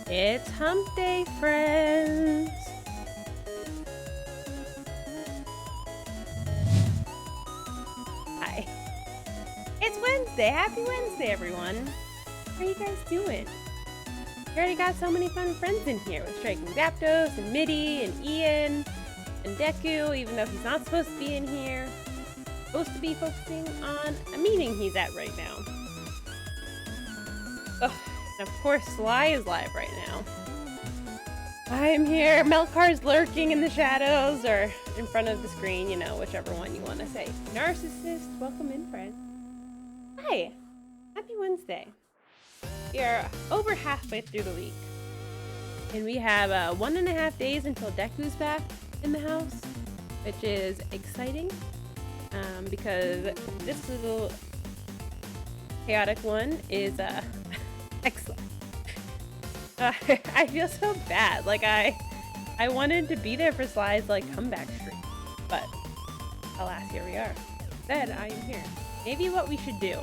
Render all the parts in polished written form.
It's hump day, friends. Hi. It's Wednesday. Happy Wednesday, everyone. How are you guys doing? We already got so many fun friends in here with Striking Zapdos and Mitty and Ian and Deku, even though he's not supposed to be in here. Supposed to be focusing on a meeting he's at right now. Ugh, and of course, Sly is live right now. I'm here. Melkar's lurking in the shadows or in front of the screen, you know, whichever one you want to say. Narcissist, welcome in, friend. Hi. Happy Wednesday. We are over halfway through the week. And we have 1.5 days until Deku's back in the house, which is exciting because this little chaotic one is excellent. I feel so bad. Like I wanted to be there for Sly's like comeback streak, but alas, here we are. Instead, I am here. Maybe what we should do,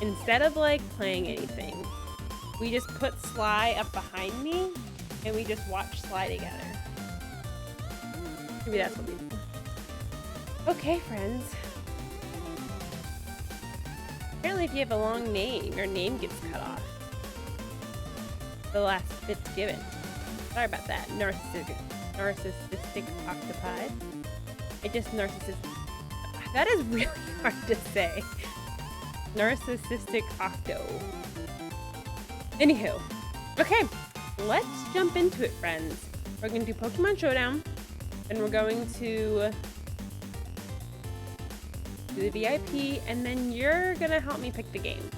instead of like playing anything, we just put Sly up behind me and we just watch Sly together. Maybe that's what we do. Okay, friends. Apparently, if you have a long name, your name gets cut off. The last bit's given. Sorry about that. Narcissistic octopi. That is really hard to say. Narcissistic octo. Anywho. Okay. Let's jump into it, friends. We're going to do Pokemon Showdown. And we're going to do the VIP. And then you're going to help me pick the game.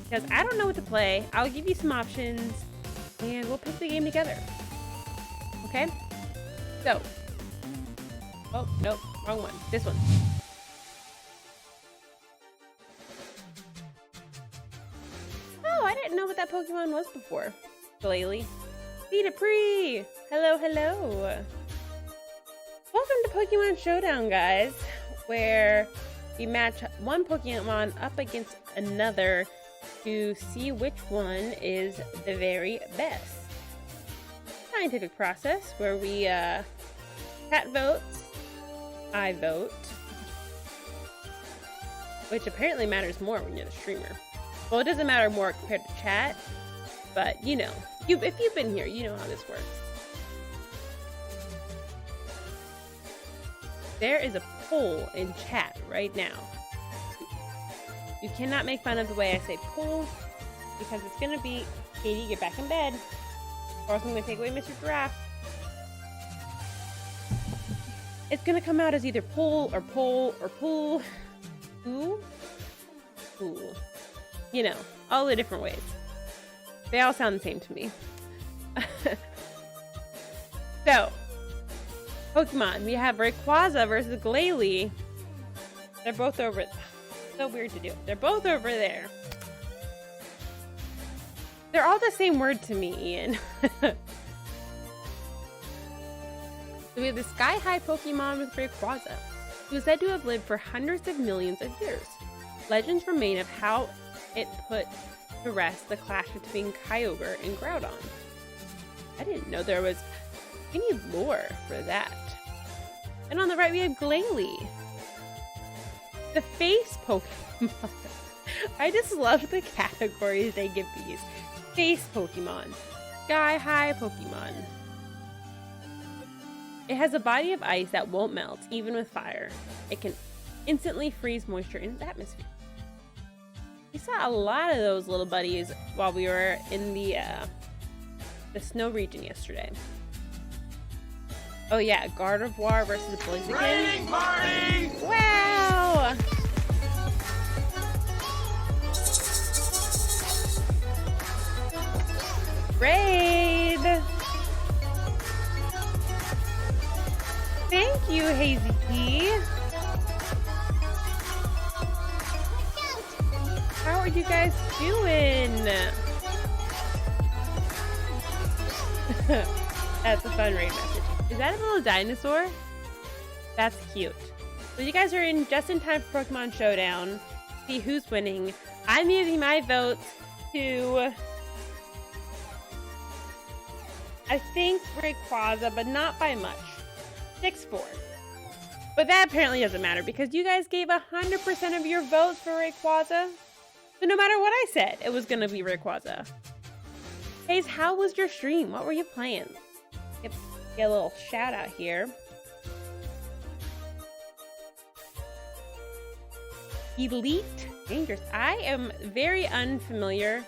Because I don't know what to play. I'll give you some options. And we'll pick the game together. Okay? So. Oh, nope. Wrong one. This one. Oh, I didn't know what that Pokemon was before. Glalie. Pre. Hello, hello. Welcome to Pokemon Showdown, guys. Where we match one Pokemon up against another to see which one is the very best. Scientific process where we chat votes, I vote, which apparently matters more when you're the streamer. Well, it doesn't matter more compared to chat, but you know, if you've been here, you know how this works. There is a poll in chat right now. You cannot make fun of the way I say poll, because it's gonna be, Katie, get back in bed, or else I'm gonna take away Mr. Giraffe. It's gonna come out as either poll or poll or pool. Ooh. You know, all the different ways. They all sound the same to me. So, Pokemon, we have Rayquaza versus Glalie. They're both over. So weird to do. They're both over there. They're all the same word to me, Ian. So we have the sky-high Pokemon with Rayquaza, who is said to have lived for hundreds of millions of years. Legends remain of how it put to rest the clash between Kyogre and Groudon. I didn't know there was any lore for that. And on the right we have Glalie, the face Pokemon. I just love the categories they give these. Face Pokemon. Sky High Pokemon. It has a body of ice that won't melt, even with fire. It can instantly freeze moisture in its atmosphere. We saw a lot of those little buddies while we were in the snow region yesterday. Oh yeah, Gardevoir versus Blaziken. Raiding party! Wow! Raid! Thank you, Hazy Key. How are you guys doing? That's a fun raid message. Is that a little dinosaur? That's cute. So you guys are in just in time for Pokemon Showdown. See who's winning. I'm using my votes to I think Rayquaza, but not by much. 6-4. But that apparently doesn't matter because you guys gave 100% of your votes for Rayquaza. So no matter what I said, it was gonna be Rayquaza. Hayes, how was your stream? What were you playing? Get a little shout out here. Elite Dangerous. I am very unfamiliar.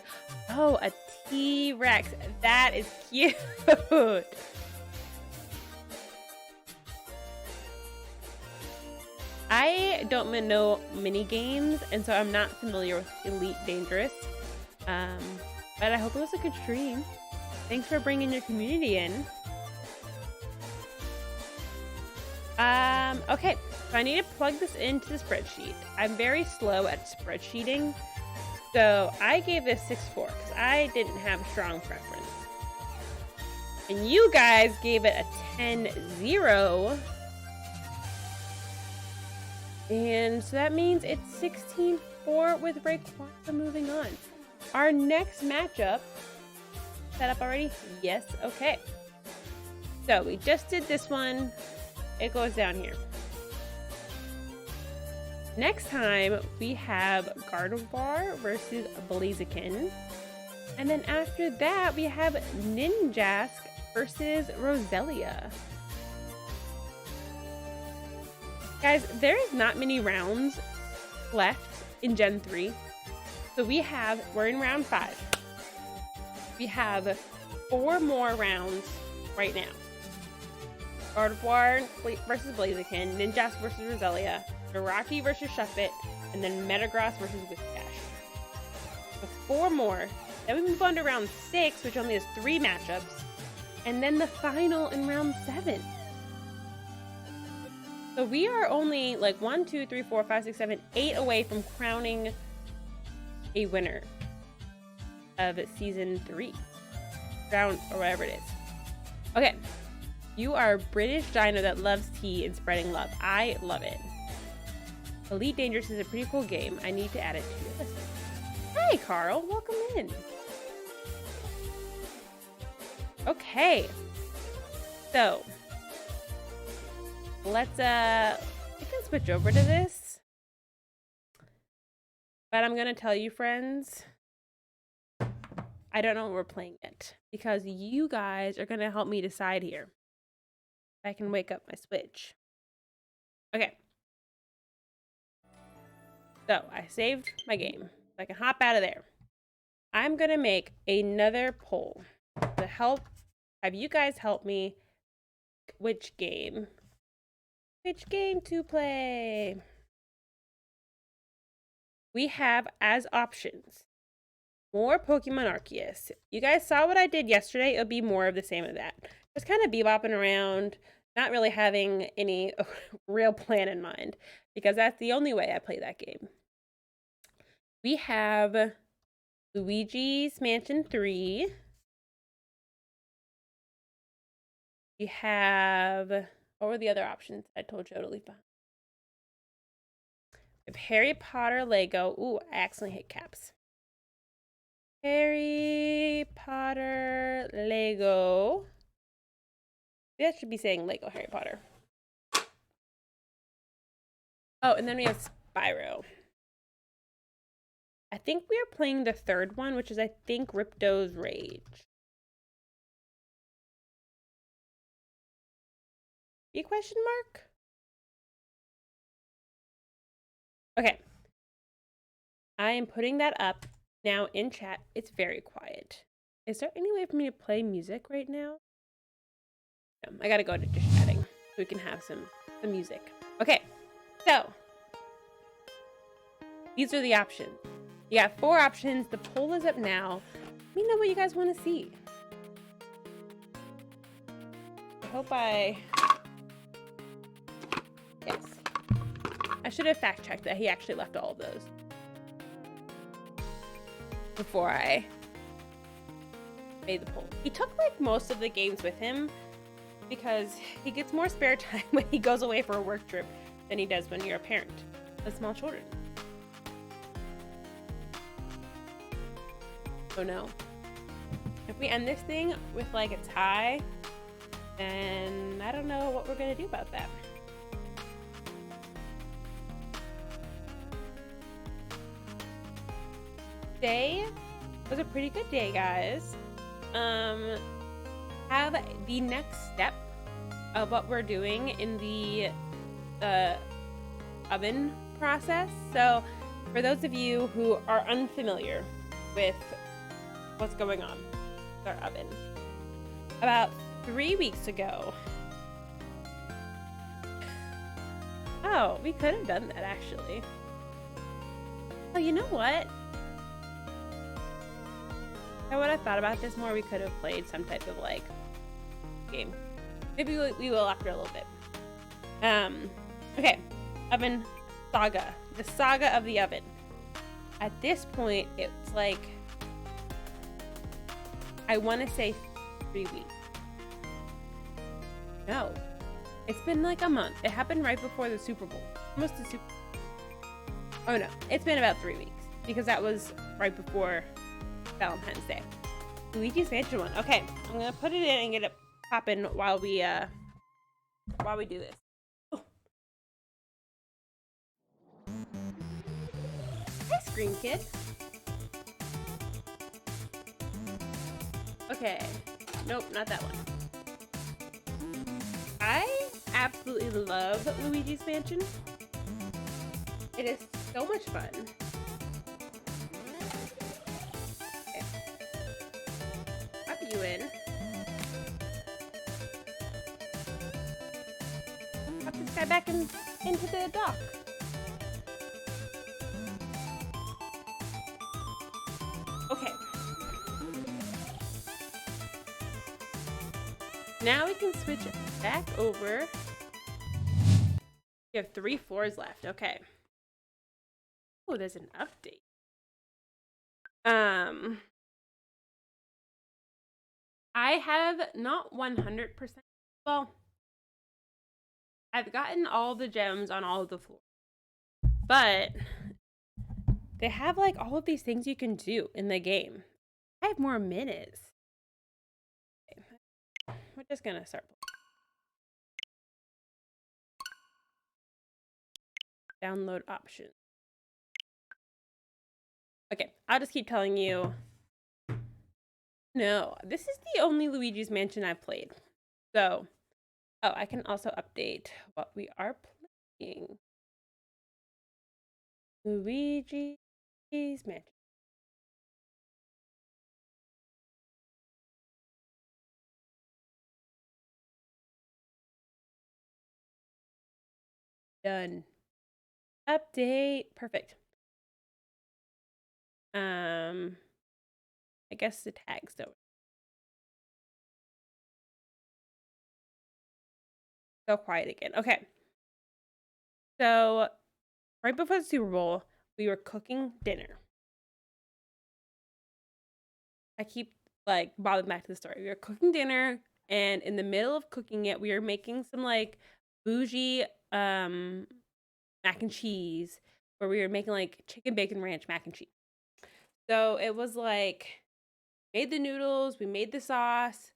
Oh, a T-Rex. That is cute. I don't know mini games, and so I'm not familiar with Elite Dangerous. But I hope it was a good stream. Thanks for bringing your community in. Okay, so I need to plug this into the spreadsheet. I'm very slow at spreadsheeting, so I gave this 6-4 because I didn't have a strong preference. And you guys gave it a 10-0. And so that means it's 16-4 with Rayquaza moving on. Our next matchup, set up already? Yes, okay. So we just did this one. It goes down here. Next time we have Gardevoir versus Blaziken. And then after that we have Ninjask versus Roselia. Guys, there's not many rounds left in Gen 3. So we're in round 5. We have 4 more rounds right now. Gardevoir versus Blaziken, Ninjask versus Roselia, Meraki versus Shuffit, and then Metagross versus Whiscash. So 4 more. Then we move on to round 6, which only has 3 matchups. And then the final in round 7. So we are only like 1, 2, 3, 4, 5, 6, 7, 8 away from crowning a winner of season 3. Round, or whatever it is. Okay. You are a British dino that loves tea and spreading love. I love it. Elite Dangerous is a pretty cool game. I need to add it to your list. Hi, Carl. Welcome in. Okay. So, let's, I can switch over to this. But I'm going to tell you, friends, I don't know what we're playing yet. Because you guys are going to help me decide here. I can wake up my Switch. Okay. So, I saved my game. So I can hop out of there. I'm going to make another poll to have you guys help me which game to play. We have as options more Pokemon Arceus. You guys saw what I did yesterday. It'll be more of the same of that. Just kind of bebopping around, not really having any real plan in mind, because that's the only way I play that game. We have Luigi's Mansion 3. We have, what were the other options I told Joe to leave behind? We have Harry Potter Lego. Ooh, I accidentally hit caps. Harry Potter Lego. That should be saying Lego Harry Potter. Oh, and then we have Spyro. I think we are playing the third one, which is, I think, Ripto's Rage. Question mark? Okay. I am putting that up now in chat. It's very quiet. Is there any way for me to play music right now? No, I gotta go to just chatting so we can have some music. Okay, so these are the options. You got 4 options. The poll is up now. Let me know what you guys want to see. I hope yes. I should have fact checked that he actually left all of those before I made the poll. He took like most of the games with him because he gets more spare time when he goes away for a work trip than he does when you're a parent of small children. Oh no. If we end this thing with like a tie, then I don't know what we're gonna do about that. Today was a pretty good day, guys. Have the next step of what we're doing in the oven process. So for those of you who are unfamiliar with what's going on with our oven, about 3 weeks ago, oh, we could have done that actually. Oh, you know what? I would have thought about this more. We could have played some type of like game. Maybe we will after a little bit. Okay, oven saga. The saga of the oven. At this point, it's like, I want to say 3 weeks. No, it's been like a month. It happened right before the Super Bowl. Almost the Super Bowl. Oh no, it's been about 3 weeks because that was right before Valentine's Day. Luigi's Mansion 1. Okay, I'm gonna put it in and get it popping while we do this. Oh. Hi, Scream Kid. Okay, nope, not that one. I absolutely love Luigi's Mansion. It is so much fun. You in. Pop this guy back into the dock. Okay. Now we can switch back over. We have 3 floors left. Okay. Oh, there's an update. I have not 100%. Well, I've gotten all the gems on all of the floors. But they have like all of these things you can do in the game. 5 more minutes. Okay. We're just gonna start. Download options. Okay, I'll just keep telling you. No, this is the only Luigi's Mansion I've played. So, oh, I can also update what we are playing. Luigi's Mansion. Done. Update. Perfect. I guess the tags don't. Go quiet again. Okay. So, right before the Super Bowl, we were cooking dinner. I keep like bobbing back to the story. We were cooking dinner, and in the middle of cooking it, we were making some like bougie mac and cheese, where we were making like chicken bacon ranch mac and cheese. So it was like, made the noodles, we made the sauce,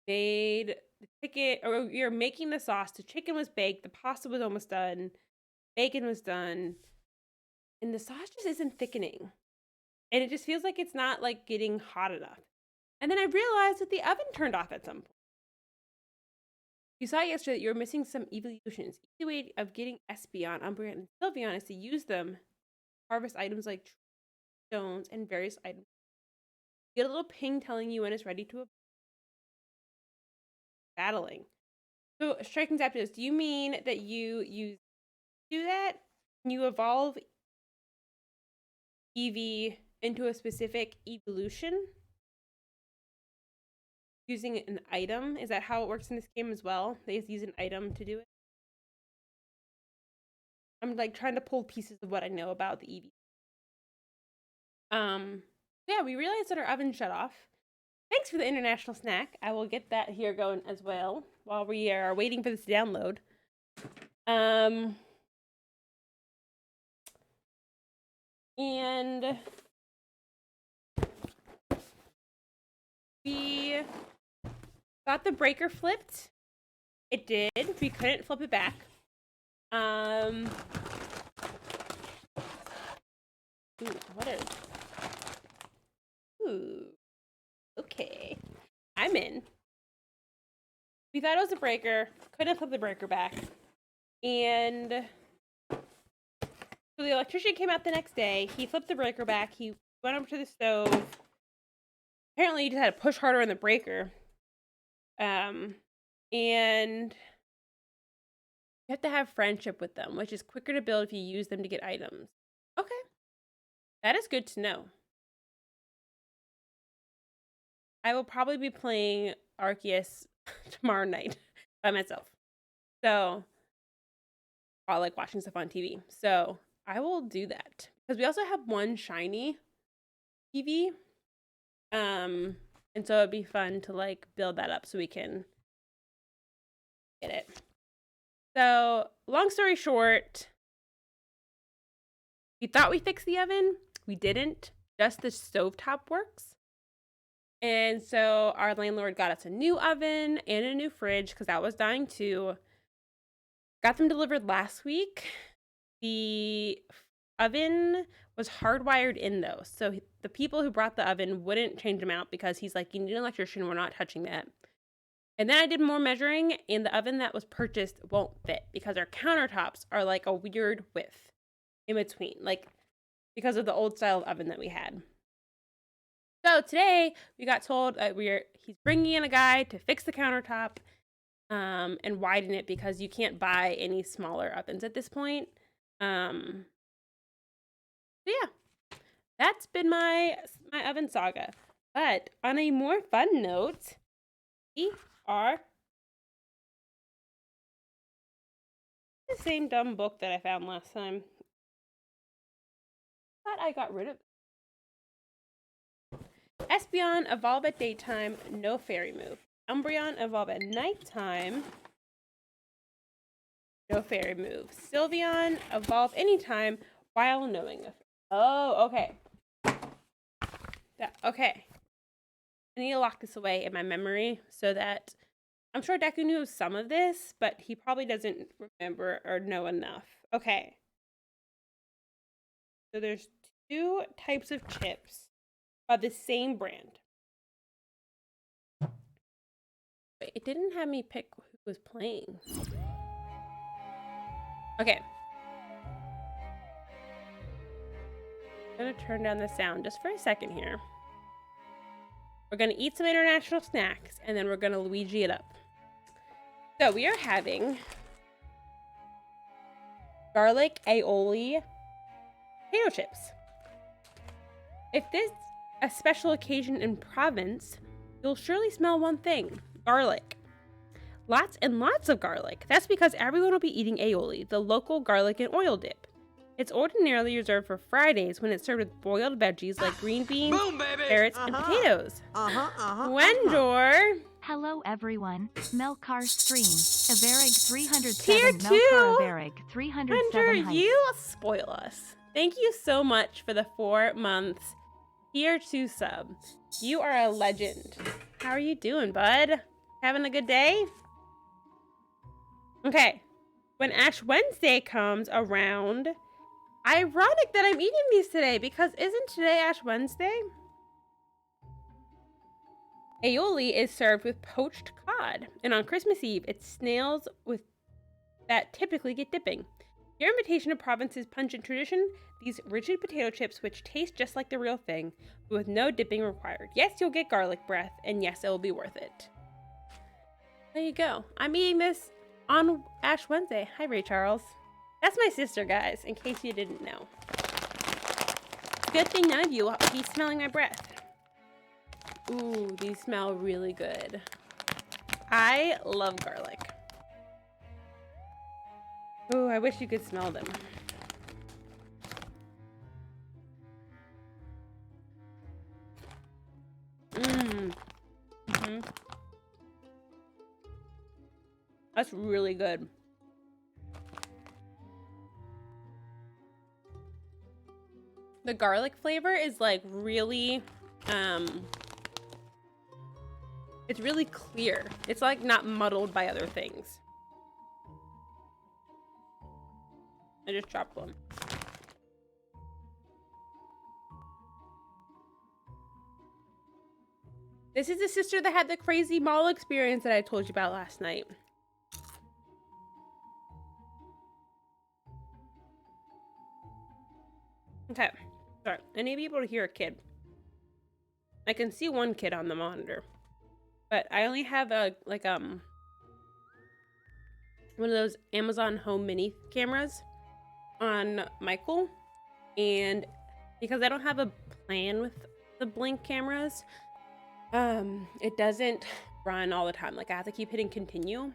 made the chicken, or we were making the sauce. The chicken was baked, the pasta was almost done, bacon was done, and the sauce just isn't thickening. And it just feels like it's not like getting hot enough. And then I realized that the oven turned off at some point. You saw yesterday that you were missing some evolutions. Easy way of getting Espeon, Umbreon, and Sylveon is to use them. Harvest items like stones and various items. Get a little ping telling you when it's ready to battling. So, striking Zapdos, do you mean that you do that? You evolve Eevee into a specific evolution using an item? Is that how it works in this game as well? They just use an item to do it? I'm like trying to pull pieces of what I know about the Eevee. Yeah, we realized that our oven shut off. Thanks for the international snack. I will get that here going as well while we are waiting for this to download. And We got the breaker flipped. It did. We couldn't flip it back. Ooh, what is... Ooh. Okay. I'm in. We thought it was a breaker. Couldn't flip the breaker back. And so the electrician came out the next day. He flipped the breaker back. He went over to the stove. Apparently, he just had to push harder on the breaker. And you have to have friendship with them, which is quicker to build if you use them to get items. Okay. That is good to know. I will probably be playing Arceus tomorrow night by myself. So, while like watching stuff on TV. So, I will do that. Because we also have one shiny TV. And so it'd be fun to like build that up so we can get it. So, long story short, we thought we fixed the oven. We didn't. Just the stovetop works. And so our landlord got us a new oven and a new fridge because that was dying too. Got them delivered last week. The oven was hardwired in though. So the people who brought the oven wouldn't change them out because he's like, you need an electrician. We're not touching that. And then I did more measuring and the oven that was purchased won't fit because our countertops are like a weird width in between, like because of the old style oven that we had. So today we got told that he's bringing in a guy to fix the countertop and widen it because you can't buy any smaller ovens at this point. So yeah, that's been my oven saga. But on a more fun note, we are the same dumb book that I found last time. Thought I got rid of it. Espeon, evolve at daytime, no fairy move. Umbreon, evolve at nighttime, no fairy move. Sylveon, evolve anytime while knowing a... Oh, okay. Okay. I need to lock this away in my memory so that... I'm sure Deku knew some of this, but he probably doesn't remember or know enough. Okay. So there's 2 types of chips of the same brand. Wait, it didn't have me pick who was playing. Okay. I'm gonna turn down the sound just for a second here. We're gonna eat some international snacks and then we're gonna Luigi it up. So we are having garlic aioli potato chips. If this a special occasion in province, you'll surely smell one thing: garlic. Lots and lots of garlic. That's because everyone will be eating aioli, the local garlic and oil dip. It's ordinarily reserved for Fridays when it's served with boiled veggies like green beans, carrots, and potatoes. Wendor. Hello everyone, Melkar stream, Averig 307, Tier 2! Melkar Averig 307 Wendor, heights. you spoil us. Thank you so much for the 4 months Tier 2 sub. You are a legend. How are you doing, bud? Having a good day? Okay. When Ash Wednesday comes around, ironic that I'm eating these today because isn't today Ash Wednesday? Aioli is served with poached cod, and on Christmas Eve, it's snails with that typically get dipping. Your invitation to Province's pungent tradition, these rigid potato chips which taste just like the real thing, but with no dipping required. Yes, you'll get garlic breath, and yes, it will be worth it. There you go. I'm eating this on Ash Wednesday. Hi, Ray Charles. That's my sister, guys, in case you didn't know. Good thing none of you will be smelling my breath. Ooh, these smell really good. I love garlic. Ooh, I wish you could smell them. That's really good. The garlic flavor is like really It's really clear. It's like not muddled by other things. I just dropped one. This is the sister that had the crazy mall experience that I told you about last night. Okay, sorry. I need to be able to hear a kid. I can see one kid on the monitor, but I only have one of those Amazon Home Mini cameras on Michael, and because I don't have a plan with the Blink cameras, it doesn't run all the time. Like, I have to keep hitting continue.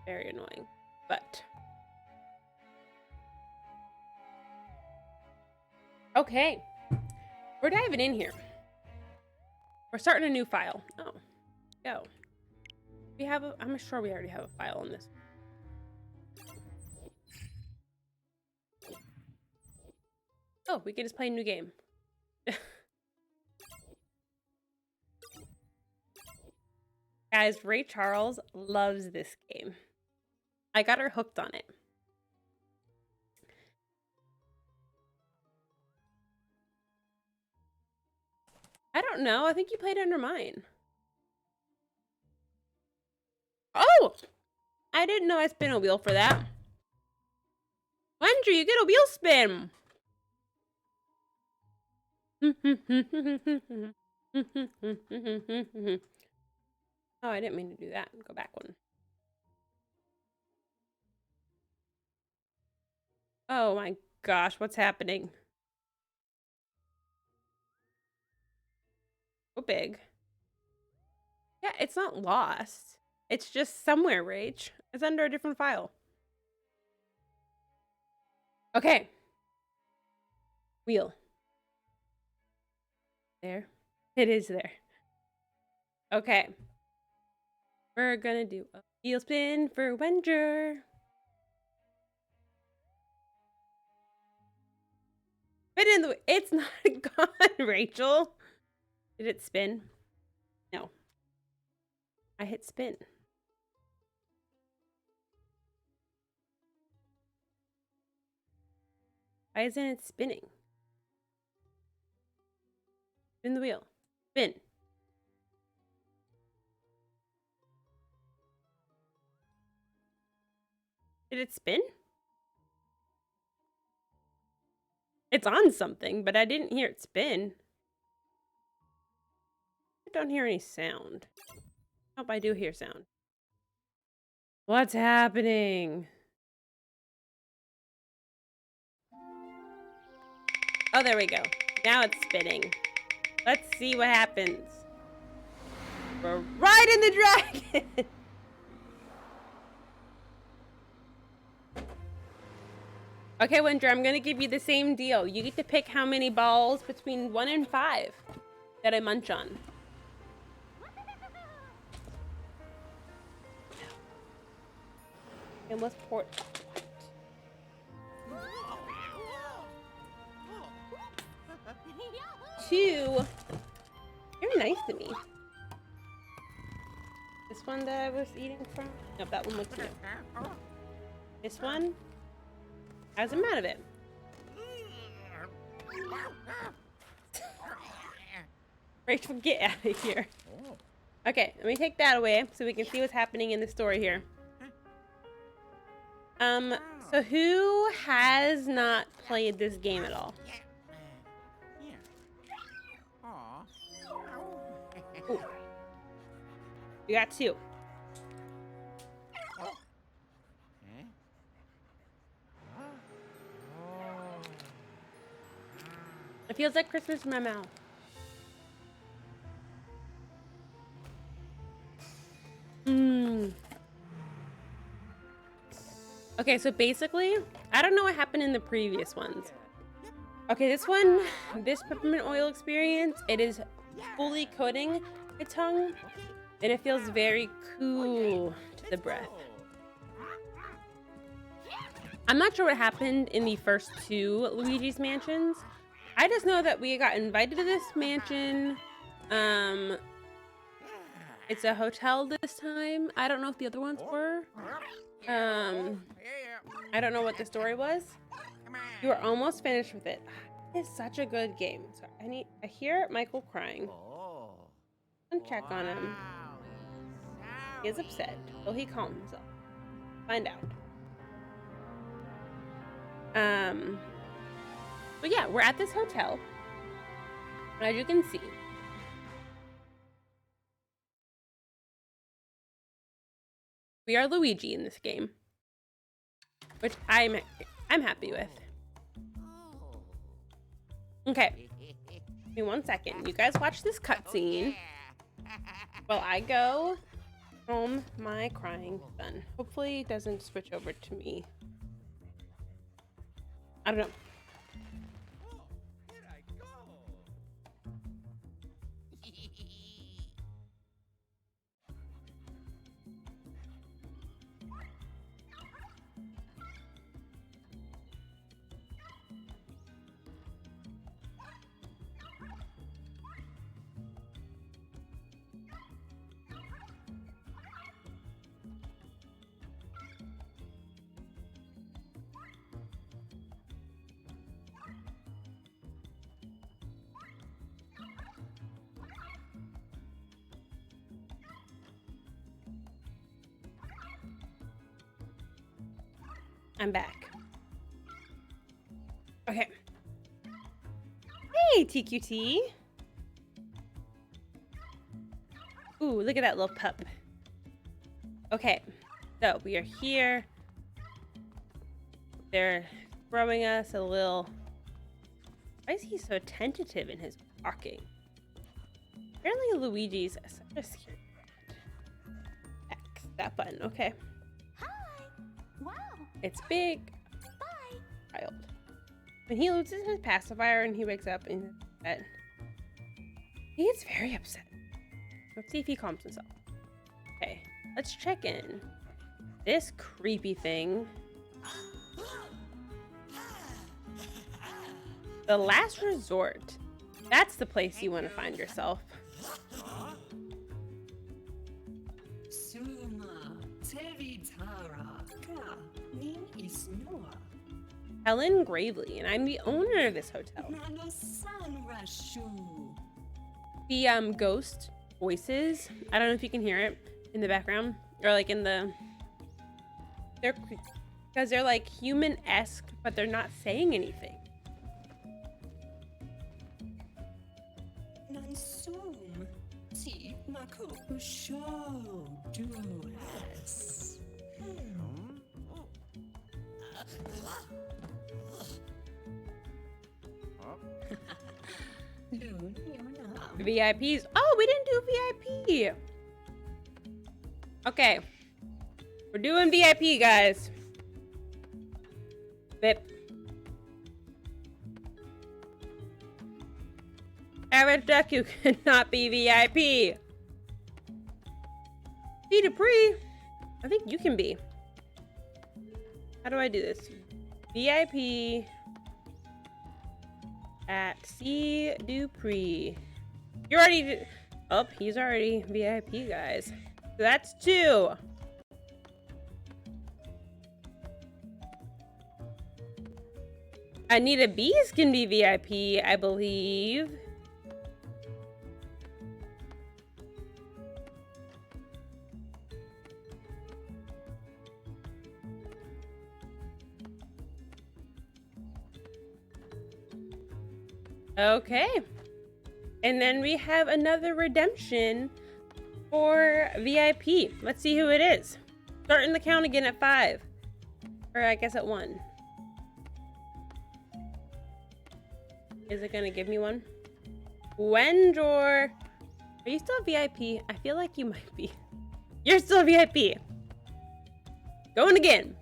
Very annoying, but okay, we're diving in here. We're starting a new file. Oh, go. We have a, I'm sure we already have a file on this. Oh, we can just play a new game. Guys, Ray Charles loves this game. I got her hooked on it. I don't know. I think you played under mine. Oh! I didn't know I spin a wheel for that. Andrew, you get a wheel spin! Oh, I didn't mean to do that. Go back one. Oh my gosh, what's happening? So big. Yeah, it's not lost. It's just somewhere, Rach. It's under a different file. Okay. Wheel. There. It is there. Okay. We're gonna do a wheel spin for Wenger. But in the, it's not gone, Rachel. Did it spin? No. I hit spin. Why isn't it spinning? Spin the wheel. Spin. Did it spin? It's on something, but I didn't hear it spin. I don't hear any sound. Nope, I do hear sound. What's happening? Oh, there we go. Now it's spinning. Let's see what happens. We're riding the dragon! Okay, Winder, I'm gonna give you the same deal. You get to pick how many balls between 1 and 5 that I munch on. And let's port. Two. You're nice to me. This one that I was eating from? Nope, that one looks good. This one? As I'm out of it. Rachel, get out of here. Okay, let me take that away so we can see what's happening in the story here. So who has not played this game at all? Ooh. We got 2. It feels like Christmas in my mouth. Okay, so basically, I don't know what happened in the previous ones. Okay, this one, this peppermint oil experience, it is fully coating the tongue, and it feels very cool to the breath. I'm not sure what happened in the first 2 Luigi's Mansions. I just know that we got invited to this mansion, It's a hotel this time. I don't know if the other ones were. I don't know what the story was. You are almost finished with it. It's such a good game. So I hear Michael crying. I'll check on him. He is upset. Will he calm himself? Find out. But yeah, we're at this hotel. And as you can see, we are Luigi in this game, which I'm happy with. Okay, give me 1 second. You guys watch this cutscene while I go home my crying son. Hopefully it doesn't switch over to me. I don't know. I'm back. Okay. Hey, TQT. Ooh, look at that little pup. Okay, so we are here. They're throwing us a little... Why is he so tentative in his walking? Apparently Luigi's such a scary X, that button, okay. Wow. It's big. Bye. Child. When he loses his pacifier and he wakes up in bed, he gets very upset. Let's see if he calms himself. Okay, let's check in. This creepy thing. The last resort. That's the place you want to find yourself. Helen Gravely, and I'm the owner of this hotel. The ghost voices, I don't know if you can hear it in the background or like in the, because they're like human-esque, but they're not saying anything. VIPs. Oh, we didn't do VIP. Okay. We're doing VIP, guys. VIP. Average Duck, you cannot be VIP. C. Dupree. I think you can be. How do I do this? VIP at C. Dupree. You're already... Oh, he's already VIP, guys. So that's 2. Anita Bees can be VIP, I believe. Okay. And then we have another redemption for VIP. Let's see who it is. Starting the count again at 5. Or I guess at 1. Is it gonna give me one? Wendor. Are you still VIP? I feel like you might be. You're still VIP. Going again.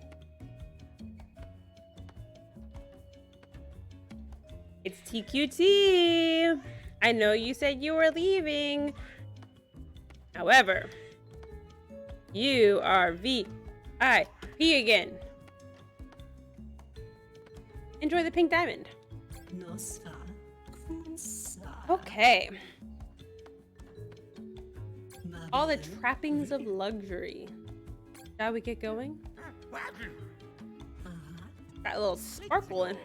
It's TQT. I know you said you were leaving. However, you are VIP again. Enjoy the pink diamond. Okay. All the trappings of luxury. Shall we get going? Got a little sparkle in.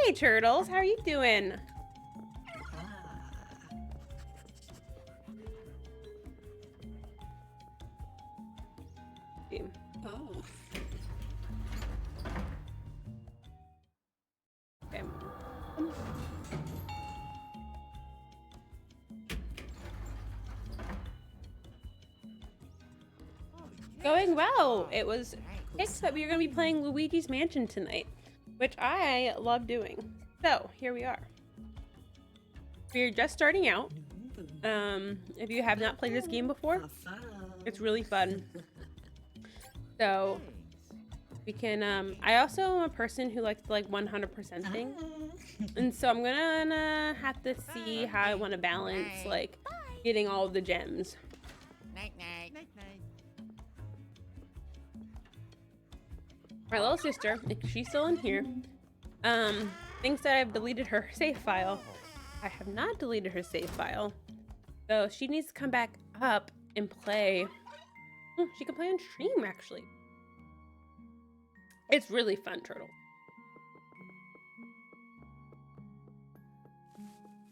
Hey, turtles, how are you doing? Oh. Okay. Going well. It was picked that we were going to be playing Luigi's Mansion tonight, which I love doing. So here we are. We're just starting out. If you have not played this game before, it's really fun. So we can, I also am a person who likes to like 100% things. And so I'm gonna have to see how I want to balance like getting all of the gems. My little sister, if she's still in here, thinks that I've deleted her save file. I have not deleted her save file. So she needs to come back up and play. She can play on stream, actually. It's really fun, Turtle.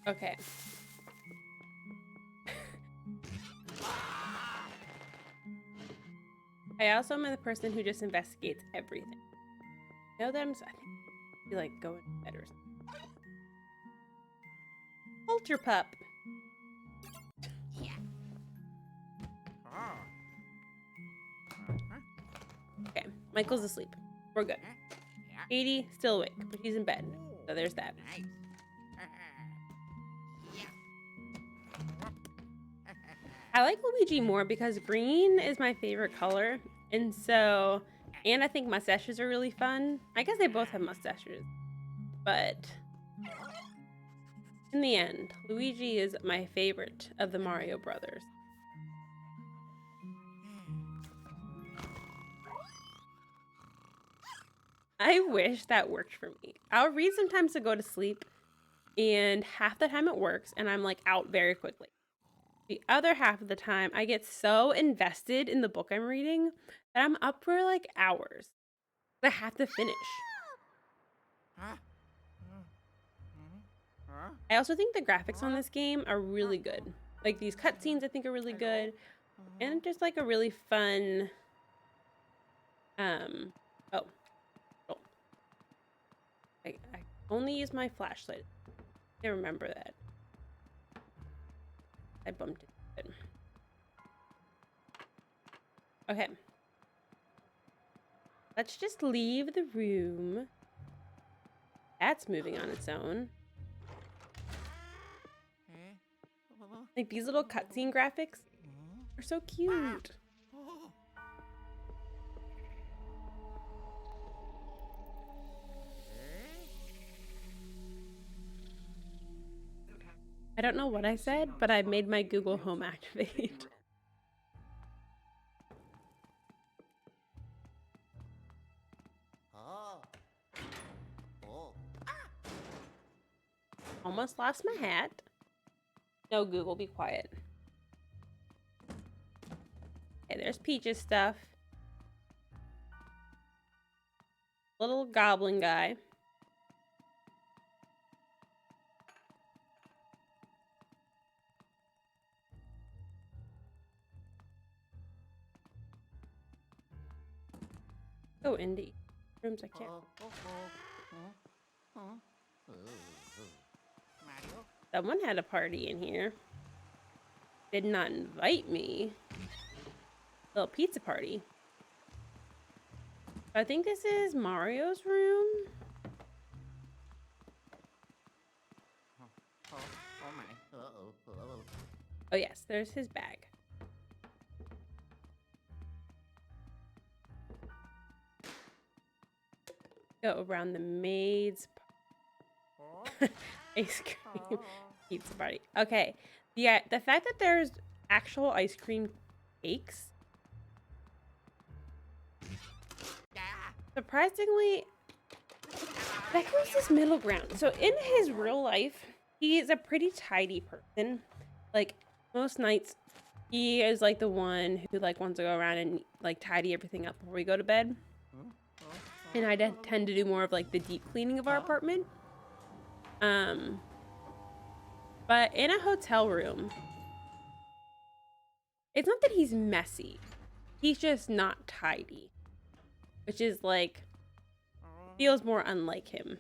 Okay. I also am the person who just investigates everything. You know that I feel like going to bed or something. Ultra Pup. Okay, Michael's asleep. We're good. Katie still awake, but she's in bed. So there's that. I like Luigi more because green is my favorite color. And so, and I think mustaches are really fun. I guess they both have mustaches. But in the end, Luigi is my favorite of the Mario brothers. I wish that worked for me. I'll read sometimes to go to sleep, and half the time it works, and I'm like out very quickly. The other half of the time, I get so invested in the book I'm reading that I'm up for like hours. I have to finish. I also think the graphics on this game are really good. Like these cutscenes I think are really good. And just like a really fun I only use my flashlight. I remember that. I bumped it. Okay. Let's just leave the room. That's moving on its own. Like these little cutscene graphics are so cute. I don't know what I said, but I made my Google Home activate. Almost lost my hat. No, Google, be quiet. Okay, there's Peach's stuff. Little goblin guy. Oh, Indy. Rooms I can't. Someone had a party in here. Did not invite me. Little pizza party. I think this is Mario's room. Oh yes, there's his bag. Go around the maid's ice cream pizza party. Okay, yeah, the fact that there's actual ice cream cakes, surprisingly, that goes this middle ground. So in his real life, he is a pretty tidy person. Like most nights, He is like the one who like wants to go around and like tidy everything up before we go to bed. And I tend to do more of like the deep cleaning of our apartment. But in a hotel room, it's not that he's messy. He's just not tidy, which is like, feels more unlike him.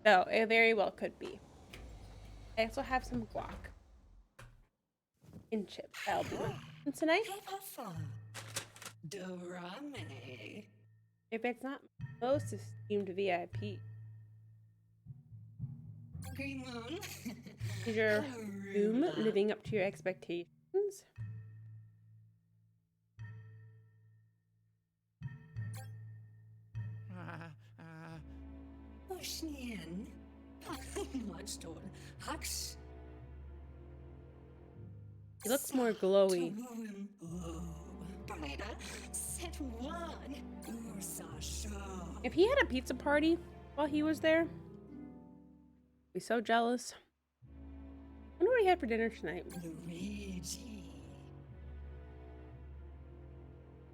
So it very well could be. I also have some guac and chips. That'll be my tonight. If it's not most esteemed VIP. Is your room living up to your expectations? He looks more glowy. If he had a pizza party while he was there, I'd be so jealous. I wonder what he had for dinner tonight. He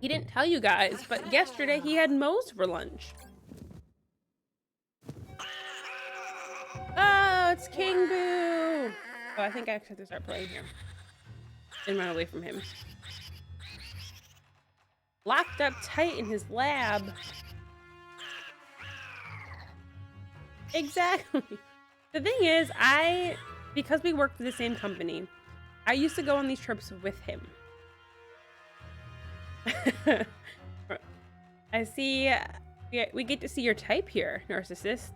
didn't tell you guys, but yesterday he had Moe's for lunch. Oh, it's King Boo! Oh, I think I actually have to start playing here. And run away from him. Locked up tight in his lab. Exactly. The thing is, because we work for the same company, I used to go on these trips with him. I see, we get to see your type here, Narcissist.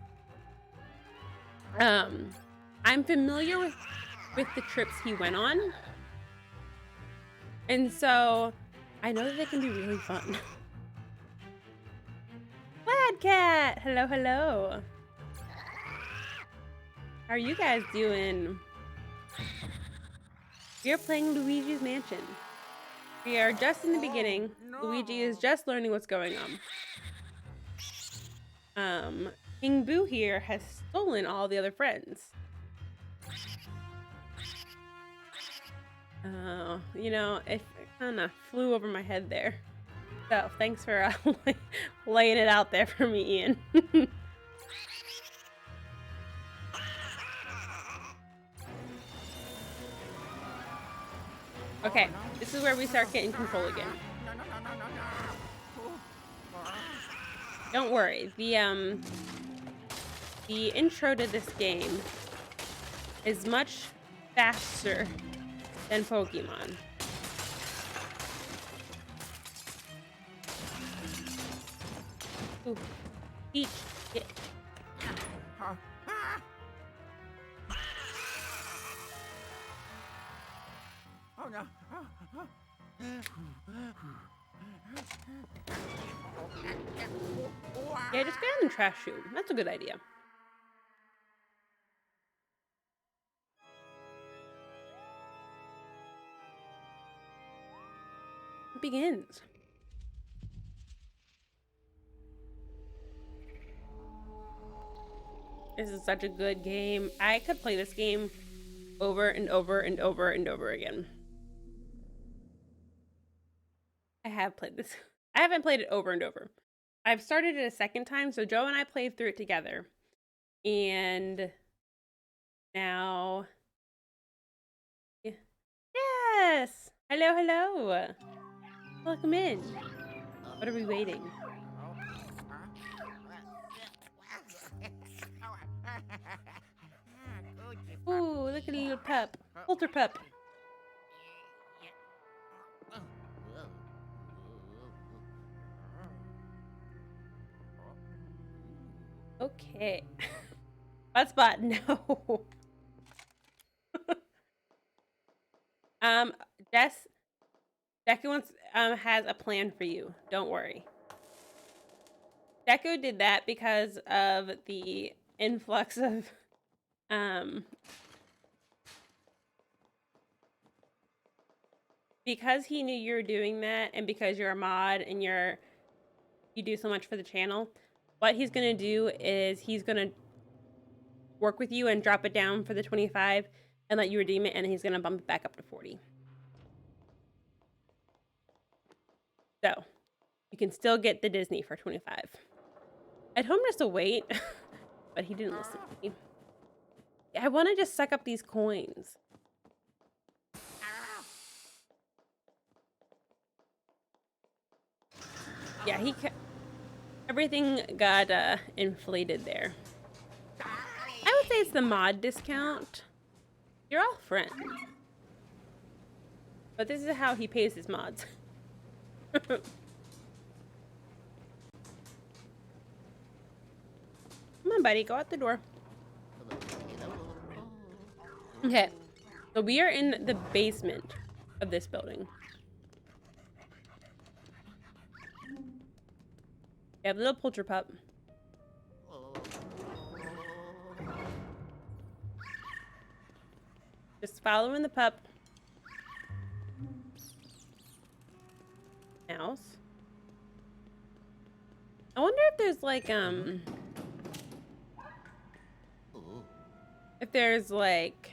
I'm familiar with the trips he went on. And so, I know that they can be really fun. Glad Cat! Hello, hello. How are you guys doing? We are playing Luigi's Mansion. We are just in the beginning. Luigi is just learning what's going on. King Boo here has stolen all the other friends. You know, it kind of flew over my head there. So, thanks for laying it out there for me, Ian. Okay, this is where we start getting control again. Don't worry, the intro to this game is much faster than Pokemon. Ooh, Peach, get. Oh no. Yeah, just get in the trash chute. That's a good idea. It begins. This is such a good game. I could play this game over and over and over and over again. I have played this. I haven't played it over and over. I've started it a second time, so Joe and I played through it together. And now... Yes! Hello, hello! Welcome in. What are we waiting? Ooh, look at a little pup. Halter pup. Okay. Hotspot, no. Deku has a plan for you. Don't worry. Deku did that because of the influx of because he knew you were doing that, and because you're a mod and you do so much for the channel, what he's gonna do is he's gonna work with you and drop it down for the 25 and let you redeem it, and he's gonna bump it back up to 40. So you can still get the Disney for 25. I told him just to wait, but he didn't listen to me. I want to just suck up these coins. Yeah, everything got inflated there. I would say it's the mod discount. You're all friends. But this is how he pays his mods. Come on, buddy, go out the door. Okay, so we are in the basement of this building. We have a little poultry pup. Just following the pup. Mouse. I wonder if there's like if there's like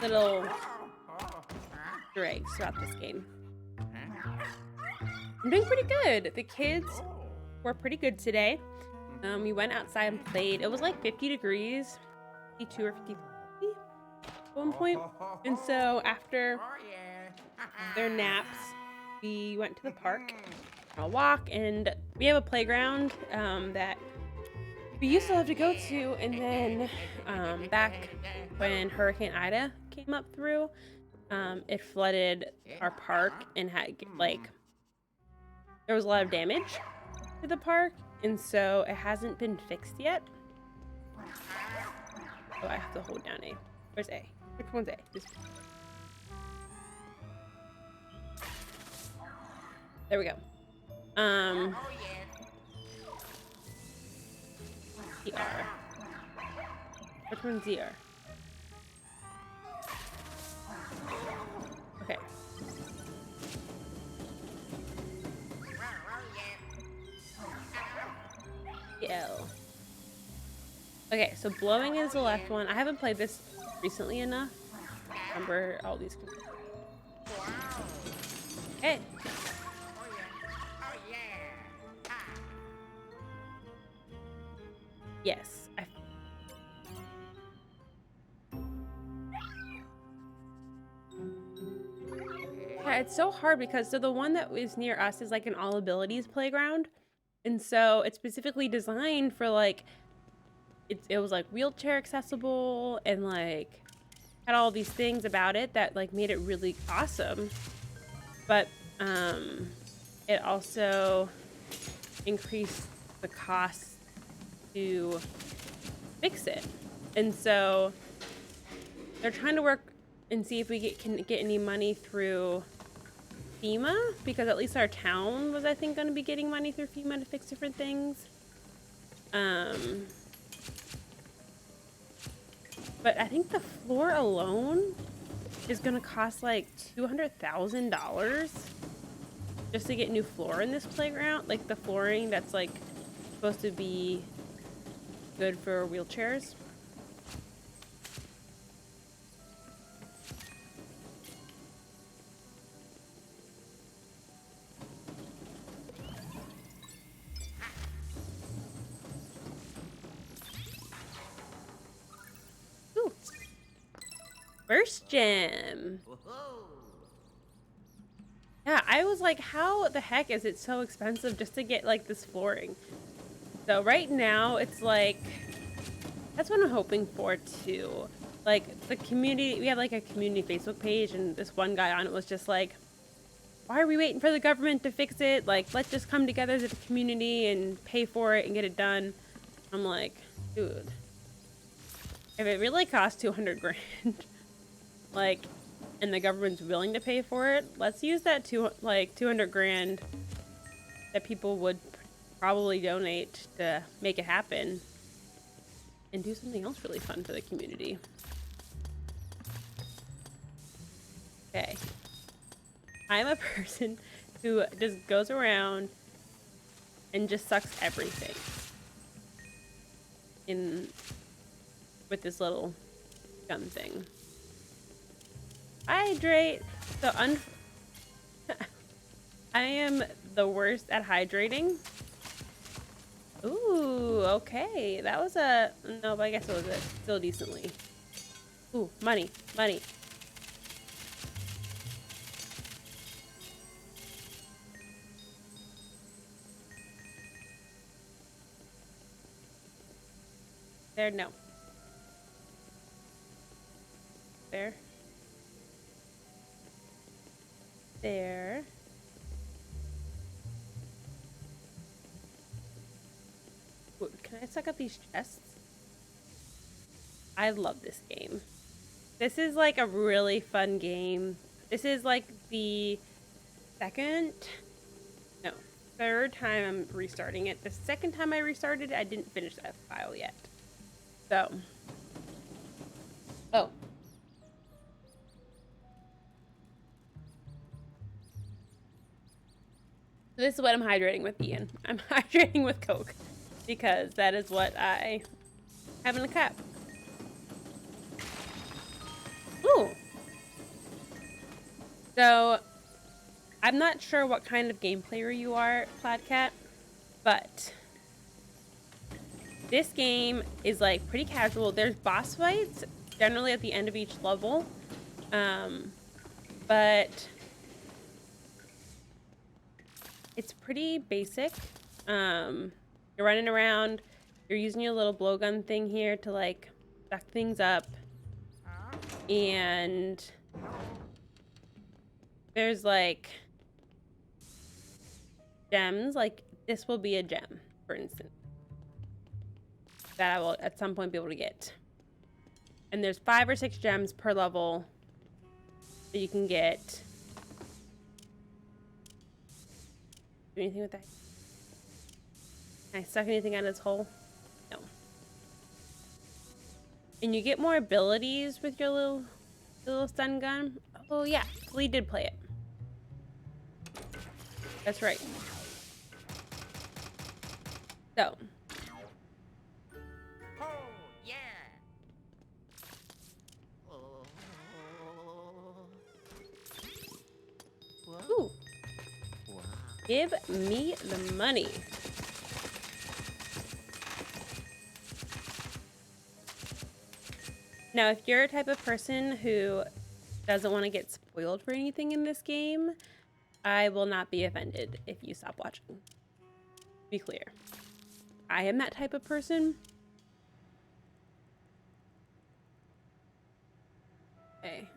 little Easter eggs throughout this game. I'm doing pretty good. The kids were pretty good today. We went outside and played. It was like 50 degrees, 52 or 53 at one point. And so after their naps, we went to the park for a walk, and we have a playground that we used to love to go to, and then back when Hurricane Ida came up through, it flooded our park and had like there was a lot of damage to the park, and so it hasn't been fixed yet. Oh, I have to hold down A. Where's A? Which one's A? This one. There we go. ZR. Which one's ZR? Okay. L. Okay, so blowing is the left one. I haven't played this recently enough. Remember all these. Okay. Yes. Yeah, it's so hard because so the one that is near us is like an all abilities playground. And so it's specifically designed for like it was like wheelchair accessible and like had all these things about it that like made it really awesome. But it also increased the cost to fix it. And so they're trying to work and see if we can get any money through FEMA, because at least our town was, I think, going to be getting money through FEMA to fix different things. But I think the floor alone is going to cost like $200,000 just to get new floor in this playground. Like the flooring that's like supposed to be good for wheelchairs. Ooh. First gem. Yeah, I was like, how the heck is it so expensive just to get like this flooring? So right now it's like, that's what I'm hoping for too. Like the community, we have like a community Facebook page, and this one guy on it was just like, why are we waiting for the government to fix it? Like, let's just come together as a community and pay for it and get it done. I'm like, dude, if it really costs 200 grand, like, and the government's willing to pay for it, let's use that 200 grand that people would probably donate to make it happen and do something else really fun for the community. Okay. I'm a person who just goes around and just sucks everything in with this little gun thing. Hydrate. So I am the worst at hydrating. Ooh, okay. That was a... No, but I guess it was still decently. Ooh, money, money. There, no. There. There. Ooh, can I suck up these chests? I love this game. This is like a really fun game. This is like the third time I'm restarting it. The second time I restarted it, I didn't finish that file yet. So. Oh. This is what I'm hydrating with, Ian. I'm hydrating with Coke because that is what I have in the cup. Ooh. So, I'm not sure what kind of game player you are, Plaidcat, but this game is like pretty casual. There's boss fights generally at the end of each level, but it's pretty basic. You're running around, you're using your little blowgun thing here to like suck things up, and there's like gems. Like this will be a gem, for instance, that I will at some point be able to get. And there's 5 or 6 gems per level that you can get. Do anything with that? Can I suck anything out of this hole? No. And you get more abilities with your little stun gun. Oh yeah, Lee did play it. That's right. So. Oh, yeah. Ooh. Give me the money. Now, if you're a type of person who doesn't want to get spoiled for anything in this game, I will not be offended if you stop watching. Be clear. I am that type of person. Okay.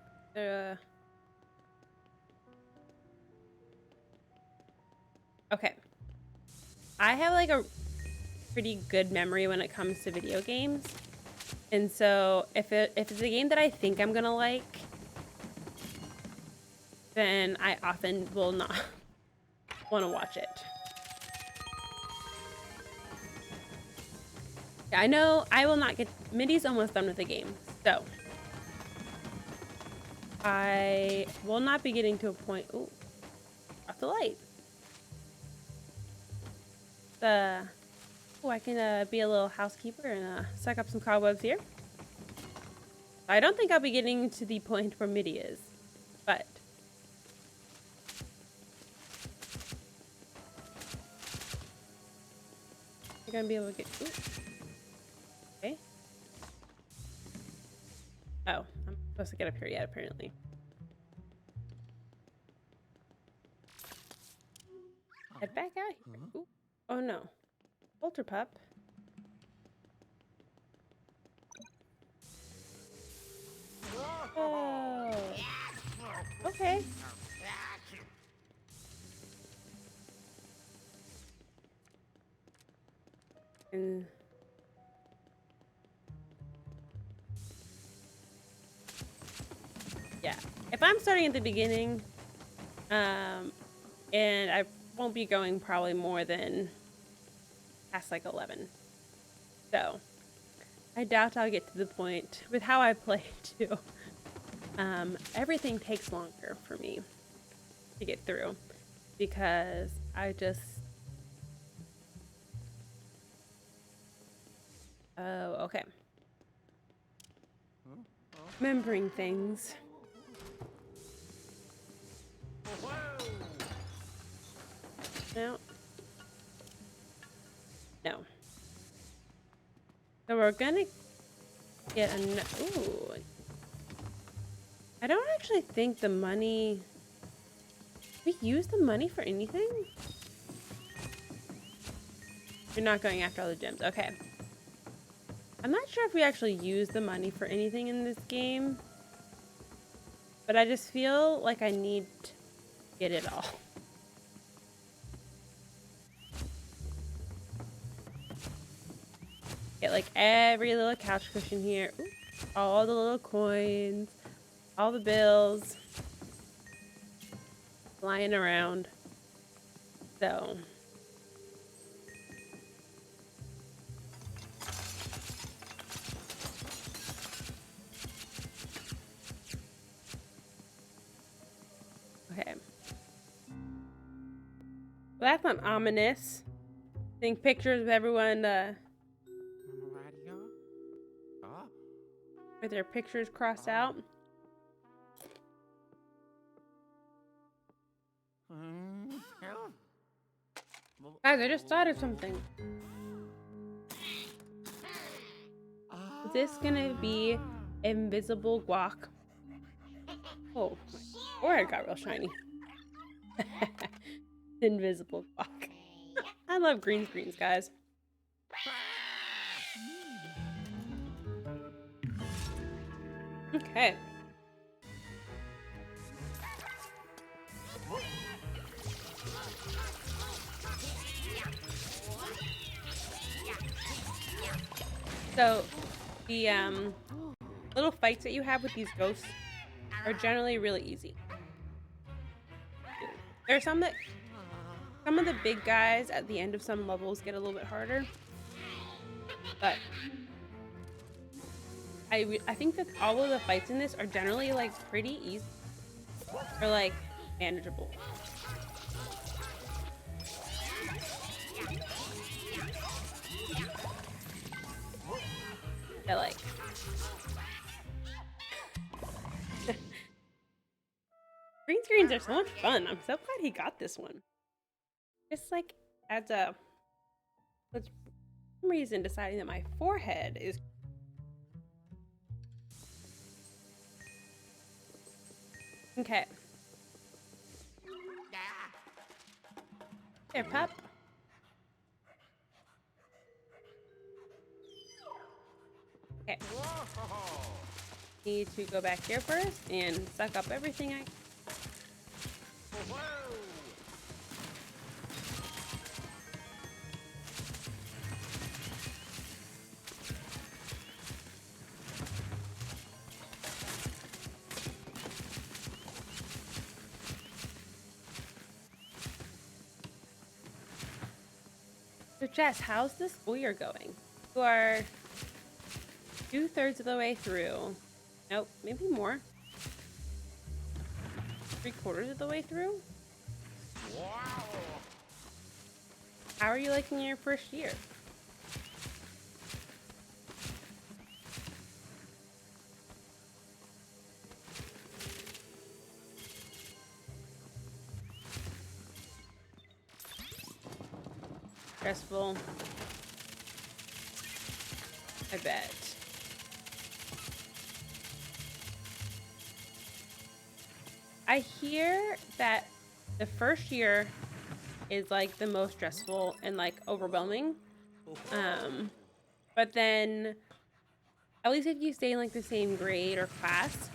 Okay. I have like a pretty good memory when it comes to video games. And so if it's a game that I think I'm gonna like, then I often will not want to watch it. Yeah, I know I will not get... Mindy's almost done with the game, so I will not be getting to a point... Ooh, off the light. Oh, I can be a little housekeeper and suck up some cobwebs here. I don't think I'll be getting to the point where Mindy is, but... You're gonna be able to get... Ooh. Okay. Oh, I'm supposed to get up here yet, apparently. Head back out here. Ooh. Oh no. Bolter pup. Oh. Okay. And yeah, if I'm starting at the beginning, and I won't be going probably more than past like 11. So I doubt I'll get to the point with how I play too. Everything takes longer for me to get through because I just... Oh, okay. Remembering things. No. No. So we're gonna get ooh. I don't actually think the money... We use the money for anything? You're not going after all the gems. Okay. I'm not sure if we actually use the money for anything in this game. But I just feel like I need to get it all. Get like every little couch cushion here. Ooh, all the little coins. All the bills. Flying around. So... Okay. Well, that's not ominous. Seeing pictures of everyone Radio? Oh. with their pictures crossed out. Help. Guys, I just thought of something. Is this gonna be invisible guac? Oh, my forehead got real shiny. Invisible guac. I love green screens, guys. Okay. So, the little fights that you have with these ghosts are generally really easy. There are some of the big guys at the end of some levels get a little bit harder, but I think that all of the fights in this are generally like pretty easy or like manageable. I like. Green screens are so much fun. I'm so glad he got this one. Just like as a, for some reason, deciding that my forehead is. Okay. Here, pup. Okay. Need to go back here first and suck up everything I. So Jess, how's the school year going? You are 2/3 of the way through. Nope, maybe more. 3/4 of the way through? Wow. How are you liking your first year? Stressful. I bet. I hear that the first year is like the most stressful and like overwhelming. But then at least if you stay in like the same grade or class,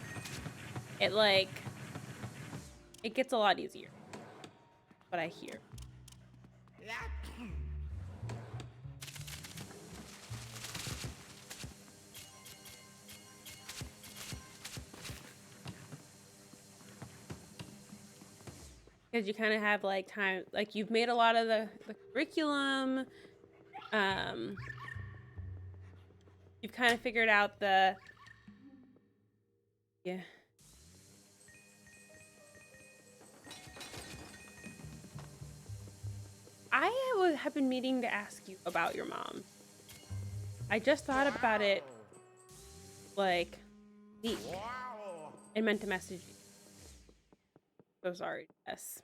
it gets a lot easier. What I hear. Because you kind of have like time, like you've made a lot of the curriculum. You've kind of figured out the, yeah. Have been meaning to ask you about your mom. I just thought about it like week and meant to message you. So sorry, Jess.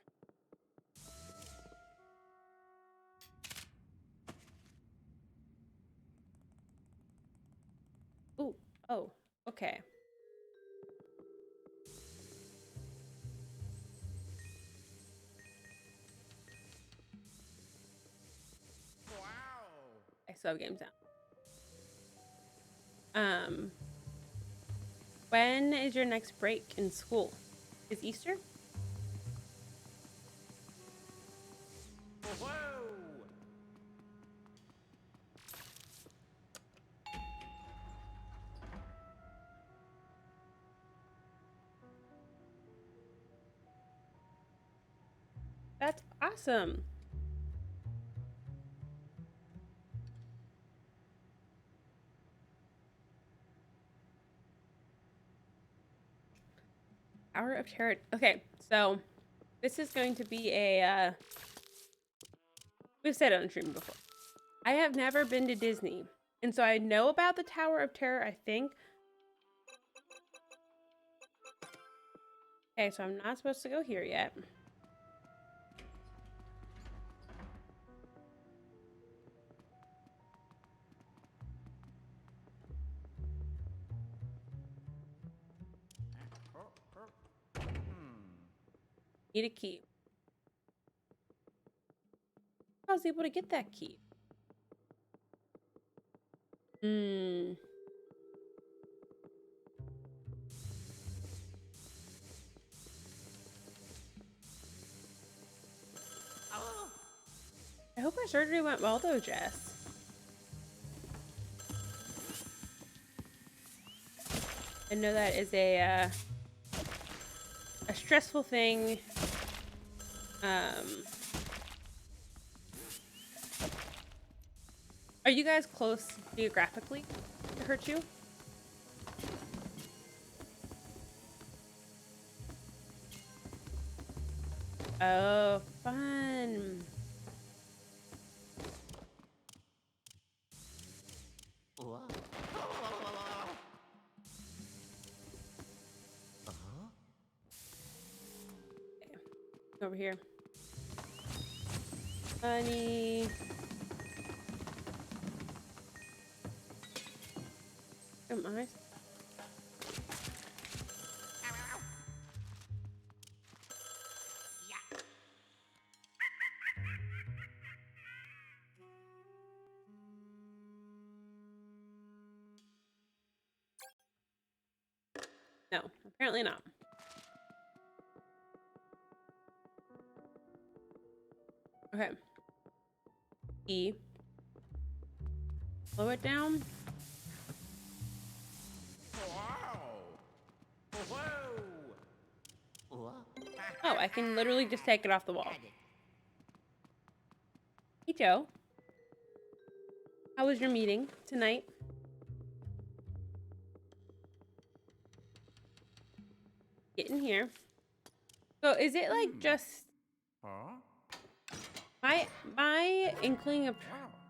Ooh. Oh. Okay. Wow. I still have games now. When is your next break in school? Is Easter? Whoa. That's awesome. Hour of Terror. Okay, so this is going to be we've said it on stream before. I have never been to Disney, and so I know about the Tower of Terror, I think. Okay, so I'm not supposed to go here yet. Need a key. I was able to get that key. Hmm. Oh. I hope our surgery went well though, Jess. I know that is a stressful thing. Are you guys close geographically to hurt you? Oh, fun. Whoa. Over here. Honey. Am I? No, apparently not. Okay. E. Slow it down. Wow. Whoa. Whoa. Oh, I can literally just take it off the wall. Hey, Joe. How was your meeting tonight? Get in here. So is it like just Huh? my inkling of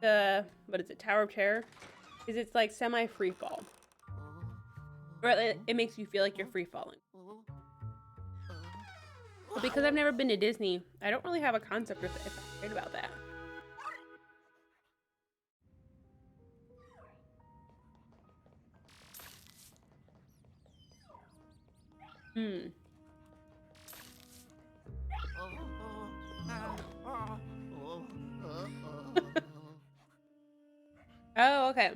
the what is it, Tower of Terror? Is it's like semi free fall. Or it makes you feel like you're free falling. But because I've never been to Disney, I don't really have a concept of if I'm right about that. Hmm. Oh, okay.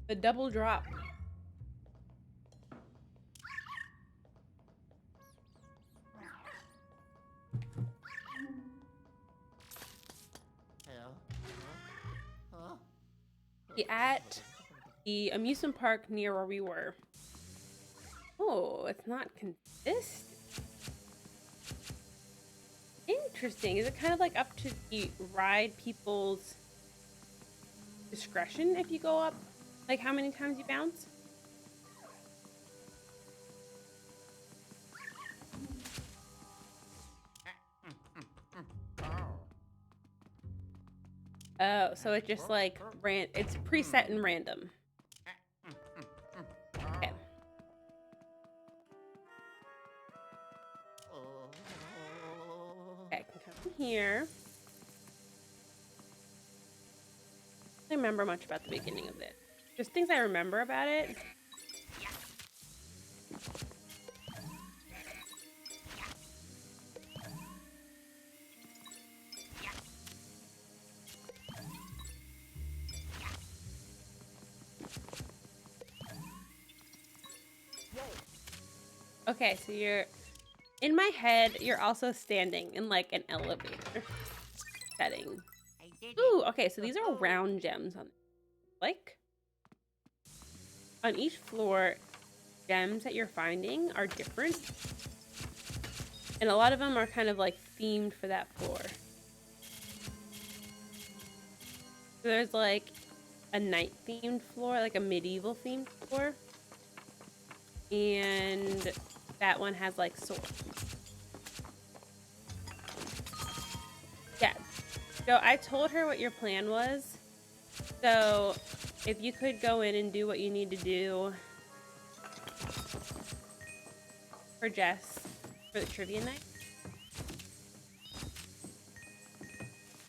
The double drop. At the amusement park near where we were. Oh, it's not consistent. Interesting. Is it kind of like up to the ride people's discretion if you go up? Like how many times you bounce? Oh, so it's just like it's preset and random. Okay. Okay, I can come in here. remember much about the beginning of this. Just things I remember about it. Okay, so you're in my head. You're also standing in like an elevator setting. I did it. Ooh, okay, so these are round gems on like on each floor. Gems that you're finding are different, and a lot of them are kind of like themed for that floor. So there's like a night themed floor, like a medieval themed floor, and that one has like swords. Yeah. So I told her what your plan was. So if you could go in and do what you need to do for Jess for the trivia night,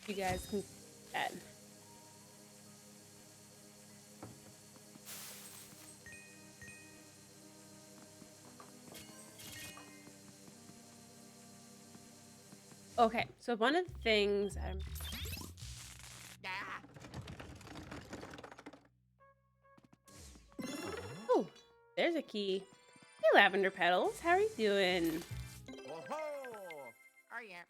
you guys can do that. Okay, so one of the things Ah. oh, there's a key. Hey, Lavender Petals, how are you doing? Whoa. Oh yeah.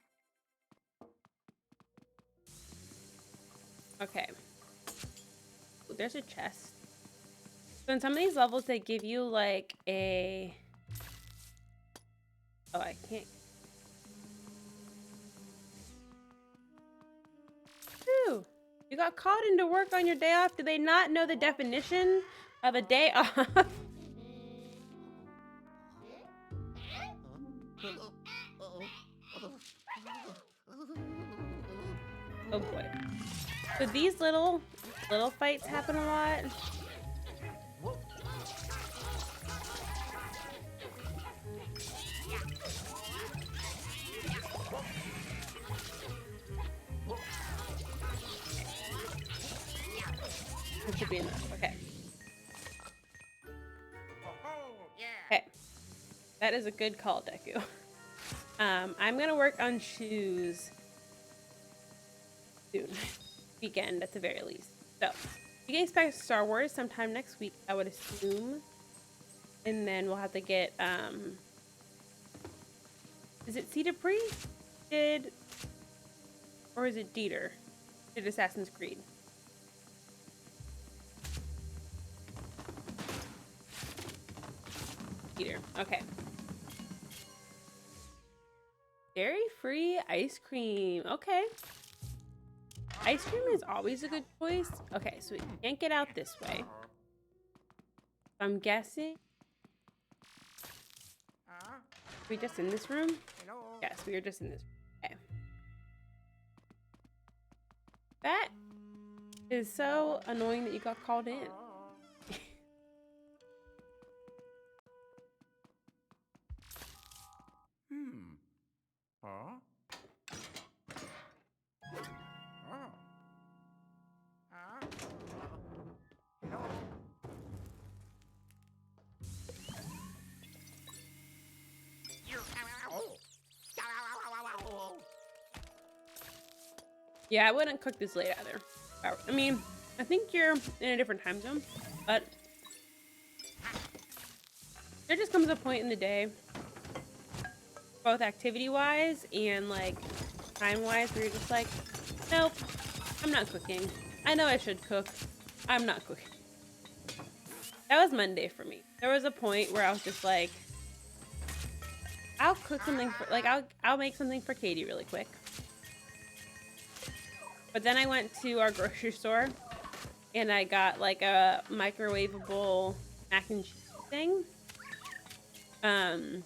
Okay. Ooh, there's a chest. So in some of these levels, they give you like a... Oh, I can't... Ooh, you got called into work on your day off. Do they not know the definition of a day off? Oh boy. So these little fights happen a lot. It should be enough. Okay. Yeah. Okay. That is a good call, Deku. I'm gonna work on shoes soon. Weekend at the very least. So you can expect Star Wars sometime next week, I would assume. And then we'll have to get is it Cedar Priest? Or is it Dieter? Did Assassin's Creed? Dieter. Okay. Dairy-free ice cream. Okay. Ice cream is always a good choice. Okay, so we can't get out this way. I'm guessing. Are we just in this room? Hello. Yes, we are just in this room. Okay. That is so annoying that you got called in. Huh? Oh. Hello. Yeah, I wouldn't cook this late either. I mean, I think you're in a different time zone, but there just comes a point in the day, both activity-wise and like time-wise, where you're just like, nope, I'm not cooking. I know I should cook. I'm not cooking. That was Monday for me. There was a point where I was just like, I'll cook something for, like, I'll make something for Katie really quick. But then I went to our grocery store and I got like a microwavable mac and cheese thing. And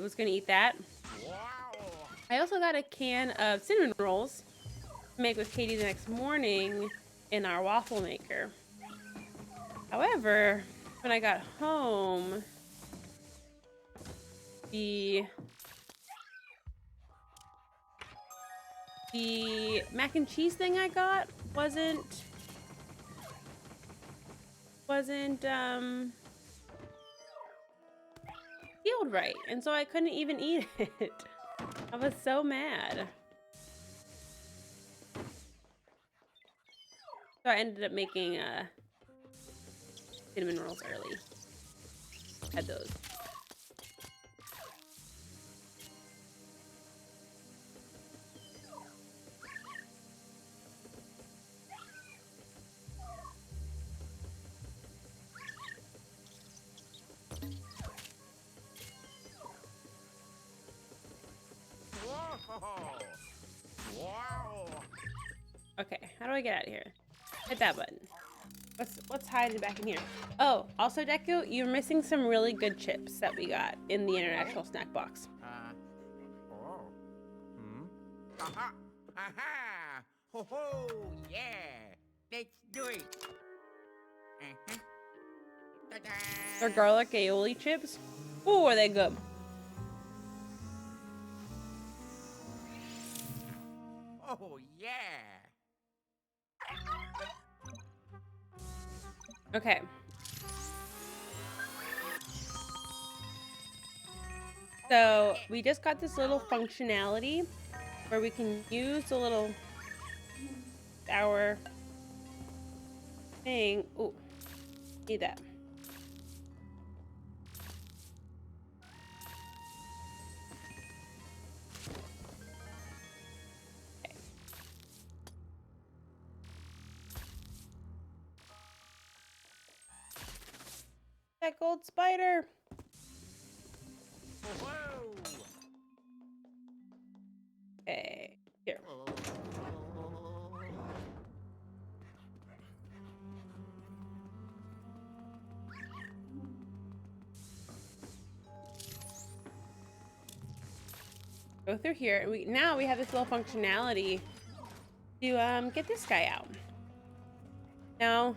was gonna eat that. I also got a can of cinnamon rolls to make with Katie the next morning in our waffle maker. However, when I got home, the the mac and cheese thing I got wasn't sealed right, and so I couldn't even eat it. I was so mad. So I ended up making cinnamon rolls early. Had those. Whoa! Wow! Okay, how do I get out of here? Hit that button. What's hiding back in here? Oh, also Deku, you're missing some really good chips that we got in the international snack box. Oh. Hmm? Aha! Aha! Ho ho! Yeah! Let's do it! Uh-huh. Ta-da! They're garlic aioli chips. Ooh, are they good? Oh yeah! Okay. So we just got this little functionality where we can use the little our thing. Ooh, need that. Okay. That gold spider. Whoa! Okay, here. Oh. Go through here, and now we have this little functionality to get this guy out. Now,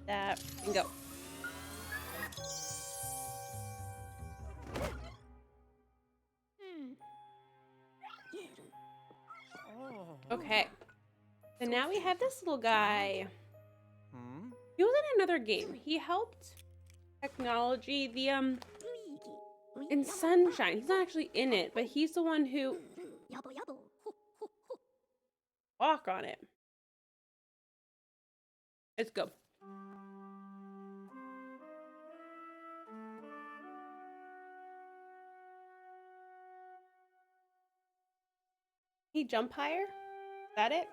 that and go. Oh. Okay. So now we have this little guy. Hmm? He was in another game. He helped technology, in Sunshine. He's not actually in it, but he's the one who walk on it. Let's go. He jump higher? Is that it?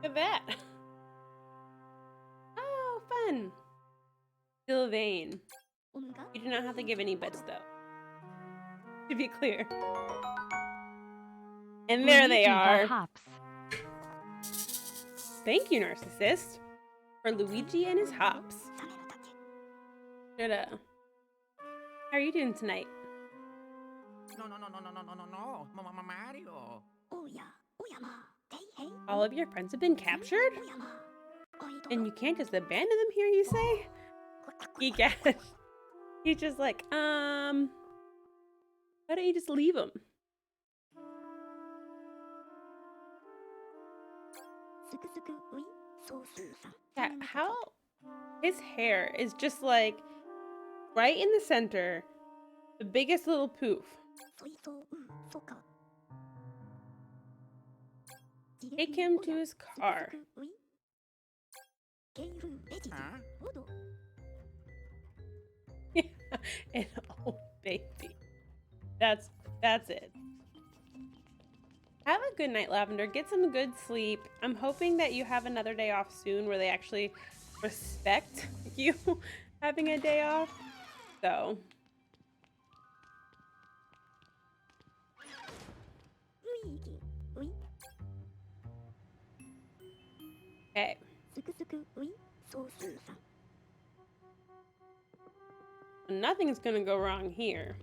Look at that. Oh, fun. Sylvain. You do not have to give any bets, though. To be clear. And there they Luigi are. the hops. Thank you, Narcissist, for Luigi and his hops. How are you doing tonight? No, no, no, no, no, no, no, no, no. Mario. All of your friends have been captured? And you can't just abandon them here, you say? He gets. He's just like, why don't you just leave him? Yeah, how his hair is just like right in the center, the biggest little poof. Take him to his car. Huh? An old baby. That's it. Have a good night, Lavender. Get some good sleep. I'm hoping that you have another day off soon where they actually respect you having a day off. So. Okay. すくすくういそうすーさん Nothing's gonna go wrong here.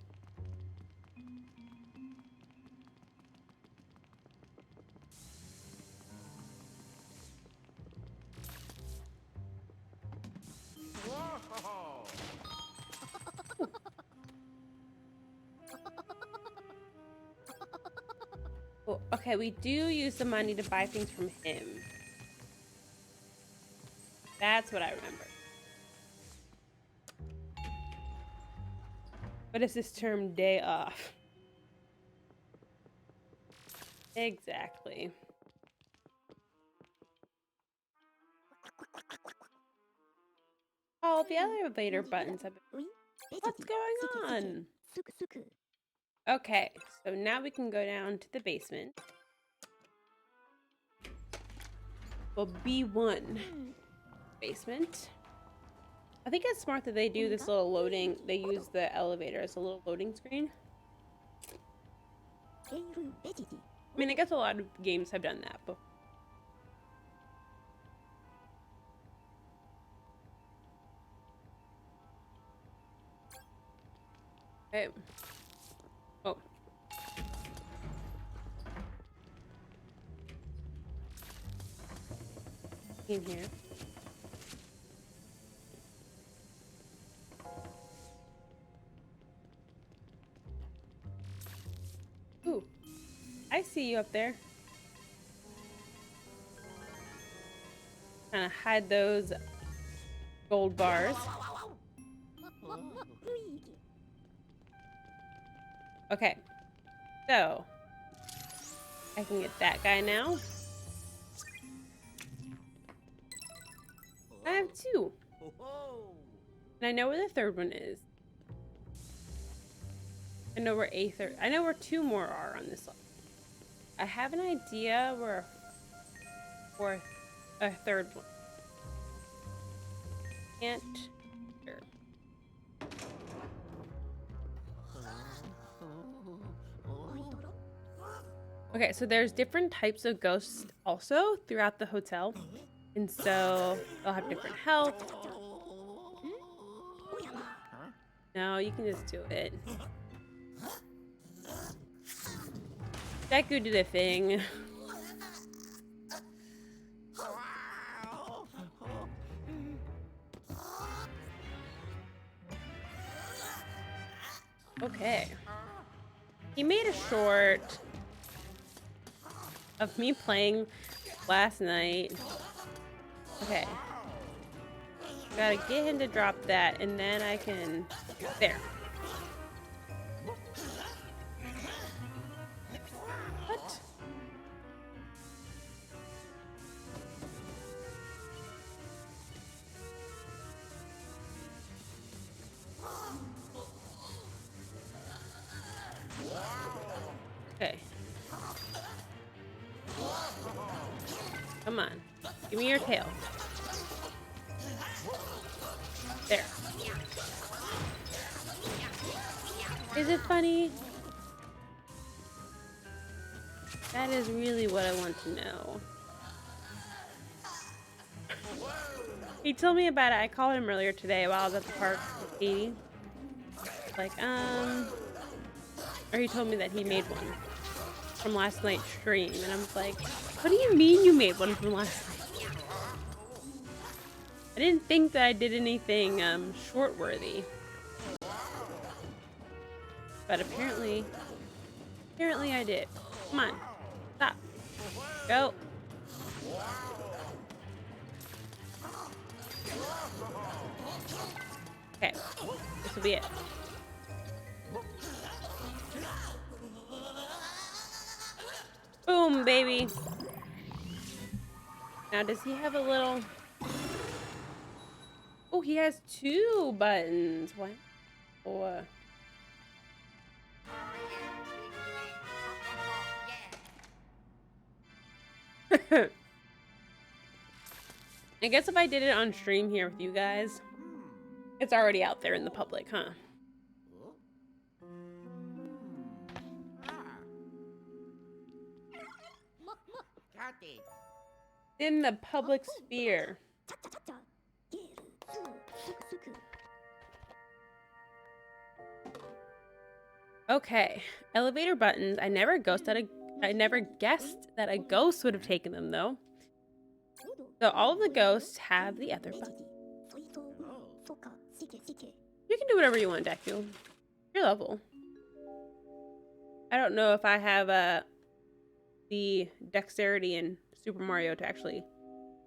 Whoa! Oh, okay, we do use the money to buy things from him. That's what I remember. What is this term, day off? Exactly. Oh, the elevator buttons have been... ういべち What's き going せけせけ on? すくすく Okay, so now we can go down to the basement. Well, B1 basement. I think it's smart that they do this little loading. They use the elevator as a little loading screen. えいるべちき I mean, I guess a lot of games have done that, but... Okay. Oh. In here. Ooh. I see you up there. Kind of hide those gold bars. ういき Okay. So. I can get that guy now. I have two. And I know where the third one is. I know where I know where two more are on this line. I have an idea where a third one. Can't. Sure. Okay, so there's different types of ghosts also throughout the hotel. And so they'll have different health. No, you can just do it. Deku did a thing. Okay. He made a short of me playing last night. Okay. Gotta get him to drop that, and then I can... There. What? Okay. Come on. Give me your tail. There. Is it funny? That is really what I want to know. He told me about it. I called him earlier today while I was at the park with Katie. Like, or he told me that he made one from last night's stream, and I was like, what do you mean you made one from last night? I didn't think that I did anything short worthy, but apparently I did. Come on, stop, go. Okay, this will be it. Boom, baby. Now, does he have a little... Oh, he has two buttons. What? Oh, I guess if I did it on stream here with you guys, it's already out there in the public, huh? in the public sphere. チャチャチャチャゲールスースクスク Okay, elevator buttons. I never guessed that a ghost would have taken them though. So all of the ghosts have the other button. 水槽そうかしけしけ You can do whatever you want, Deku. Your level. I don't know if I have the dexterity in Super Mario to actually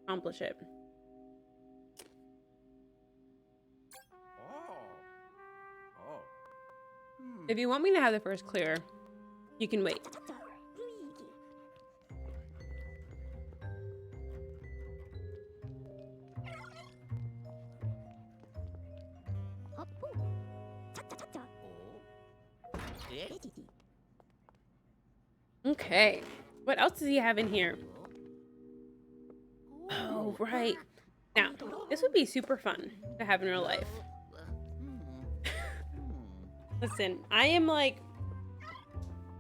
accomplish it. If you want me to have the first clear, you can wait. チャチャチャルイーギ あっぽチャチャチャチャベジティ Okay. What else does he have in here? Oh, right. Now, this would be super fun to have in real life. Listen, I am like...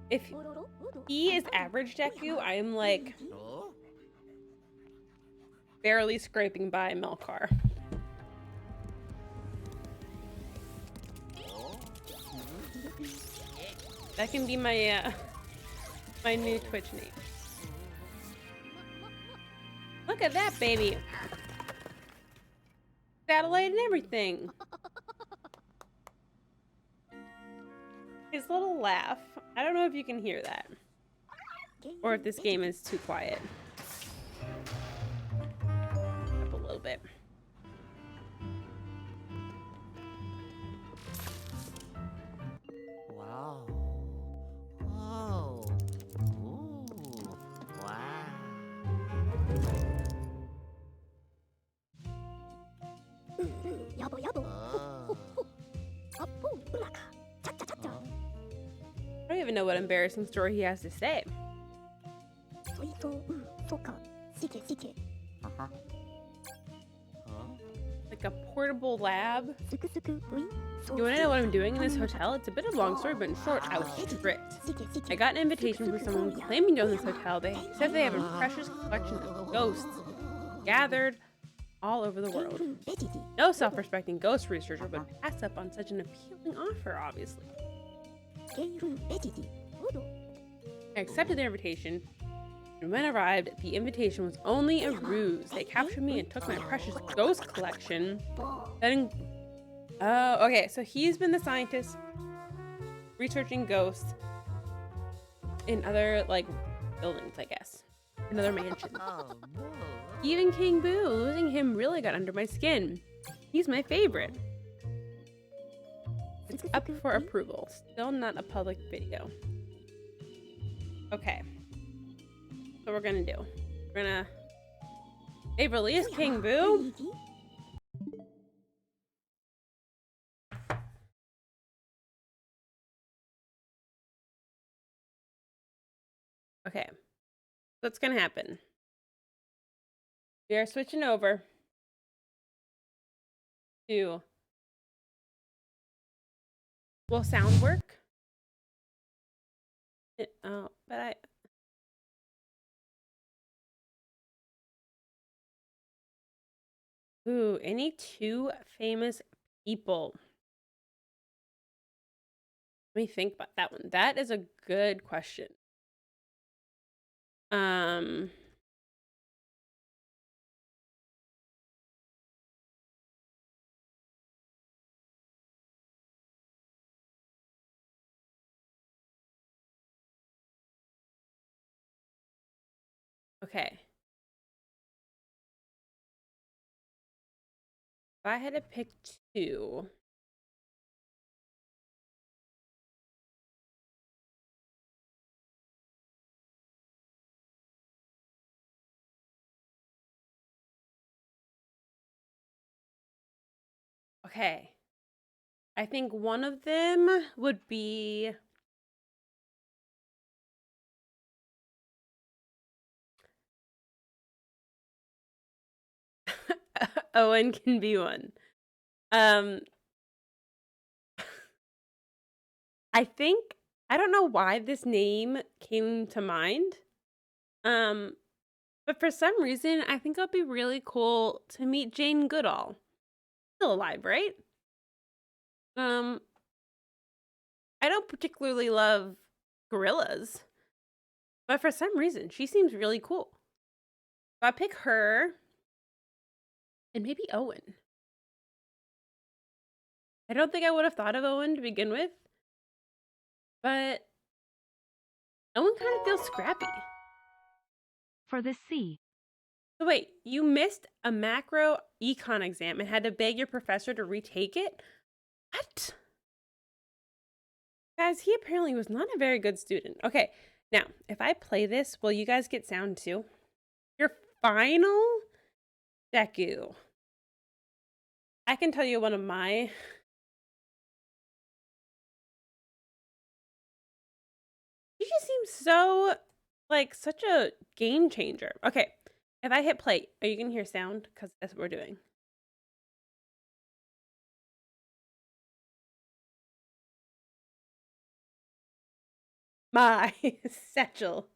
If he is average Deku, I am like... barely scraping by Melkar. That can be my, my new Twitch name. Look at that, baby! Satellite and everything! His little laugh. I don't know if you can hear that. Or if this game is too quiet. Up a little bit. Wow. Oh. Ooh. Wow. やぼやぼ Oh. あっぽうらかチャチャチャチャ I don't even know what embarrassing story he has to say. 水槽そうかしけしけ Uh-huh. Huh? Like a portable lab. すくすくういそう You wanna know what I'm doing in this hotel? It's a bit of a long story, but in short, I was stripped. しけし I け got an invitation from someone claiming to own this hotel. They said they have a precious collection of ghosts gathered all over the ゲー world. ルベジティ No self-respecting ghost researcher would pass up on such an appealing offer, obviously. ゲールベジティおど I accepted their invitation, and when arrived, the invitation was only a ruse. They captured me and took my precious ghost collection. Then, oh, okay, so he's been the scientist researching ghosts in other, like, buildings, I guess. In other mansions. Oh no. Even King Boo, losing him really got under my skin. He's my favorite. It's up for approval. Still not a public video. Okay. So we're gonna do. We're gonna... They've released King Boo? Okay. What's gonna happen? We are switching over to... Will sound work? Oh, but I... Ooh, any two famous people? Let me think about that one. That is a good question. Okay. If I had to pick two. Okay. I think one of them would be Owen can be one. I think I don't know why this name came to mind. But for some reason, I think it'll be really cool to meet Jane Goodall. Still alive, right? Um, I don't particularly love gorillas, but for some reason, she seems really cool. So I pick her and maybe Owen. I don't think I would have thought of Owen to begin with, but Owen kind of feels scrappy. For the C. So wait, you missed a macro econ exam and had to beg your professor to retake it? What? Guys, he apparently was not a very good student. Okay, now, if I play this, will you guys get sound too? Your final? Deku. I can tell you one of my... He just seems so, like, such a game changer. Okay, if I hit play, are you going to hear sound? Because that's what we're doing. My satchel.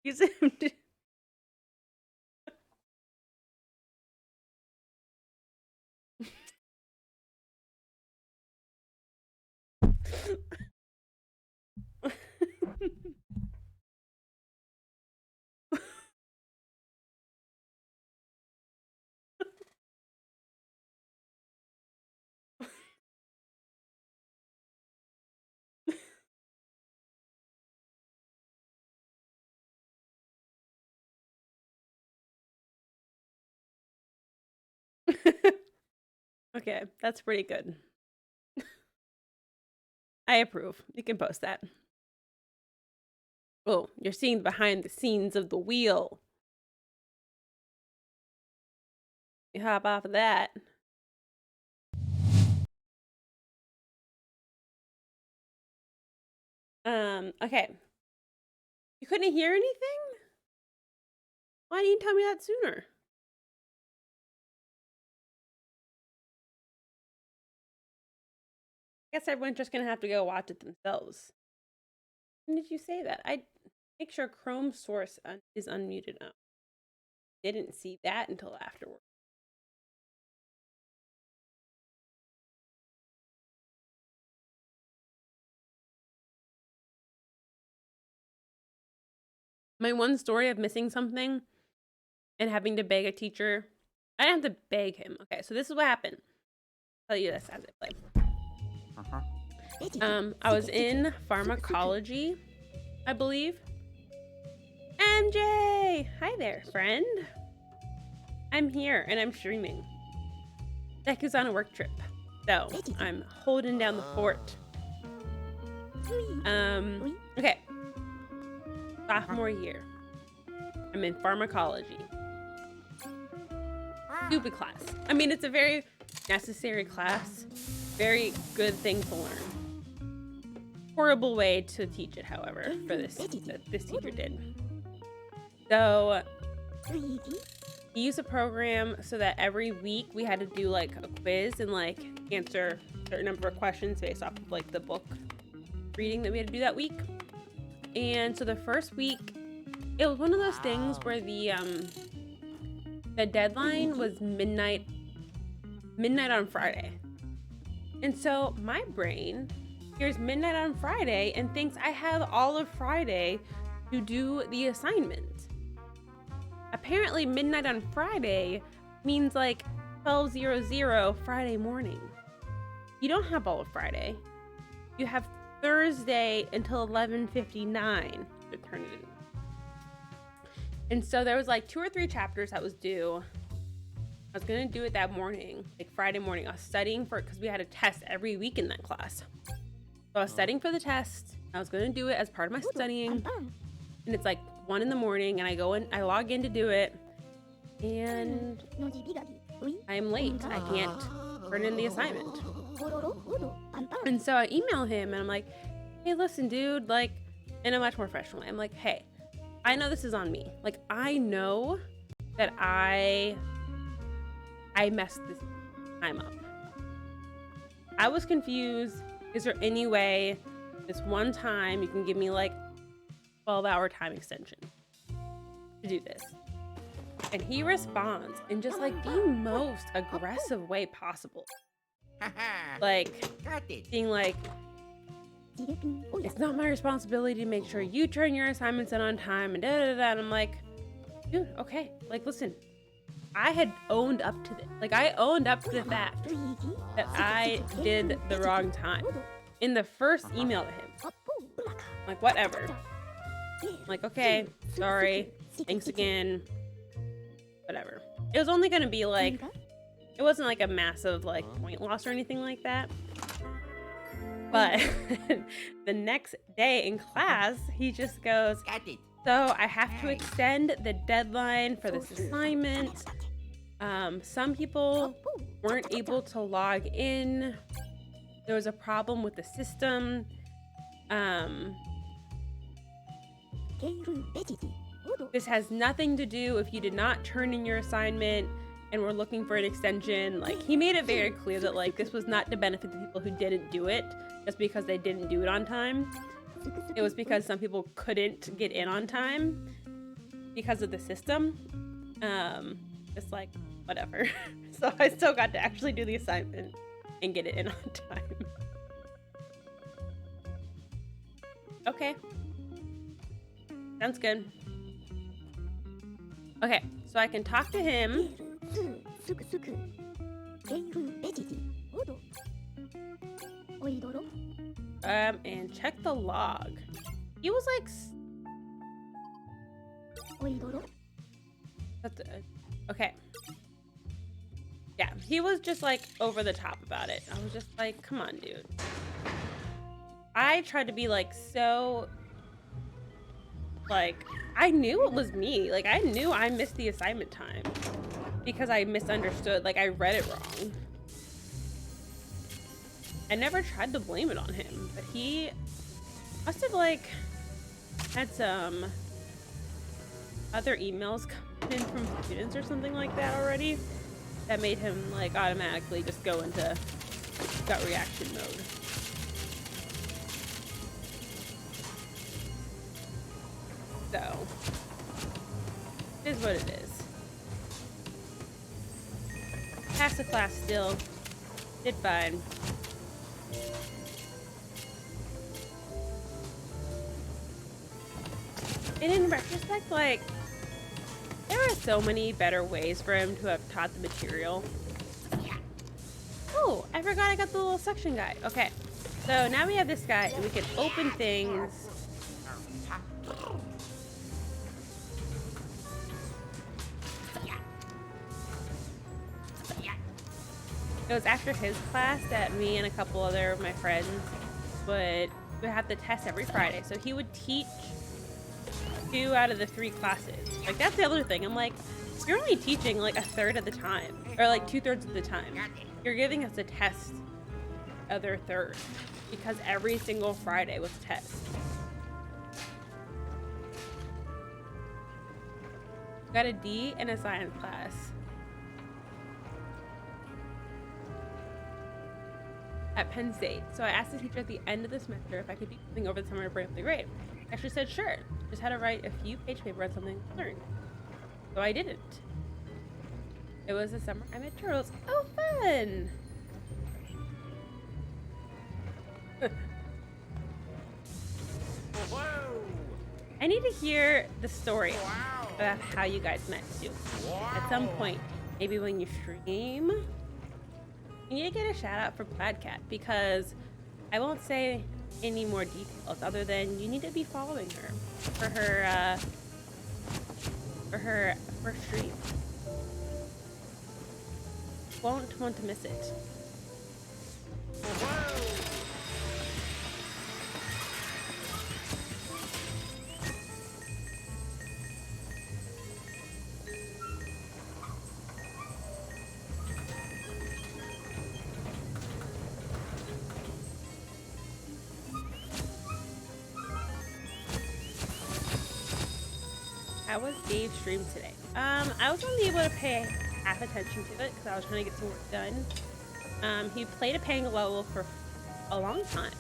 Use him to... Okay, that's pretty good. I approve. You can post that. Oh, you're seeing behind the scenes of the wheel. You hop off of that. Okay. You couldn't hear anything? Why didn't you tell me that sooner? I guess everyone's just gonna have to go watch it themselves. When did you say that? I make sure Chrome source is unmuted. Oh, didn't see that until afterward. My one story of missing something and having to beg a teacher. I didn't have to beg him. Okay, so this is what happened. I'll tell you this as I play. I was in pharmacology, I believe. MJ! Hi there, friend. I'm here and I'm streaming. Deku's on a work trip, so I'm holding down the fort. Okay. Sophomore year. I'm in pharmacology. Stupid class. I mean, it's a very necessary class. Very good thing to learn. Horrible way to teach it, however, for this teacher did. So he used a program so that every week we had to do like a quiz and like answer a certain number of questions based off of like the book reading that we had to do that week. And so the first week, it was one of those things where the deadline was midnight on Friday. And so my brain hears midnight on Friday and thinks I have all of Friday to do the assignment. Apparently midnight on Friday means like 12:00 Friday morning. You don't have all of Friday. You have Thursday until 11:59 to turn it in. And so there was like 2 or 3 chapters that was due. I was gonna do it that morning, like Friday morning. I was studying for it because we had a test every week in that class. So I was studying for the test. I was gonna do it as part of my studying. And it's like 1 in the morning and I go in, I log in to do it. And I am late. I can't turn in the assignment. And so I email him and I'm like, hey, listen, dude, like, in a much more professional way. I'm like, hey, I know this is on me. Like, I know that I messed this time up. I was confused. Is there any way this one time you can give me like 12-hour time extension to do this? And he responds in just like the most aggressive way possible. Like, Got it. being like, it's not my responsibility to make sure you turn your assignments in on time and da da da. And I'm like, dude, okay. Like, listen, I had owned up to this. Like, I owned up to the fact that I did the wrong time in the first email to him. Like, whatever. Like, okay, sorry. Thanks again. Whatever. It was only gonna be like, it wasn't like a massive like point loss or anything like that. But the next day in class, he just goes, Got it. so I have to extend the deadline for this assignment. Some people weren't able to log in. There was a problem with the system. This has nothing to do if you did not turn in your assignment and we're looking for an extension. Like, he made it very clear that like this was not to benefit the people who didn't do it just because they didn't do it on time. It was because some people couldn't get in on time because of the system. Just like, whatever. So I still got to actually do the assignment and get it in on time. Okay. Sounds good. Okay, so I can talk to him. And check the log. He was like... Okay. Yeah, he was just like over the top about it. I was just like, come on, dude. I tried to be like so... Like, I knew it was me. Like, I knew I missed the assignment time because I misunderstood. Like, I read it wrong. I never tried to blame it on him, but he must have like had some other emails come in from students or something like that already that made him like automatically just go into gut reaction mode. So, it is what it is. Passed the class still. Did fine. And in retrospect, like, there are so many better ways for him to have taught the material. Oh, I forgot I got the little section guide. Okay, so now we have this guy and we can open things. It was after his class that me and a couple other of my friends would have the test every Friday. So he would teach 2 out of the 3 classes. Like, that's the other thing. I'm like, you're only teaching like a third of the time, or like 2/3 of the time. You're giving us a test other third because every single Friday was a test. Got a D in a science class. At Penn State. So I asked the teacher at the end of the semester if I could do something over the summer to bring up the grade. I actually said sure. Just had to write a few page paper on something I learned. So I didn't. It was the summer I met turtles. Oh, fun! I need to hear the story about how you guys met too. At some point, maybe when you stream. You need to get a shout out for Plaidcat because I won't say any more details other than you need to be following her for her first stream. Won't want to miss it. How was Dave's stream today? I was only able to pay half attention to it because I was trying to get some work done. He played a Panga level for a long time.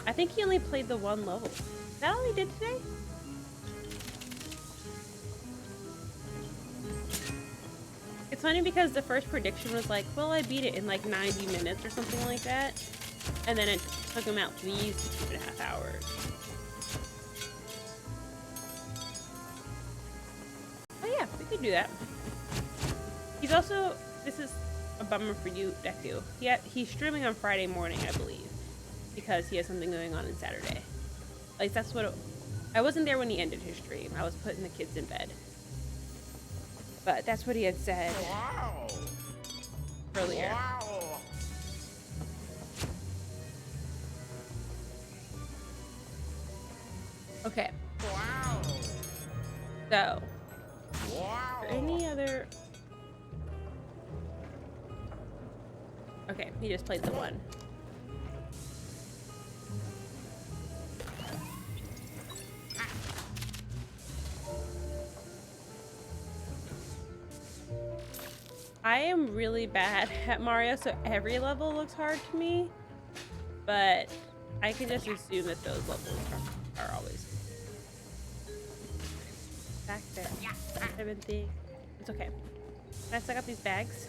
I think he only played the one level. Is that all he did today? It's funny because the first prediction was like, well, I beat it in like 90 minutes or something like that. And then it took him at least 2.5 hours. Oh yeah, we could do that. He's also, this is a bummer for you, Deku. He's streaming on Friday morning, I believe, because he has something going on Saturday. At least that's what I wasn't there when he ended his stream. I was putting the kids in bed. But that's what he had said earlier. Okay. So, for any other... Okay, he just played the one. I am really bad at Mario, so every level looks hard to me. But I can just assume that those levels are always back there. Everything. It's okay. Can I suck up these bags?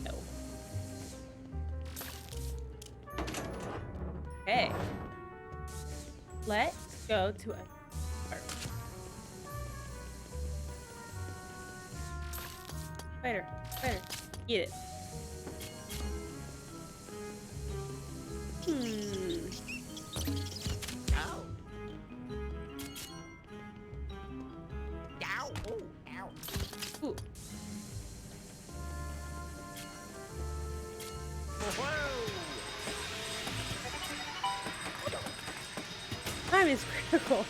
No. Okay. Let's go to a park. Spider, spider, eat it. Ow. Ow. Oh, ow. Ooh. Whoa. Time is critical.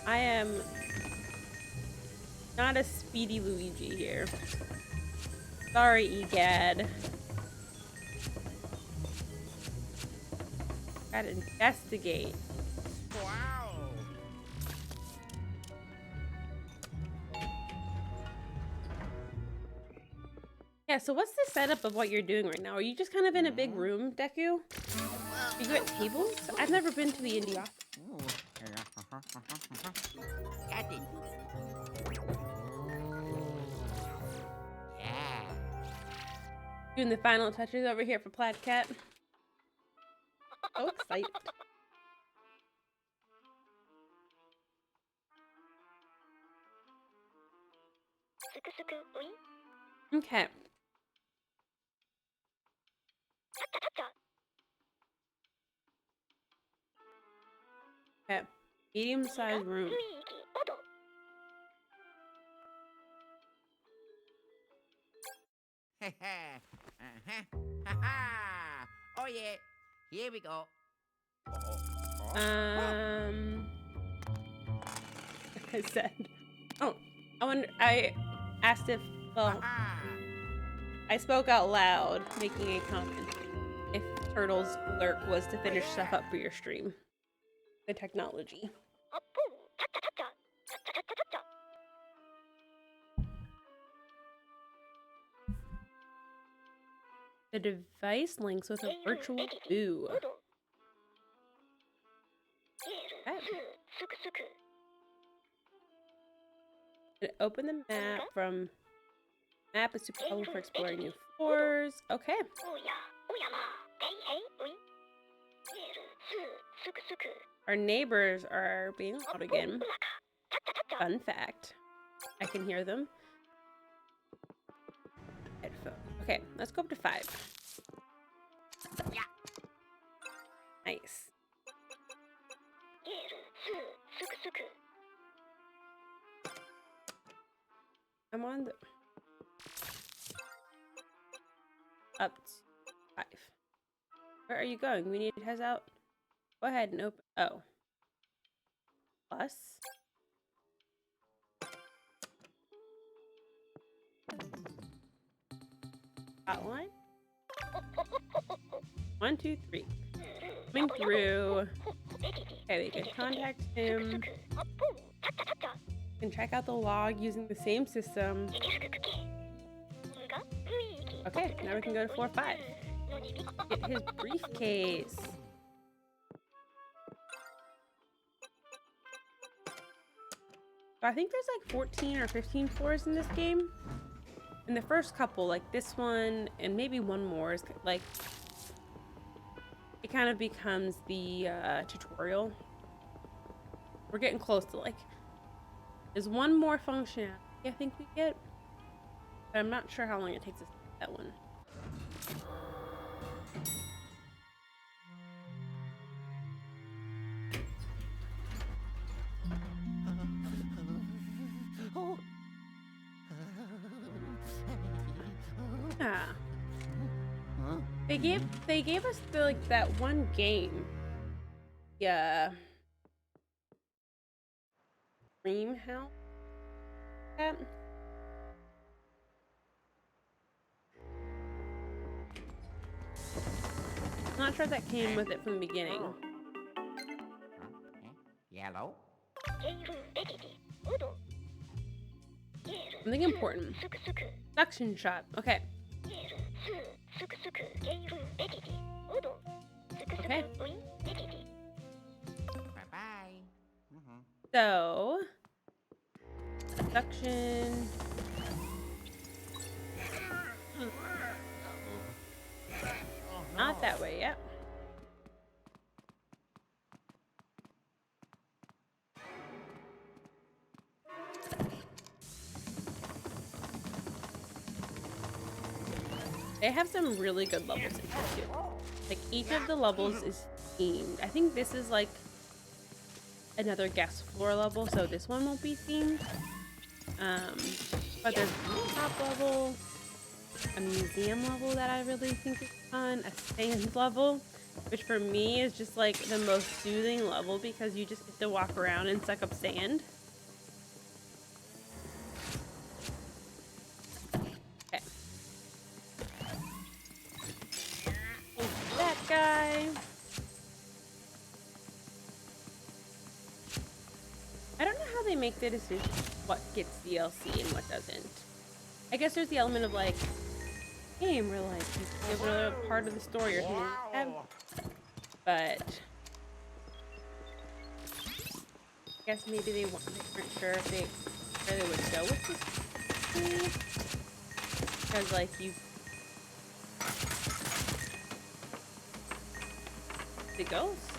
I am not a speedy Luigi here. Sorry, Egad. Gotta investigate. Wow. Yeah, so what's the setup of what you're doing right now? Are you just kind of in a big room, Deku? Are you at tables? I've never been to the indie office. Got it. Yeah. Doing the final touches over here for Plaid Cat. So excited. Okay. Okay. Medium-sized room. Oh yeah. Here we go. I said. Oh, I asked if, well, I spoke out loud, making a comment. If Turtle's lurk was to finish stuff up for your stream. The technology. The device links with a virtual boo. Okay. Open the map from... Map is super helpful for exploring new floors. Okay. Our neighbors are being loud again. Fun fact. I can hear them. Headphone. Okay, let's go up to 5. Nice. I'm on the... Up to 5. Where are you going? We need to head out. Go ahead and open... Oh. Plus. Hotline? 1, 2, 3. coming through. Okay, we can contact him. We can check out the log using the same system. Okay, now we can go to floor 5. Get his briefcase. So I think there's like 14 or 15 floors in this game. And the first couple, like this one and maybe one more, is like it kind of becomes the tutorial. We're getting close to like there's one more function I think we get, but I'm not sure how long it takes us to get that one. Yeah. They gave us the like that one game. Yeah. Dream House. That. I'm not sure if that came with it from the beginning. Yellow. Something important. Suction shot. Okay. Okay. Bye-bye. So, suction. Not that way, yep. They have some really good levels in here too. Like each of the levels is themed. I think this is like another guest floor level, so this one won't be themed. But there's a top level, a museum level that I really think is fun, a sand level, which for me is just like the most soothing level because you just get to walk around and suck up sand. Okay. That guy. I don't know how they make the decision what gets DLC and what doesn't. I guess there's the element of like game where like you give another part of the story or something like that. But I guess maybe they weren't sure if where they would go with this. Because like the ghost.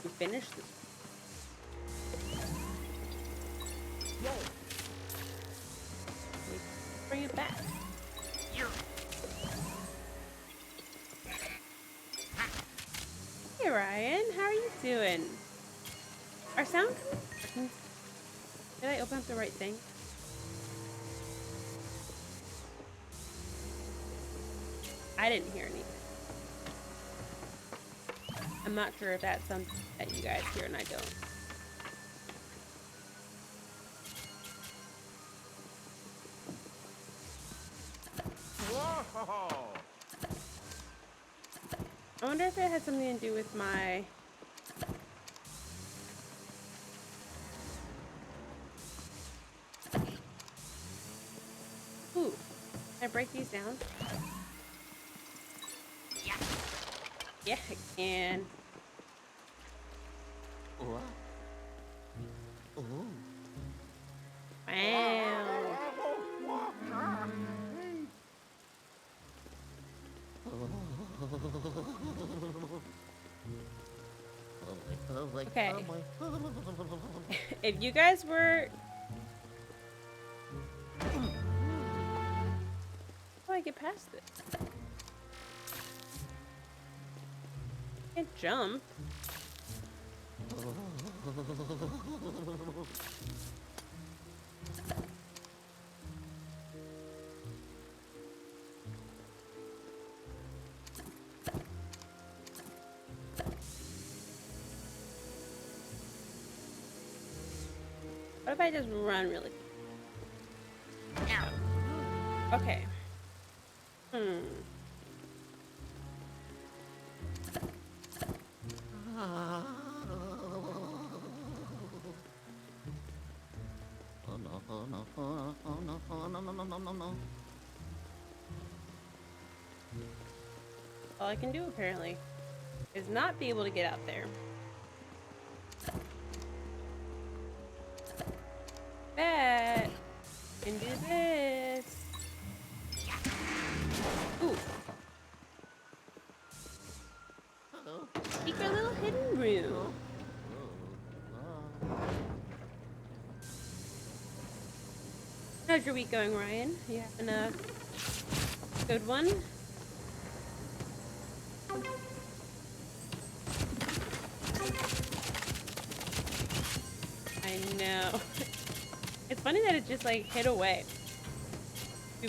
You finish this. Bring it back. Hey Ryan, how are you doing? Our sound coming? Did I open up the right thing? I didn't hear anything. I'm not sure if that's something that you guys hear and I don't. I wonder if it has something to do with my... Ooh, can I break these down? Yeah, I can. Wow. Okay. If you guys were... How do I get past this? I can't jump. What if I just run really quick? Okay. Oh no, oh no, oh no, oh no, oh no, no, no, no, no, no. All I can do apparently is not be able to get out there. Bet can do this. Ooh, Uh-oh. secret little hidden room. How's your week going, Ryan? You having a good one? I know. It's funny that it just like hid away.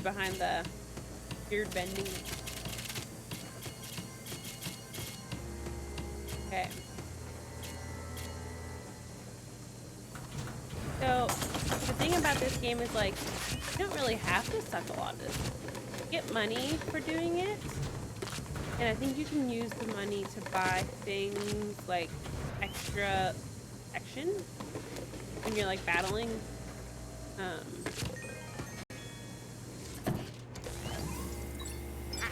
Behind the weird bending. Okay. So the thing about this game is like you don't really have to suck a lot of this. You get money for doing it. And I think you can use the money to buy things like extra action when you're like battling.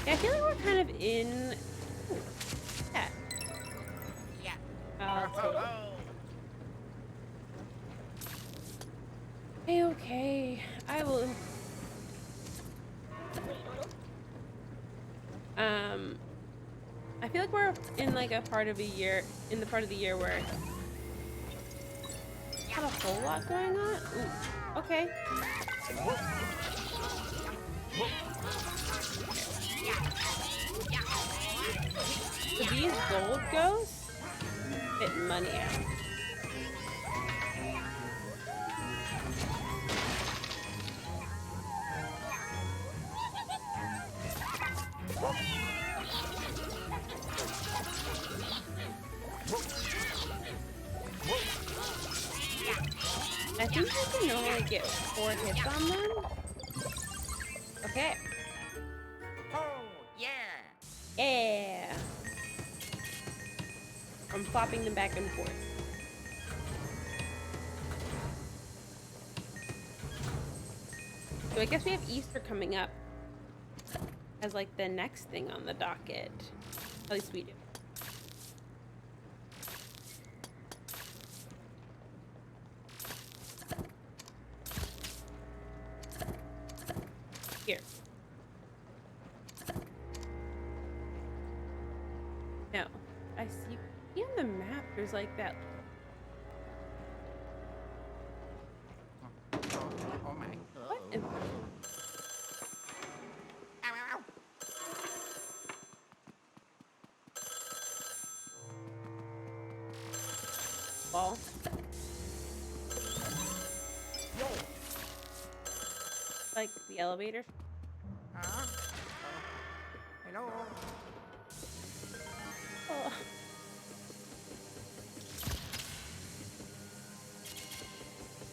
Yeah, I feel like we're kind of in. Ooh, yeah. Yeah. I'll take it. Oh. Hey, okay. I will. I feel like we're in like a part of a year, in the part of the year where not a whole lot going on. Ooh, okay. So these gold ghosts spit money out. I think you can normally get 4 hits on them. Okay. Oh, yeah. Yeah. I'm flopping them back and forth. So I guess we have Easter coming up as like the next thing on the docket. At least we do. Here. No. I see on the map there's like that. Oh, oh my. What? in- Ow, ow, ow. Ball. Like the elevator. Huh? Hello? Oh.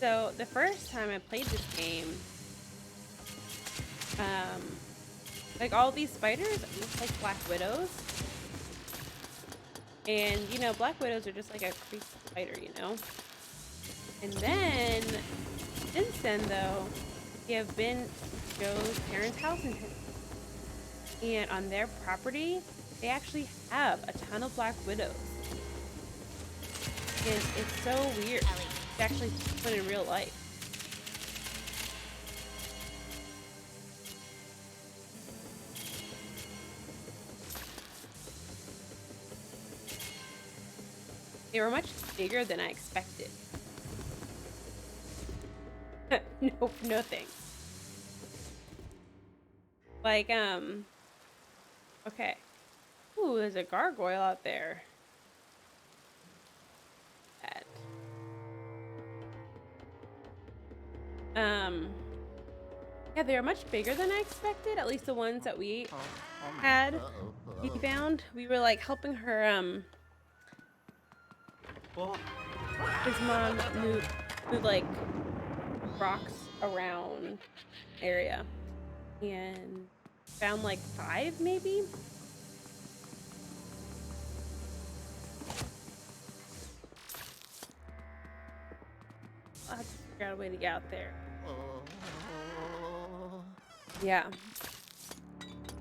So the first time I played this game, like all these spiders look like Black Widows. And you know, Black Widows are just like a creepy spider, you know? And then, since then though, we have been to Joe's parents' house and on their property, they actually have a ton of Black Widows. And it's so weird. It's actually put in real life. They were much bigger than I expected. No, no thanks. Like, okay. Ooh, there's a gargoyle out there. Bad. Yeah, they are much bigger than I expected. At least the ones that we Oh, oh my. had. We found. We were like helping her, Oh. his mom move like rocks around area and found like 5 maybe. I'll have to figure out a way to get out there. Oh. Yeah.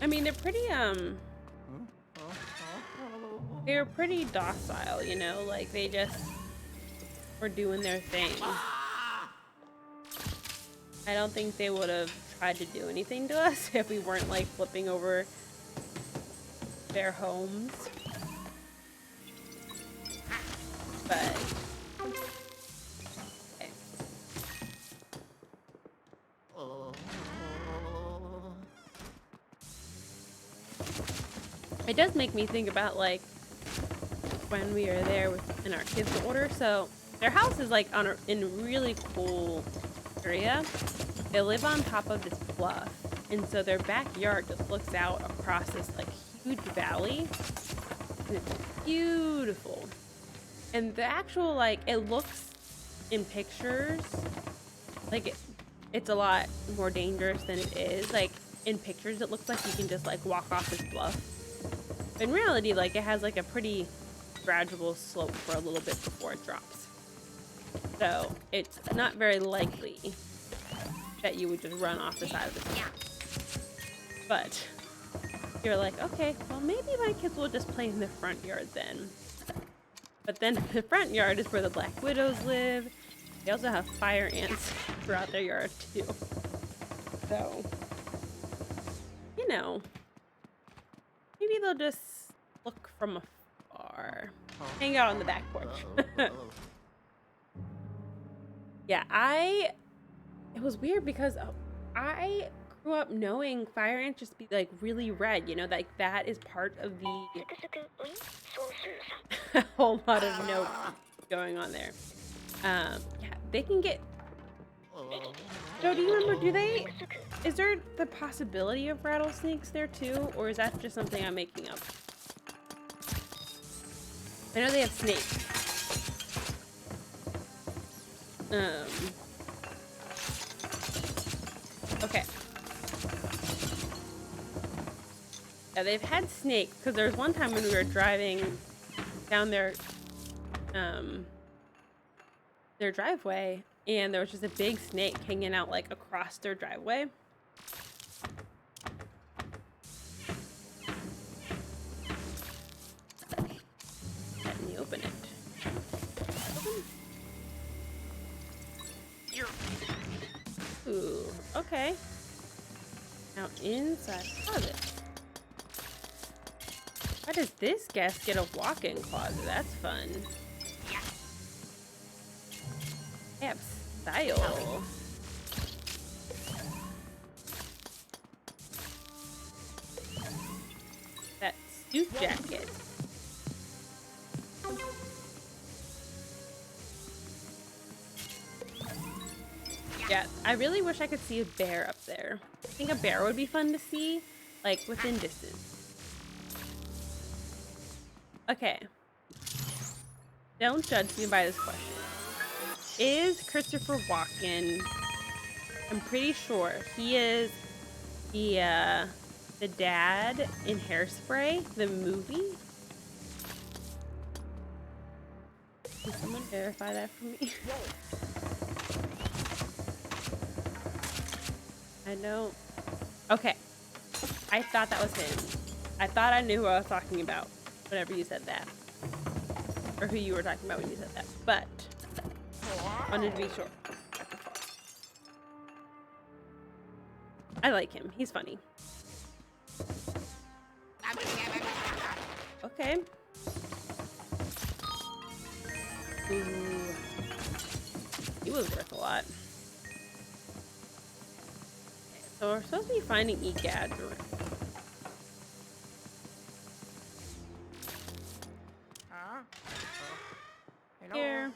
I mean, they're pretty, they're pretty docile, you know? Like, they just were doing their thing. I don't think they would have tried to do anything to us if we weren't, like, flipping over their homes. But... okay. It does make me think about, like, when we were there in our kids' order. So their house is like in a really cool area. They live on top of this bluff, and so their backyard just looks out across this like huge valley, and it's beautiful. And the actual, like, it looks in pictures like it's a lot more dangerous than it is. Like, in pictures it looks like you can just like walk off this bluff. In reality, like, it has like a pretty gradual slope for a little bit before it drops. So it's not very likely that you would just run off the side of the town. But you're like, okay, well, maybe my kids will just play in the front yard then. But then the front yard is where the Black Widows live. They also have fire ants throughout their yard too. So, you know, maybe they'll just look from afar. Hang out on the back porch. Yeah, it was weird because I grew up knowing fire ants just be like really red, you know, like that is part of the a whole lot of notes going on there. Yeah, they can get. So do you remember, is there the possibility of rattlesnakes there too, or is that just something I'm making up? I know they have snakes. Okay. Yeah, they've had snakes, because there was one time when we were driving down their driveway, and there was just a big snake hanging out like across their driveway. Let me open it. Ooh, okay. Now inside closet. Why does this guest get a walk-in closet? That's fun. They have style. That suit jacket. Yeah, I really wish I could see a bear up there. I think a bear would be fun to see, like, within distance. Okay. Don't judge me by this question. Is Christopher Walken, I'm pretty sure he is the dad in Hairspray, the movie? Can someone verify that for me? I know. Okay. I thought that was him. I thought I knew who I was talking about whenever you said that. Or who you were talking about when you said that. But I wanted to be sure. I like him. He's funny. Okay. Ooh. He was worth a lot. So we're supposed to be finding egads around. Here.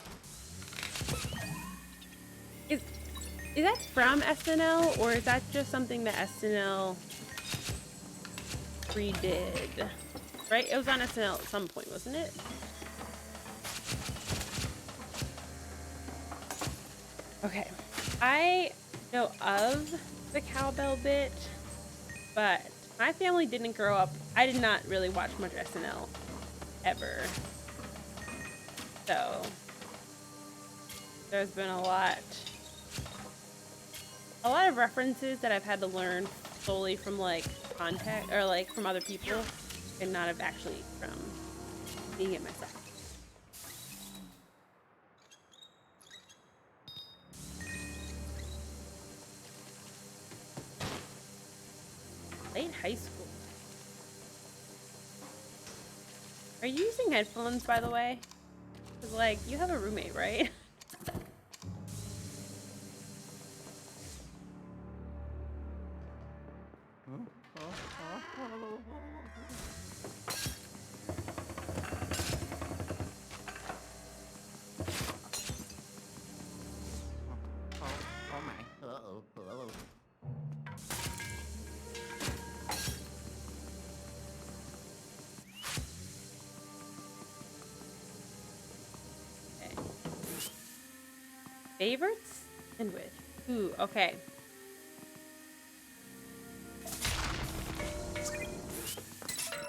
Is that from SNL, or is that just something that SNL redid? Right? It was on SNL at some point, wasn't it? Okay. I know of the cowbell bit, but my family didn't grow up. I did not really watch much SNL ever. So There's been a lot of references that I've had to learn solely from like context or like from other people and not have actually from being it myself. Late high school. Are you using headphones, by the way? Because, like, you have a roommate, right? Oh my. Uh-oh. Uh-oh. Okay. Favorites? Sandwich. Ooh, okay.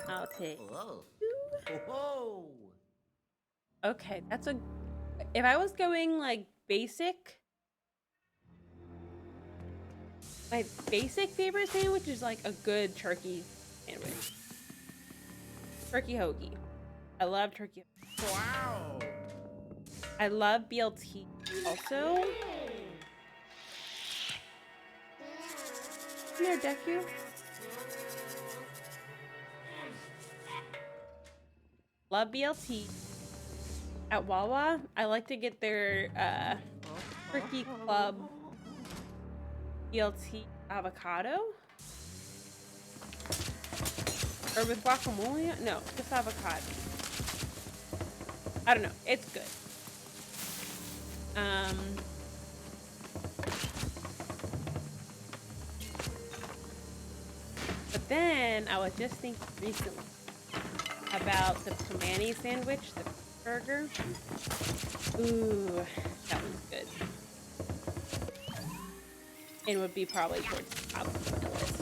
I'll take Whoa. two. Whoa. Okay, that's a... If I was going, like, basic... My basic favorite sandwich is, like, a good turkey sandwich. Turkey hoagie. I love turkey. Wow. I love BLT also. Come here, Deku. Love BLT. At Wawa, I like to get their Turkey Club BLT avocado. Or with guacamole? No, just avocado. I don't know. It's good. But then I was just thinking recently about the Pimani sandwich, the burger. Ooh, that one's good. And would be probably towards the top of my list.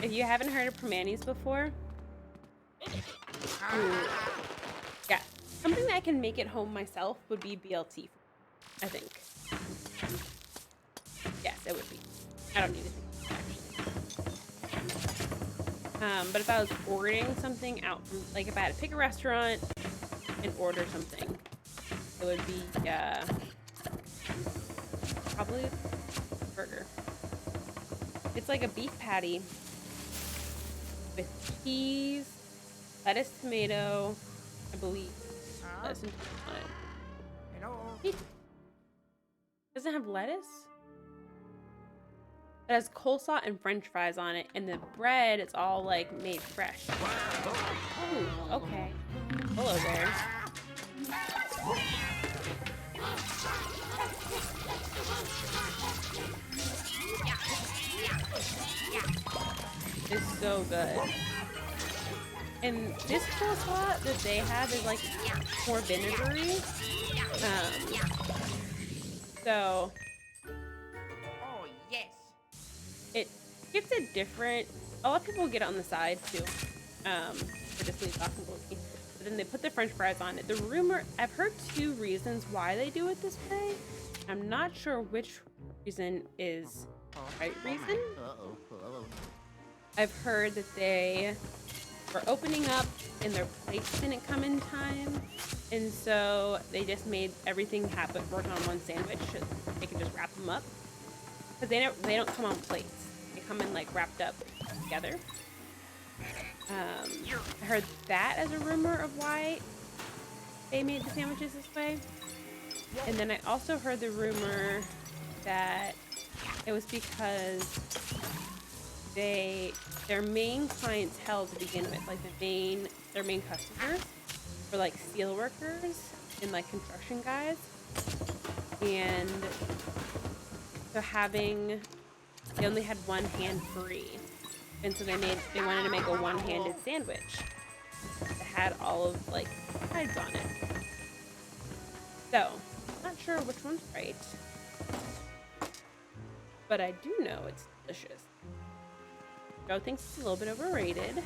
If you haven't heard of Pimani's before, ooh, yeah, something that I can make at home myself would be BLT, I think. Yes, it would be. I don't need to think actually. But if I was ordering something out from, like if I had to pick a restaurant and order something, it would be probably a burger. It's like a beef patty with cheese, lettuce, tomato, I believe. Lettuce and tomato on it. Hello. It doesn't have lettuce? It has coleslaw and french fries on it, and the bread is all like made fresh. Ooh, okay. Hello there. It's so good. And this coleslaw that they have is like more vinegary. So Oh, yes. it gives a different. A lot of people get it on the side too, for just leave off completely. But then they put the French fries on it. The rumor, I've heard two reasons why they do it this way. I'm not sure which reason is the right reason. Uh-oh. Uh-oh. I've heard that they were opening up and their plates didn't come in time, and so they just made everything happen work on one sandwich. So they could just wrap them up because they don't come on plates. They come in like wrapped up together. I heard that as a rumor of why they made the sandwiches this way, and then I also heard the rumor that it was because their main clientele to begin with, like their main customers were like steel workers and like construction guys, and so they only had one hand free, and so they wanted to make a one-handed sandwich that had all of like sides on it. So not sure which one's right, but I do know it's delicious. Joe thinks it's a little bit overrated.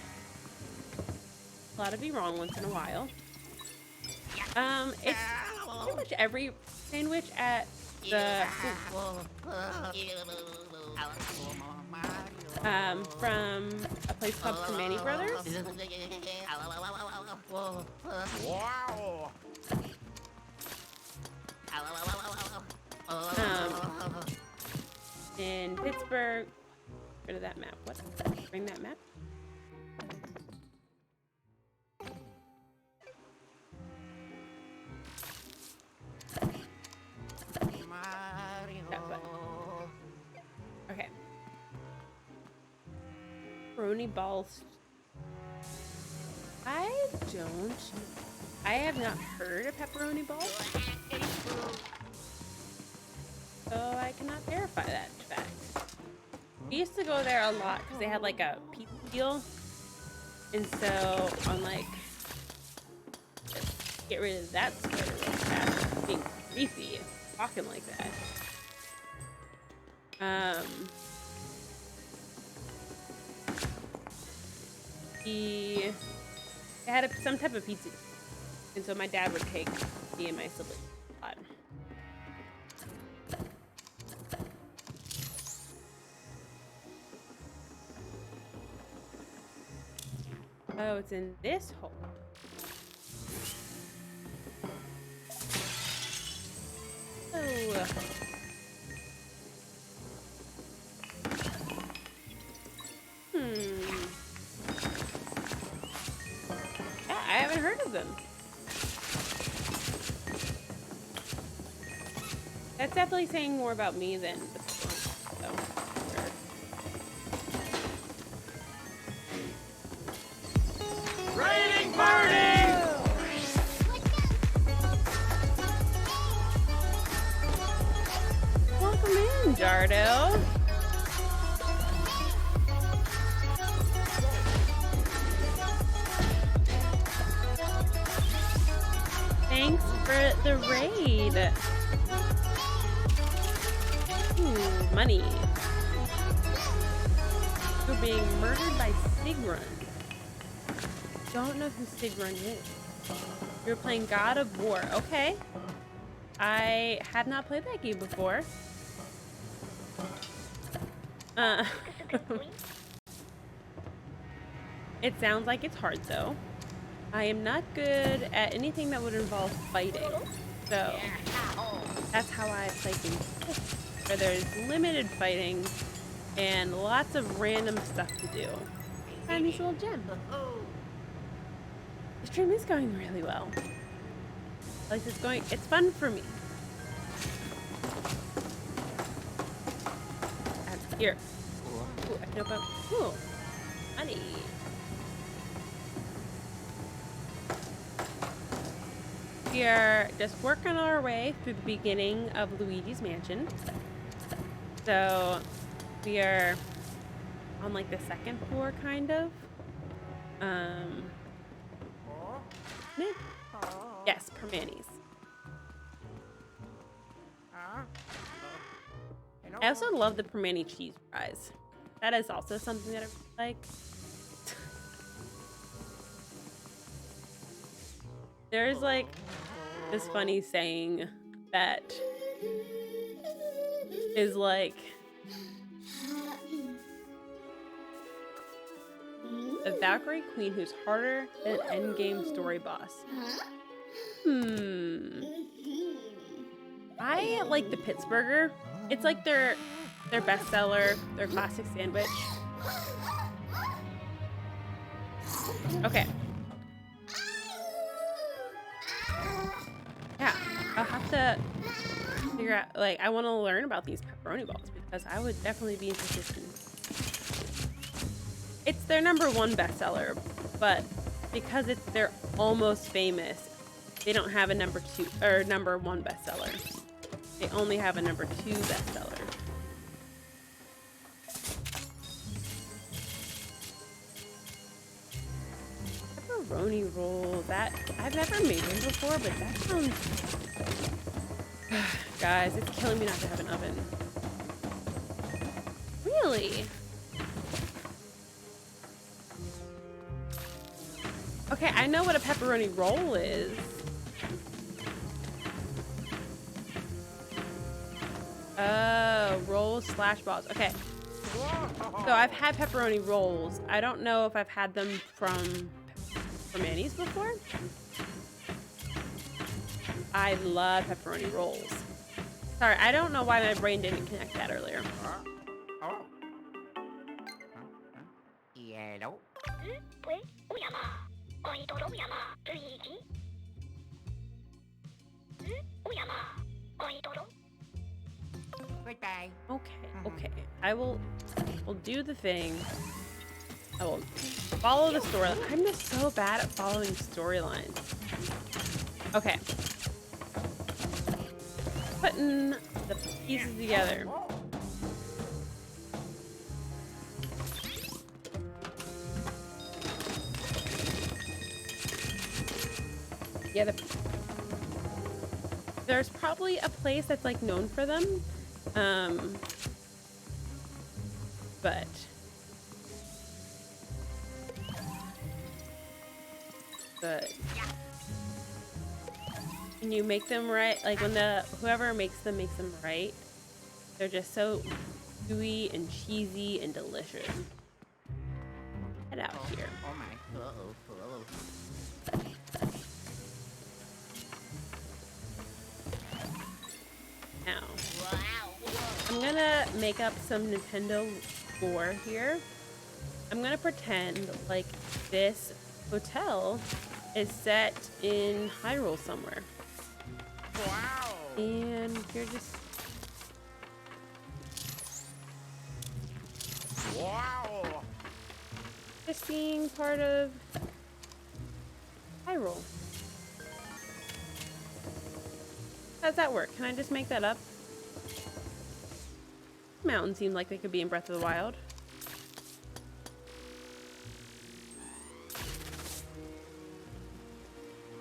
allowed to be wrong once in a while. It's pretty much every sandwich at the from a place called Permane Brothers. Wow. In Pittsburgh. Get rid of that map. What? Bring that map. Okay. Pepperoni balls. I have not heard of pepperoni balls. So I cannot verify that fact. We used to go there a lot because they had like a pizza deal. And so I'm like, let's get rid of that spider real fast. Being creepy, talking like that. They had some type of pizza. And so my dad would take me and my siblings a lot. Oh, it's in this hole. Oh. Yeah, I haven't heard of them. That's definitely saying more about me than the so. Raiding party! Welcome in, Jardo. Thanks for the raid. Ooh, money. You're being murdered by Sigrun. Don't know who Sigrun is. You're playing God of War. Okay. I have not played that game before. It sounds like it's hard though. I am not good at anything that would involve fighting. So that's how I play games where there's limited fighting and lots of random stuff to do. Find these little gems. The stream is going really well. At least it's fun for me. And here. Ooh, I can open up. Ooh, money. We are just working our way through the beginning of Luigi's Mansion. So we are on like the second floor, kind of. Yes, Permane's. I also love the Permane cheese fries. That is also something that I like. There's like this funny saying that is like a Valkyrie queen who's harder than an endgame story boss. I like the Pittsburgher. It's like their bestseller, their classic sandwich. Okay. Yeah, I'll have to figure out, like, I want to learn about these pepperoni balls because I would definitely be interested in. It's their #1 bestseller, but because they're almost famous, they don't have a #2 or #1 bestseller. They only have a #2 bestseller. Pepperoni roll. That I've never made them before, but that sounds. Guys, it's killing me not to have an oven. Really? Okay, I know what a pepperoni roll is. Oh, rolls slash balls. Okay. So I've had pepperoni rolls. I don't know if I've had them from Annie's before. I love pepperoni rolls. Sorry, I don't know why my brain didn't connect that earlier. Oh. Yellow. Goodbye. Okay. We'll do the thing. I will follow the storyline. I'm just so bad at following storylines. Okay. Putting the pieces together. Yeah, there's probably a place that's like known for them. But when you make them right, like when whoever makes them right, they're just so gooey and cheesy and delicious. Head out here. Oh my. Uh-oh. Now, I'm gonna make up some Nintendo lore here. I'm gonna pretend like this hotel is set in Hyrule somewhere. Wow. And you're just... Wow. just seeing part of Hyrule. How's that work? Can I just make that up? Mountains seem like they could be in Breath of the Wild.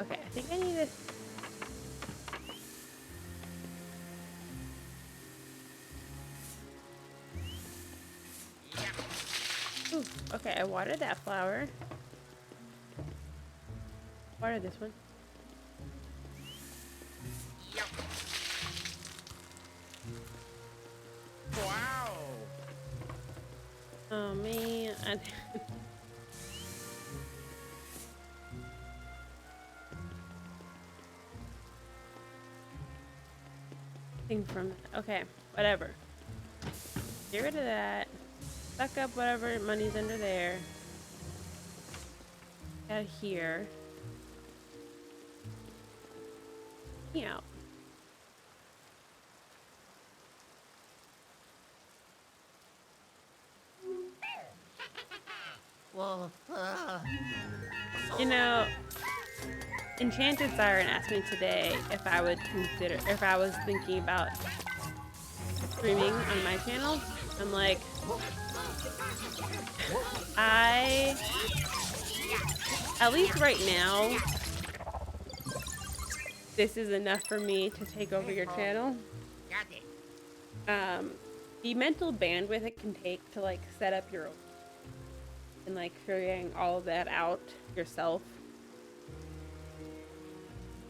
Okay, I think I need to... Ooh, okay, I watered that flower. Water this one. Wow. Oh man. Thing from okay, whatever. Get rid of that. Suck up whatever money's under there. Out of here. Me out. Whoa. You know, Enchanted Siren asked me today if I was thinking about streaming on my channel. I'm like, at least right now, this is enough for me to take over your channel. Got it. The mental bandwidth it can take to like set up your own and like figuring all of that out yourself.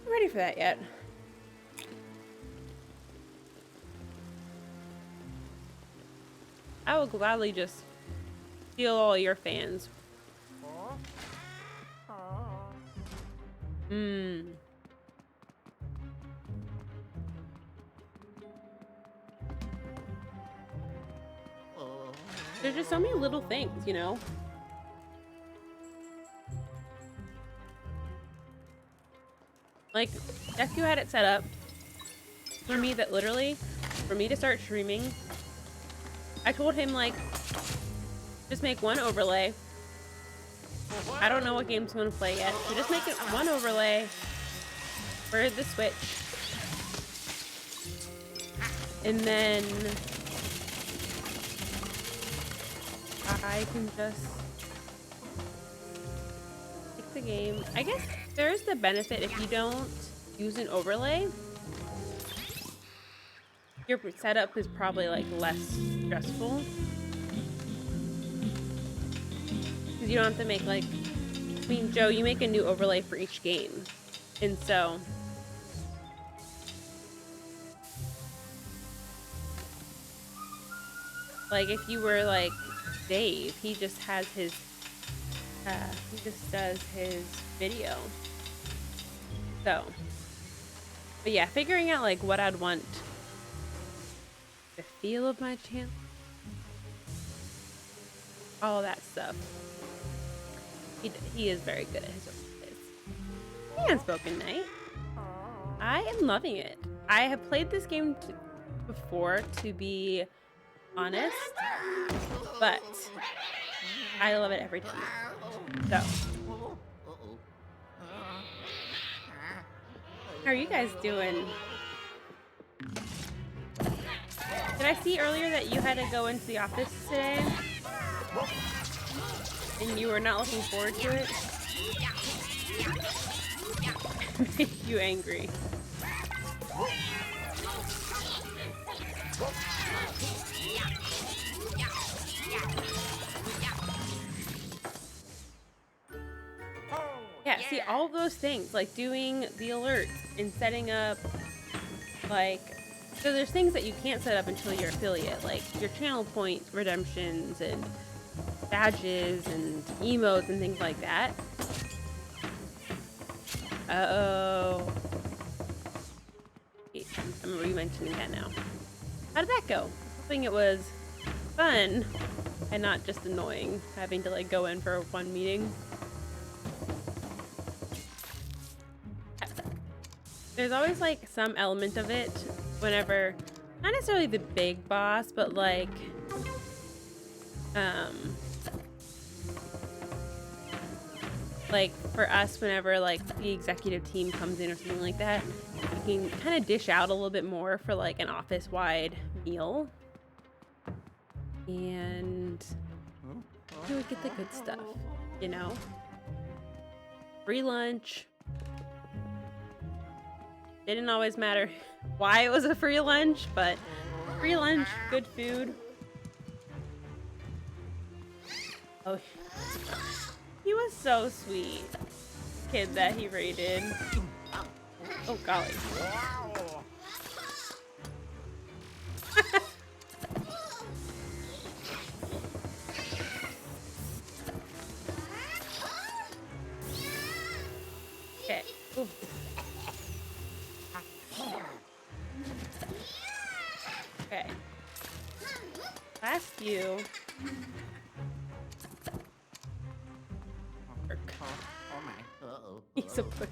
I'm ready for that yet. I will gladly just steal all your fans. There's just so many little things, you know? Like, Deku had it set up for me that literally, for me to start streaming, I told him, like, just make one overlay. I don't know what game's going to play yet, so just make it one overlay for the Switch. And then I can just pick the game. I guess there is the benefit if you don't use an overlay. Your setup is probably like less stressful because you don't have to make like I mean, Joe, you make a new overlay for each game. And so like if you were like Dave, he just has his he just does his video. So, but yeah, figuring out like what I'd want the feel of my channel, all that stuff. He is very good at his overlays. And Spoken Night. I am loving it. I have played this game before, to be honest, but I love it every time. So, how are you guys doing? Did I see earlier that you had to go into the office today? And you were not looking forward to it? Make you angry. Yeah, see, all those things, like doing the alerts and setting up, like, so there's things that you can't set up until you're affiliate, like your channel point redemptions and badges and emotes and things like that. Uh-oh. I remember you mentioning that now. How did that go? Hoping it was fun and not just annoying, having to like go in for one meeting. There's always like some element of it whenever, not necessarily the big boss, but like for us, whenever like the executive team comes in or something like that, we can kind of dish out a little bit more for like an office-wide meal, and you would get the good stuff, you know? Free lunch. Didn't always matter why it was a free lunch, but free lunch, good food. Oh, he was so sweet. Kid that he raided. Oh golly. Okay. Ooh. Okay. Last few. Oh my. Uh-oh. He's a push.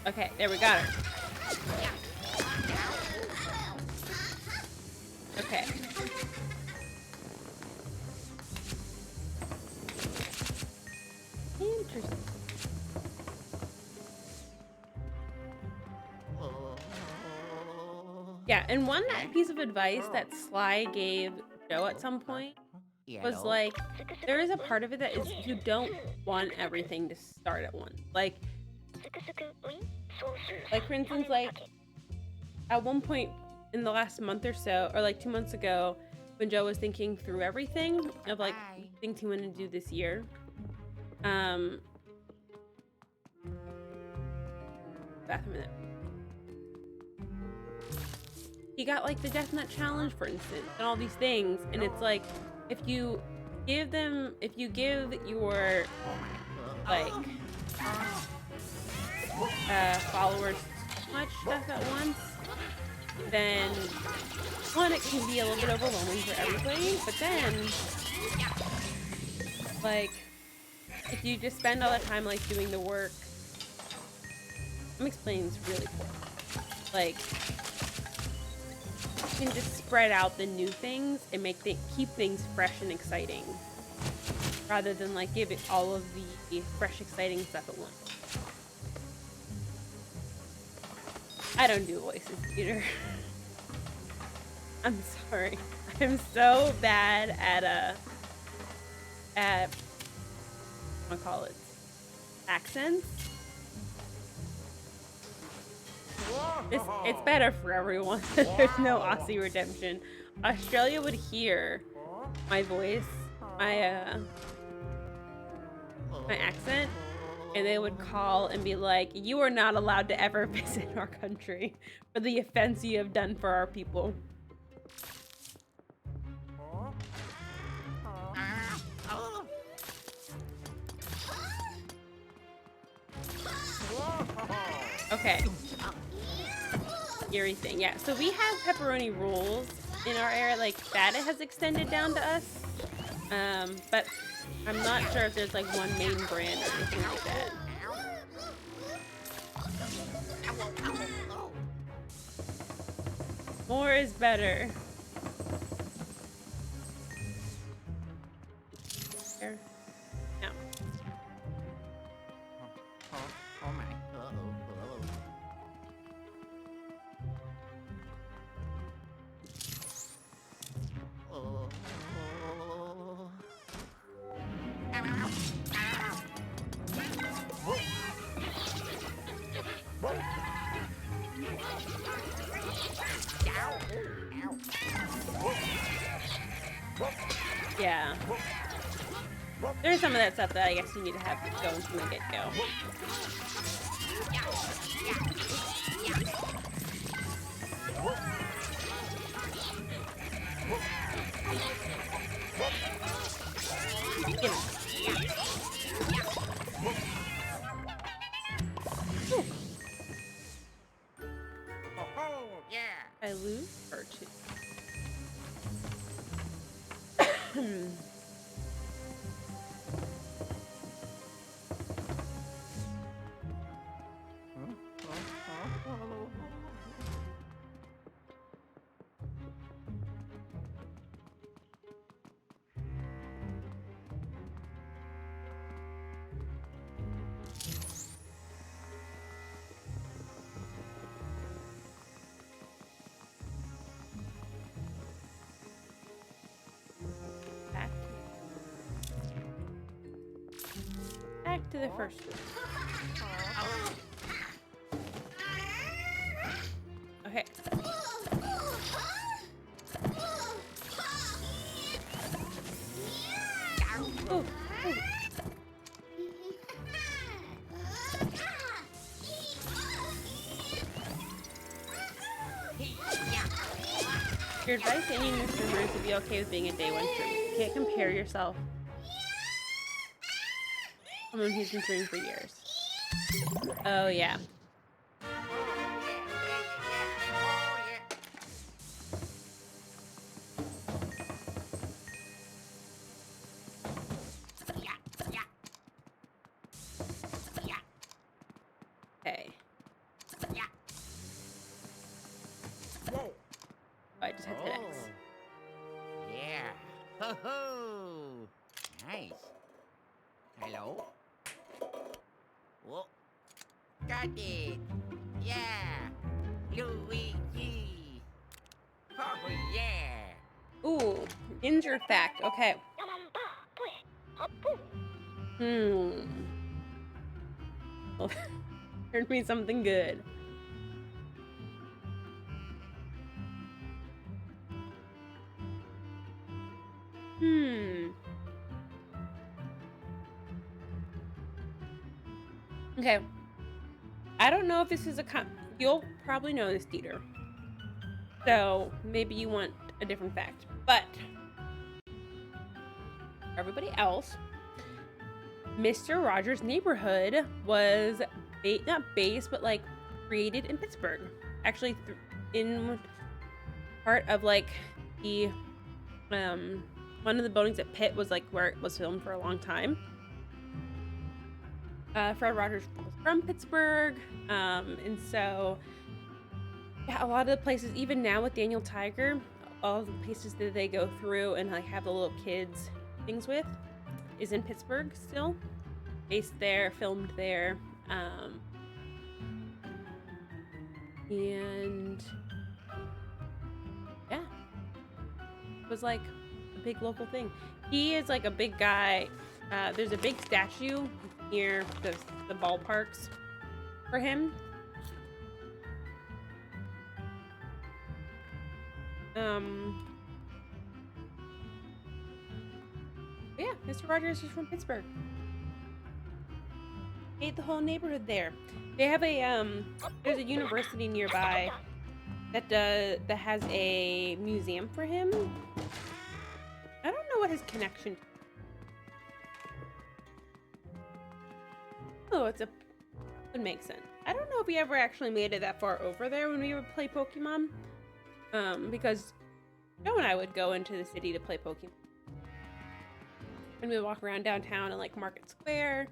Okay, there we got her. Okay. Interesting. Yeah, and one piece of advice that Sly gave Joe at some point was like, there is a part of it that is you don't want everything to start at once. Like for instance, like at one point in the last month or so, or like 2 months ago, when Joe was thinking through everything of like things he wanted to do this year, bathroom in there. He got like the Death Nut Challenge, for instance, and all these things, and it's like if you give your like followers too much stuff at once, then one, it can be a little bit overwhelming for everybody, but then like if you just spend all the time like doing the work, I'm explaining this really poor. Like you can just spread out the new things and keep things fresh and exciting, rather than like give it all of the fresh, exciting stuff at once. I don't do voices, Peter. I'm sorry. I'm so bad at I call it accents. It's better for everyone. There's no Aussie redemption. Australia would hear my voice, my accent, and they would call and be like, "You are not allowed to ever visit our country for the offense you have done for our people." Okay. Eerie thing, yeah. So we have pepperoni rolls in our area, like that it has extended down to us. But I'm not sure if there's like one main brand or anything like that. More is better. There. No. Oh my. Yeah. There's some of that stuff that I guess you need to have going from the get-go. I lose or two. Back to the first one. Okay. Ooh, ooh. Your advice to any new streamer is to be okay with being a day one streamer. You can't compare yourself to someone who's been streaming for years. Oh yeah. Okay. Whoa. I just had to X. Yeah. Ho ho. Nice. Hello. Whoa. Got it. Yeah. Luigi. Oh yeah. Ooh, injure fact. Okay. Well, heard me something good. Okay. I don't know if this is you'll probably know this, Dieter. So maybe you want a different fact. But everybody else, Mr. Rogers' Neighborhood was not based, but like created in Pittsburgh. Actually, in part of like the one of the buildings at Pitt was like where it was filmed for a long time. Fred Rogers was from Pittsburgh, and so yeah, a lot of the places, even now with Daniel Tiger, all the places that they go through and like have the little kids things with, is in Pittsburgh still, based there, filmed there, and yeah, it was like a big local thing. He is like a big guy There's a big statue near the ballparks for him. Yeah, Mr. Rogers is from Pittsburgh. Made the whole neighborhood there. They have a there's a university nearby that has a museum for him. I don't know what his connection. Oh, would make sense. I don't know if we ever actually made it that far over there when we would play Pokemon. Because Joe and I would go into the city to play Pokemon. And we would walk around downtown and like Market Square.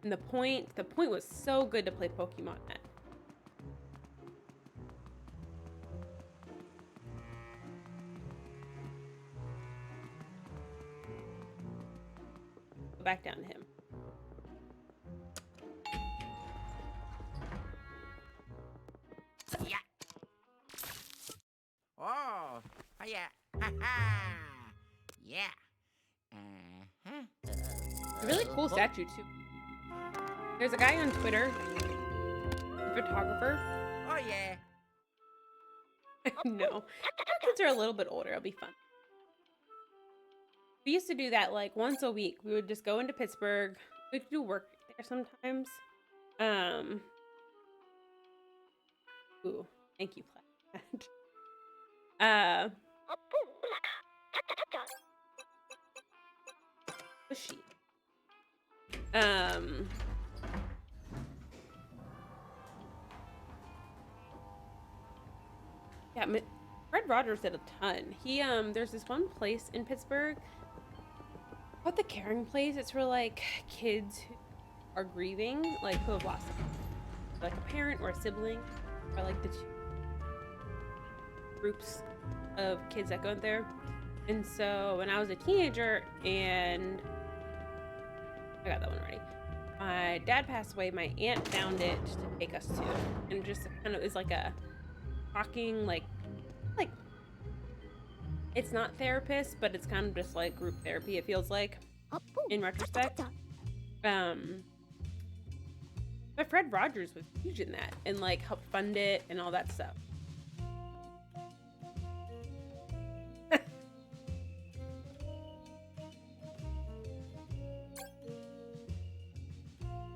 And the point was so good to play Pokemon at. Go back down to him. Yeah. Oh, yeah. Ha ha. Yeah. A really cool statue too. There's a guy on Twitter, a photographer. Oh yeah. No, our kids are a little bit older. It'll be fun. We used to do that like once a week. We would just go into Pittsburgh. We'd do work there sometimes. Ooh, thank you, Plaid. Was she? Yeah, Fred Rogers did a ton. He there's this one place in Pittsburgh called the Caring Place. It's for like kids who are grieving, like who have lost like a parent or a sibling, or like the two groups of kids that go in there. And so when I was a teenager, and I got that one already. My dad passed away. My aunt found it to take us to, and just kind of is like a talking like it's not therapist, but it's kind of just like group therapy. It feels like in retrospect. But Fred Rogers was huge in that and like helped fund it and all that stuff.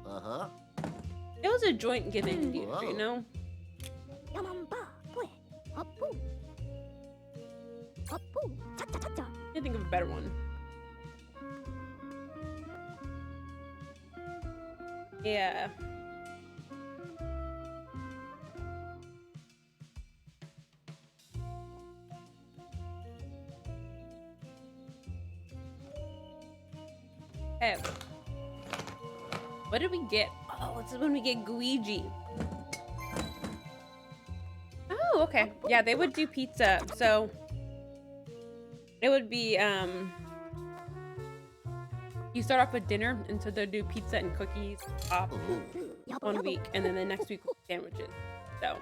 Uh-huh. It was a joint giving, you know? I think of a better one. Yeah. Okay. What did we get? Oh, this is when we get Guiji. Oh, okay. Yeah, they would do pizza. So it would be you start off with dinner, and so they'll do pizza and cookies off 1 week, and then the next week sandwiches. So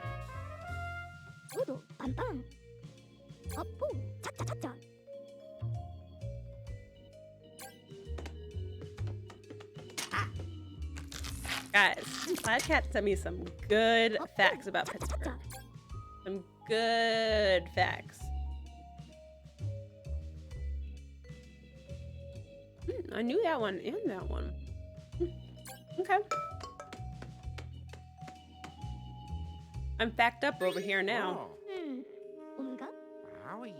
guys, Plaidcat sent me some good facts about Pittsburgh. Some good facts. I knew that one and that one. Okay. I'm fact up over here now. Wowie.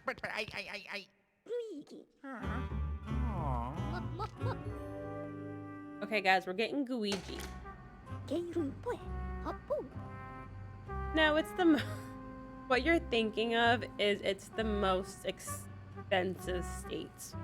But I. Okay, guys, we're getting Guiji. No, it's the what you're thinking of is it's the most expensive states.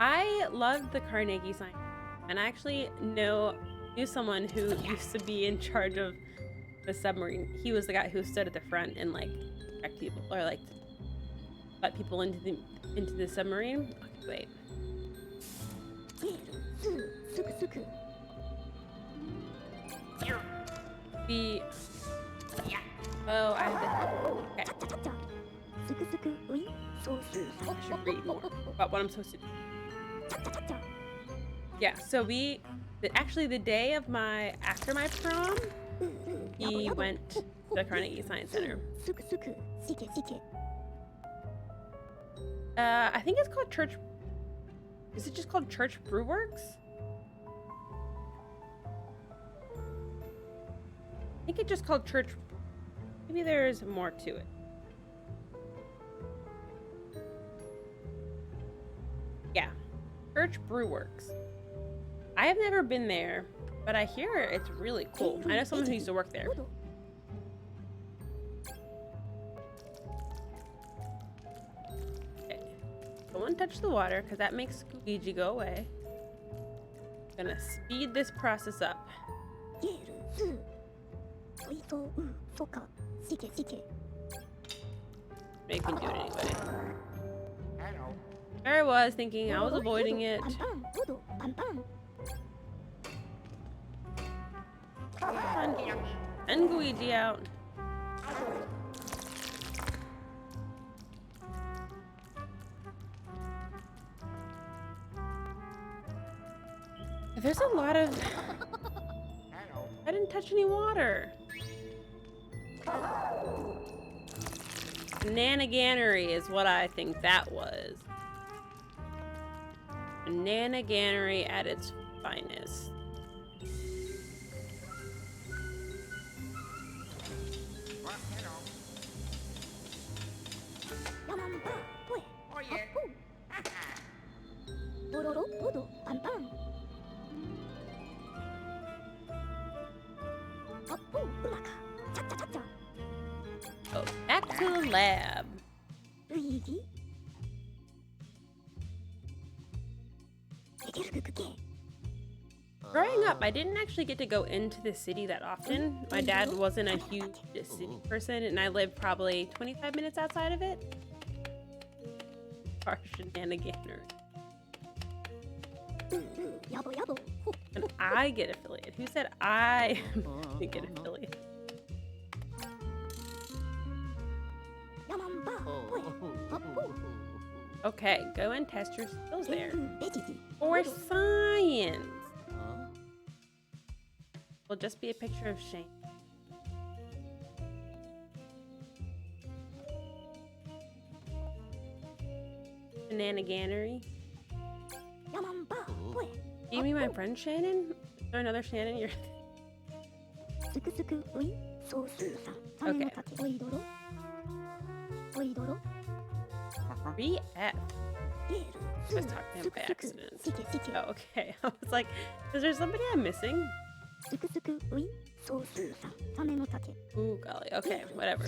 I love the Carnegie sign, and I actually knew someone who used to be in charge of the submarine. He was the guy who stood at the front and like checked people, or like let people into the submarine. Okay, wait. The oh, I have to. Okay. I should read more about what I'm supposed to do. Yeah. So actually the day of after my prom, he went to the Carnegie Science Center. I think it's called Church. Is it just called Church Brewworks? I think it's just called Church. Maybe there's more to it. Yeah, Church Brewworks. I have never been there, but I hear it's really cool. I know someone who used to work there. Okay. Don't touch the water because that makes squeegee go away. Gonna speed this process up. Make me do it anyway. Hello. There I was thinking I was avoiding it. And Luigi out. There's a lot of... Hello. I didn't touch any water. Bananagannery is what I think that was. Bananagannery at its finest. What? Hello. Oh yeah. Oh, back to the lab. Growing up, I didn't actually get to go into the city that often. My dad wasn't a huge city person, and I lived probably 25 minutes outside of it. Harsh shenaniganer. And I get affiliated. Who said I get affiliated? Okay, go and test your skills there. For science. Will just be a picture of Shane. Bananagannery. You mean my friend Shannon? Is there another Shannon? You're... Okay. 3F. I was talking to him by accident. Oh, okay. I was like, is there somebody I'm missing? Ooh, golly. Okay, whatever.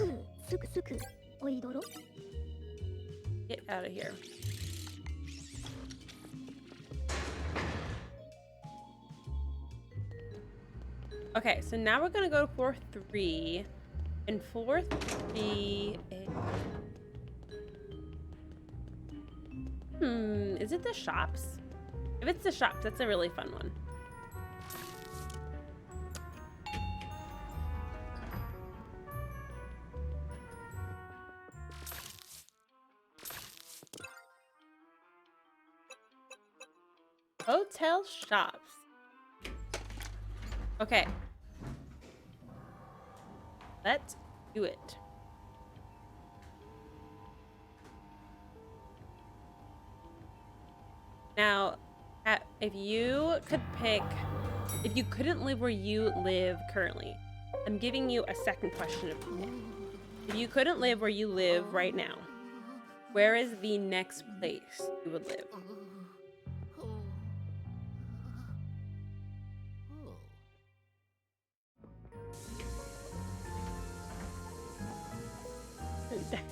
Get out of here. Okay, so now we're gonna go to floor 3. And floor 3 is... is it the shops? If it's the shops, that's a really fun one. Hotel shops. Okay. Let's do it. Now, if you could pick, if you couldn't live where you live currently, I'm giving you a second question. If you couldn't live where you live right now, where is the next place you would live?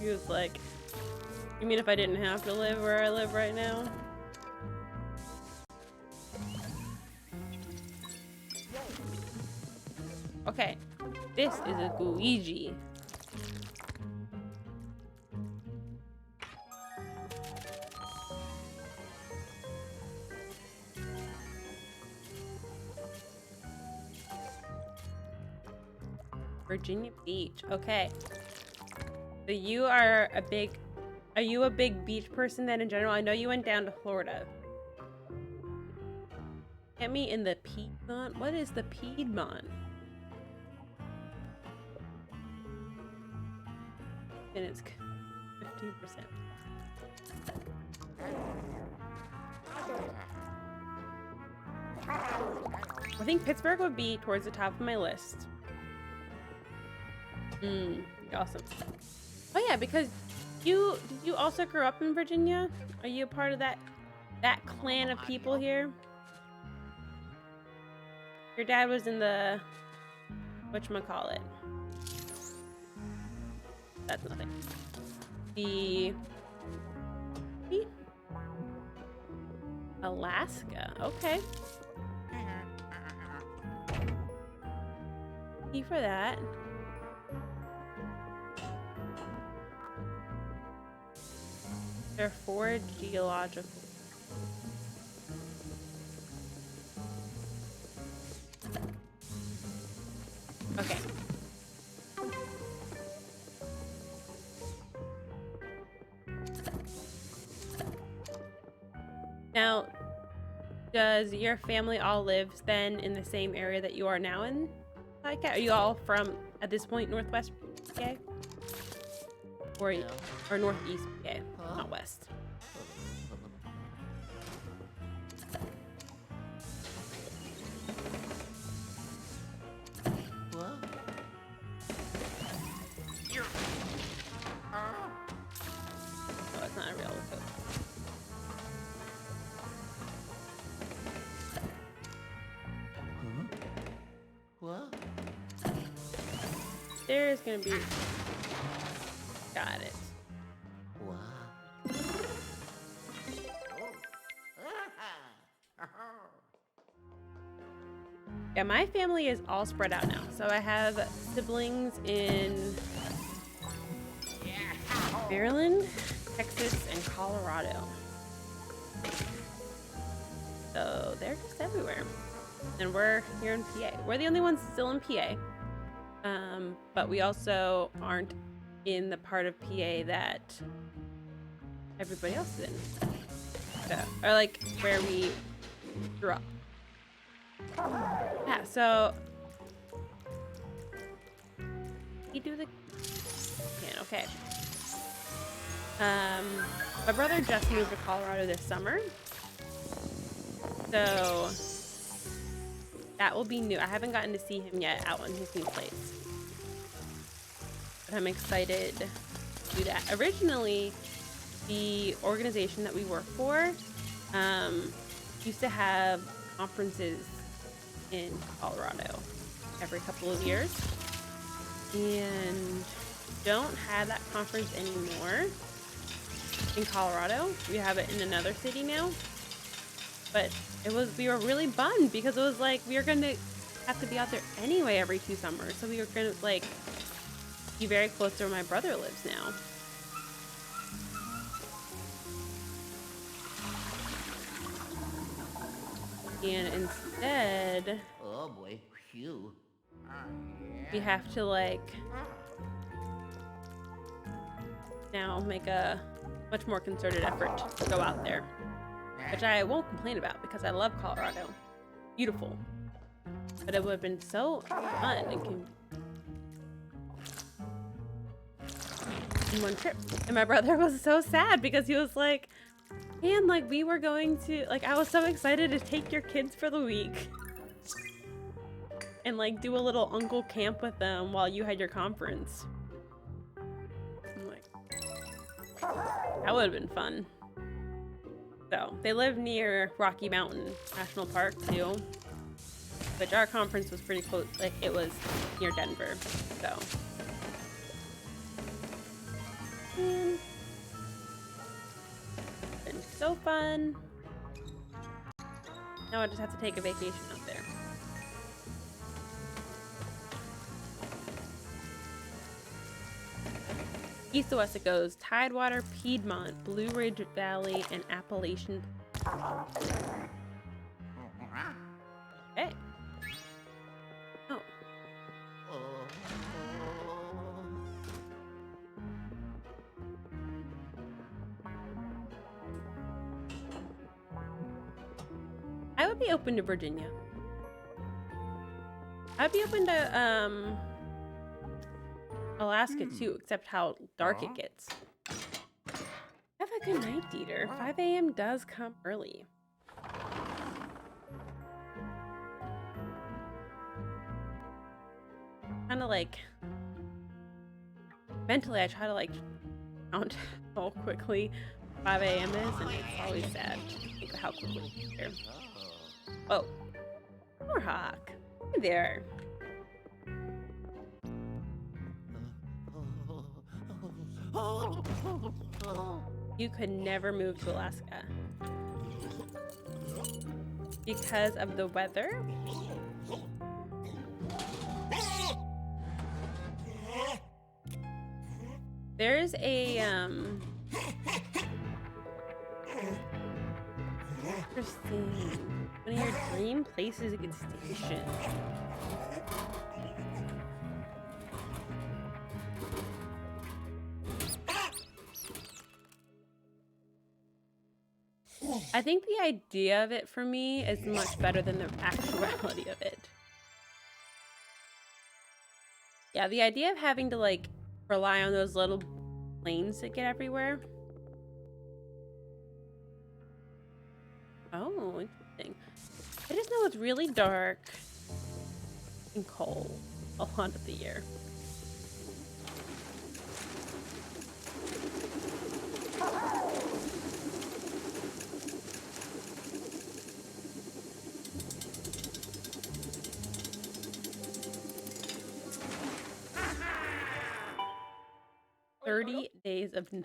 He was like, you mean if I didn't have to live where I live right now? Okay, this is a Luigi. Virginia Beach. Okay. So you are you a big beach person then in general? I know you went down to Florida. Get me in the Piedmont? What is the Piedmont? And it's 15%. I think Pittsburgh would be towards the top of my list. Awesome. Oh yeah, because did you also grow up in Virginia? Are you a part of that clan of people here? Your dad was in the whatchamacallit. That's nothing. The Alaska. Okay. E for that. There are 4 geological. Okay. Now, does your family all live then in the same area that you are now in? Like, are you all from, at this point, Northwest PA? Or, No. or Northeast PA, not West? What? No, it's not a real code. Huh? What? There's gonna be... Got it. Wow. Yeah, my family is all spread out now. So I have siblings in Maryland, Texas, and Colorado. So they're just everywhere. And we're here in PA. We're the only ones still in PA. But we also aren't in the part of PA that everybody else is in. So, or like where we grew up. Yeah, so you do the can, okay. My brother just moved to Colorado this summer. So that will be new. I haven't gotten to see him yet out on his new place. But I'm excited to do that. Originally, the organization that we work for used to have conferences in Colorado every couple of years. And don't have that conference anymore in Colorado. We have it in another city now. But we were really bummed because it was like we were gonna have to be out there anyway every 2 summers. So we were gonna like be very close to where my brother lives now. And instead, Oh boy, phew. we have to like now make a much more concerted effort to go out there, which I won't complain about because I love Colorado. Beautiful. But it would have been so fun and in one trip. And my brother was so sad because he was like, man, like we were going to, like I was so excited to take your kids for the week and like do a little uncle camp with them while you had your conference. I'm like, that would have been fun. So they live near Rocky Mountain National Park too, which our conference was pretty close. Like it was near Denver, so. And it's been so fun. Now I just have to take a vacation out there. East to west it goes. Tidewater, Piedmont, Blue Ridge Valley, and Appalachian. Hey. Oh. I'd be open to Virginia. I'd be open to Alaska too, except how dark it gets. Have a good night, Dieter. 5 a.m. does come early. Kind of like mentally, I try to like count how quickly 5 a.m. is, and it's always sad to think of how quickly we get there. Oh, poor Hawk. Hey there. You could never move to Alaska because of the weather. There's a interesting, one of your dream places you could station. I think the idea of it for me is much better than the actuality of it. Yeah, the idea of having to like rely on those little planes that get everywhere. Oh, interesting. I just know it's really dark and cold a lot of the year. Days of night.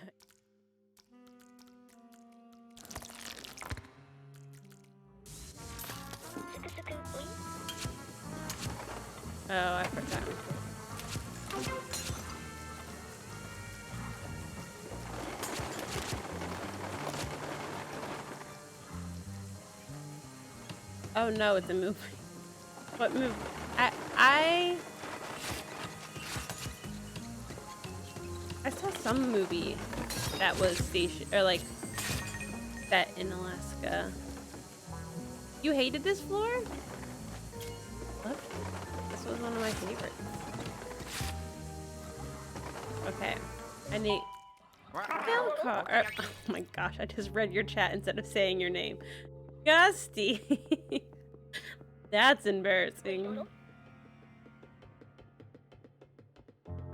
Oh, I forgot. Oh no, it's a movie. What movie? I saw some movie that was stationed or like set in Alaska. You hated this floor? What? This was one of my favorites. Okay, I need Melkar. Oh my gosh, I just read your chat instead of saying your name. Gusty. That's embarrassing.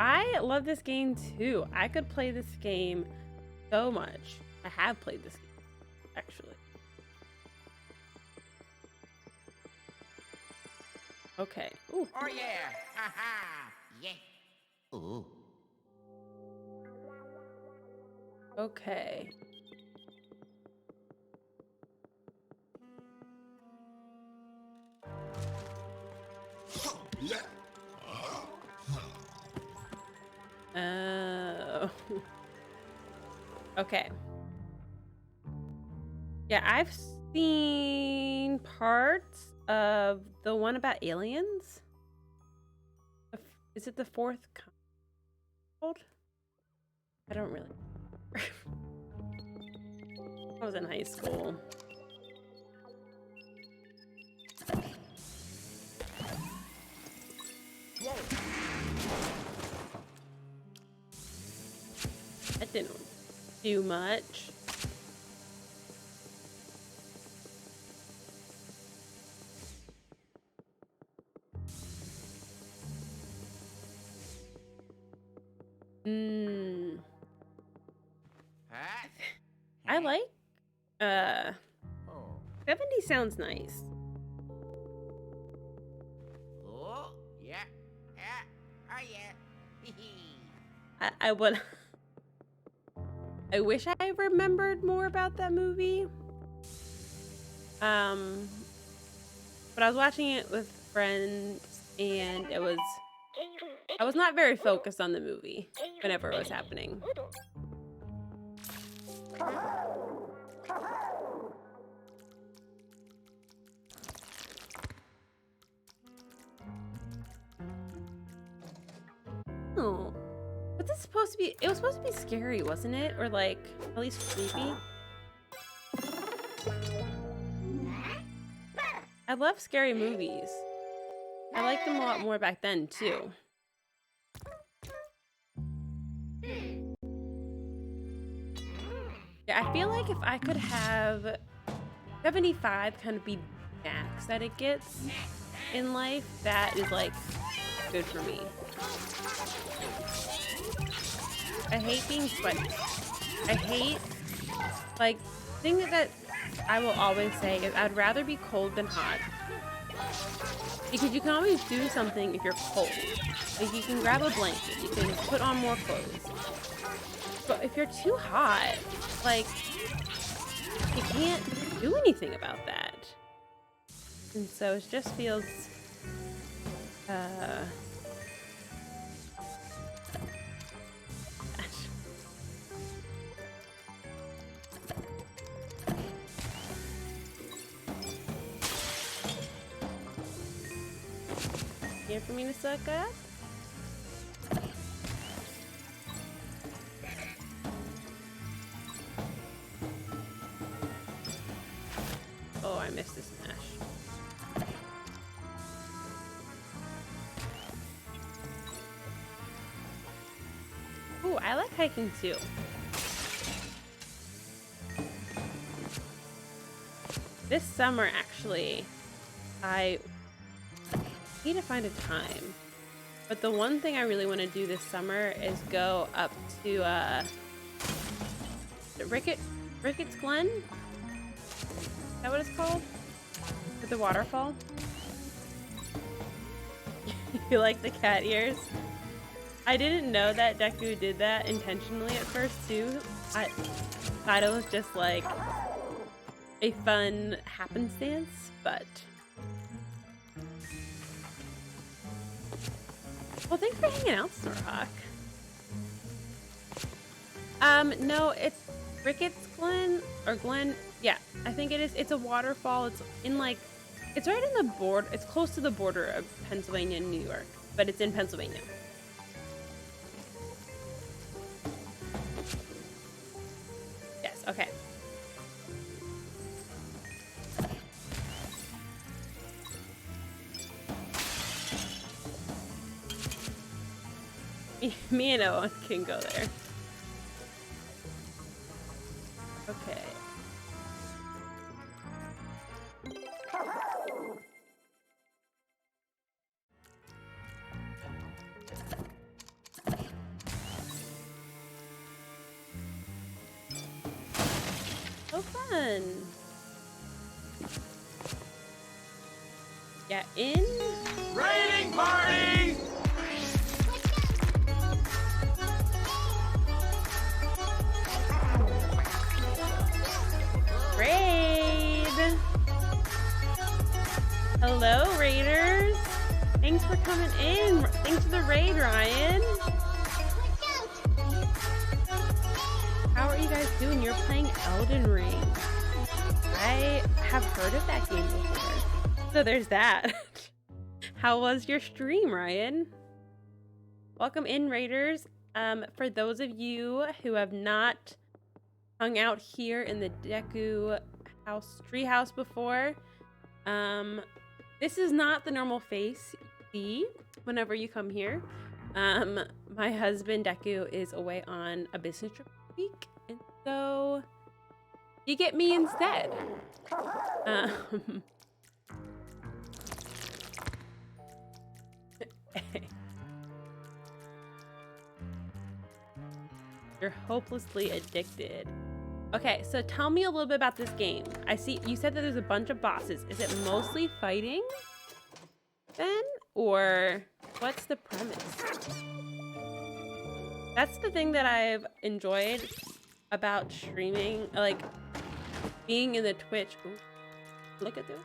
I love this game too. I could play this game so much. I have played this game, actually. Okay. Ooh. Oh yeah! Haha! Yeah. Ooh. Okay. Oh. Okay. Yeah, I've seen parts of the one about aliens. Is it the fourth called? I don't really. I was in high school. That didn't do much. I like 70 sounds nice. Oh yeah. Yeah. Oh yeah. I would. I wish I remembered more about that movie. But I was watching it with friends, and I was not very focused on the movie whenever it was happening. Oh, was this supposed to be? It was supposed to be scary, wasn't it? Or like at least creepy. I love scary movies. I liked them a lot more back then, too. Yeah, I feel like if I could have 75 kind of be max that it gets in life, that is like good for me. I hate being sweaty. I hate, like, thing that I will always say is I'd rather be cold than hot. Because you can always do something if you're cold. Like, you can grab a blanket, you can put on more clothes. But if you're too hot, like, you can't do anything about that. And so it just feels, here for me to suck up? Oh, I missed this smash. Ooh, I like hiking too. This summer, actually, I need to find a time. But the one thing I really want to do this summer is go up to Ricketts Glen? Is that what it's called? With the waterfall? You like the cat ears? I didn't know that Deku did that intentionally at first too. I thought it was just like a fun happenstance, but well, thanks for hanging out, Snorhawk. No, it's Ricketts Glen or Glen. Yeah, I think it is. It's a waterfall. It's in like, it's right in the border. It's close to the border of Pennsylvania and New York, but it's in Pennsylvania. Yes. Okay. Me and Owen can go there. Okay. So fun. Yeah, in Raiding party! raid. Hello, raiders. Thanks for coming in. Thanks for the raid, Ryan. How are you guys doing? You're playing Elden Ring. I have heard of that game before. So there's that. How was your stream, Ryan? Welcome in, raiders. For those of you who have not hung out here in the Deku tree house before, this is not the normal face you see whenever you come here. My husband Deku is away on a business trip this week, and so you get me instead. You're hopelessly addicted. Okay, so tell me a little bit about this game. I see you said that there's a bunch of bosses. Is it mostly fighting then? Or what's the premise? That's the thing that I've enjoyed about streaming, like being in the Twitch. Ooh, look at this.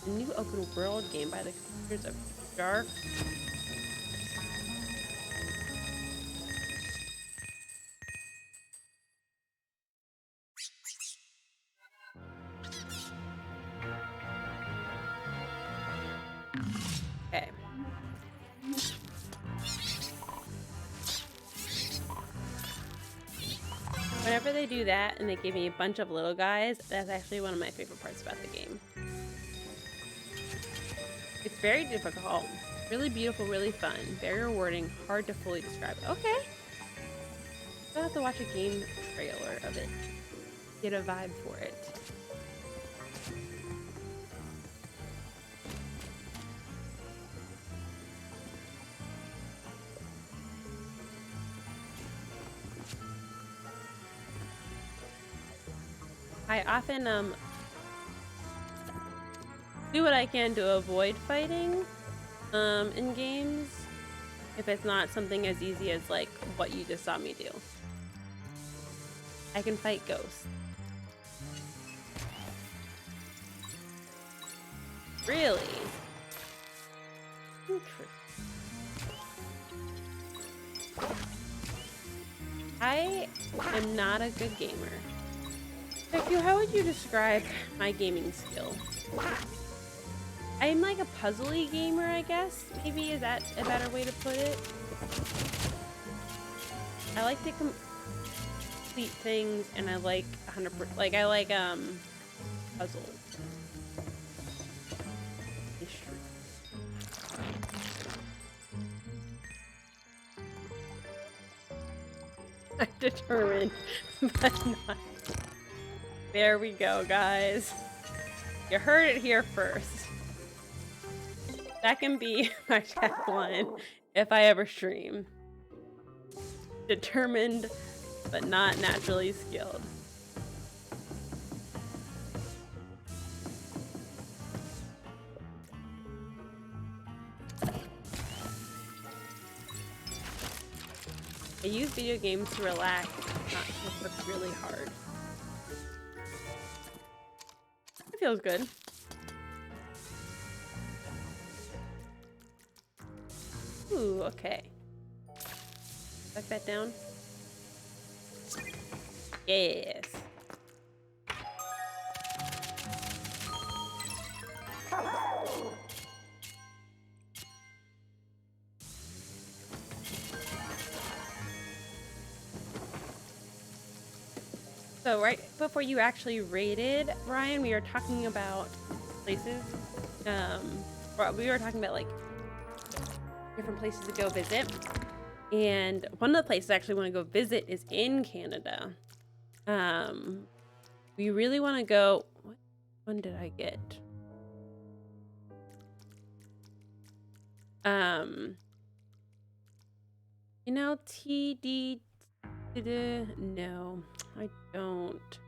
A new open world game by the creators of Dark. Okay. Whenever they do that and they give me a bunch of little guys, that's actually one of my favorite parts about the game. very difficult, really beautiful, really fun, very rewarding, hard to fully describe. Okay. I'll have to watch a game trailer of it. Get a vibe for it. I often do what I can to avoid fighting in games if it's not something as easy as like what you just saw me do. I can fight ghosts. Really? Interesting. I am not a good gamer. Becky, how would you describe my gaming skill? I'm like a puzzly gamer, I guess. Maybe, is that a better way to put it? I like to complete things, and I like 100%. Like I like puzzles. I'm determined, but not. There we go, guys. You heard it here first. That can be my tagline if I ever stream. Determined, but not naturally skilled. I use video games to relax, not to work really hard. It feels good. Ooh, okay. Tuck that down. Yes. So right before you actually raided, Ryan, we were talking about places. Or we were talking about like different places to go visit. And one of the places I actually want to go visit is in Canada. We really want to go. What one did I get? You know, TD. No, I don't.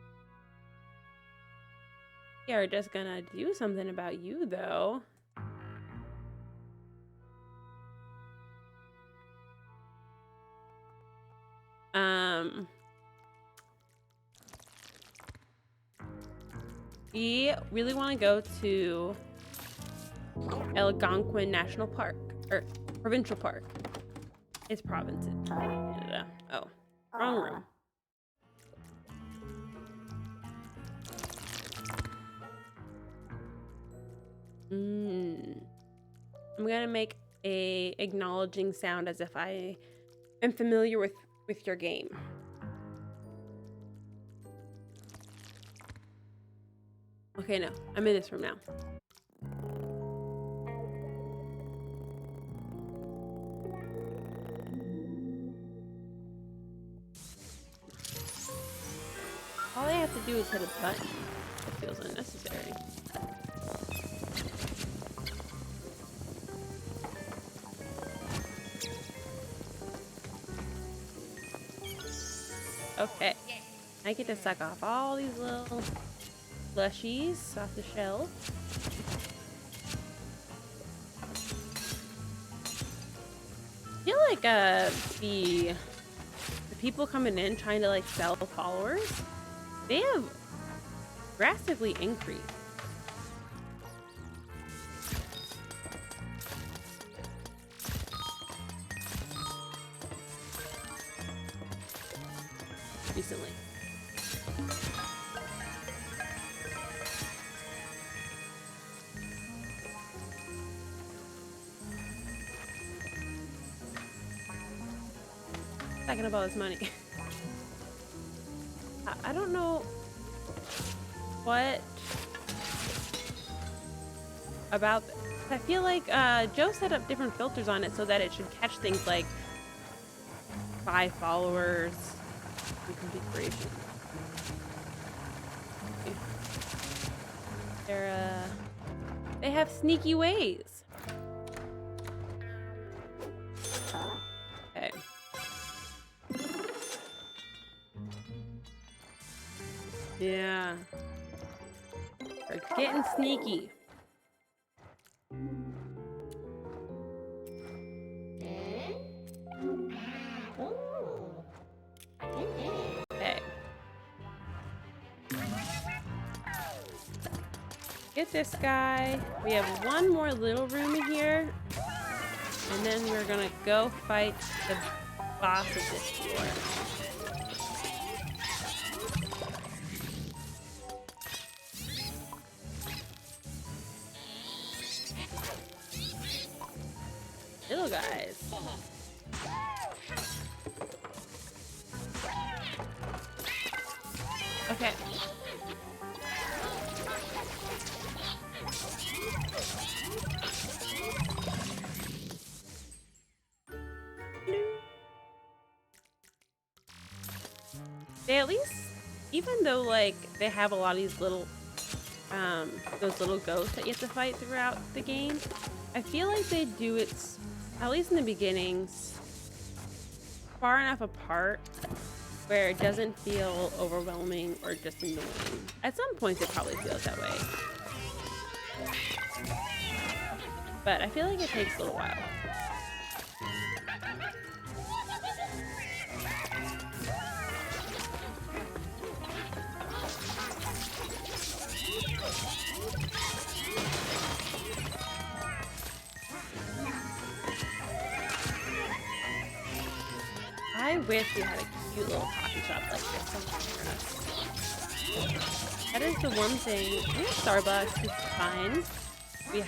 We are just gonna do something about you, though. We really want to go to Algonquin National Park, or Provincial Park. It's province in Canada. Oh, wrong room. I'm gonna make a acknowledging sound as if I am familiar with your game. Okay, no, I'm in this room now. All I have to do is hit a button. It feels unnecessary. Okay, I get to suck off all these little plushies off the shelf. I feel like the people coming in trying to like sell followers, they have drastically increased. Recently. Stacking up all this money. I don't know what about I feel like Joe set up different filters on it so that it should catch things like 5 followers and configuration. They have sneaky ways. Okay. Yeah. They're getting sneaky. Okay. Get this guy. We have one more little room in here. And then we're gonna go fight the boss of this floor. Little guys. Okay. They at least, even though like they have a lot of these little those little ghosts that you have to fight throughout the game, I feel like they do it, at least in the beginnings, far enough apart where it doesn't feel overwhelming or just annoying. At some points it probably feels that way, but I feel like it takes a little while. I wish we had a cute little coffee shop like this somewhere for us. That is the one thing. We have Starbucks, it's fine. We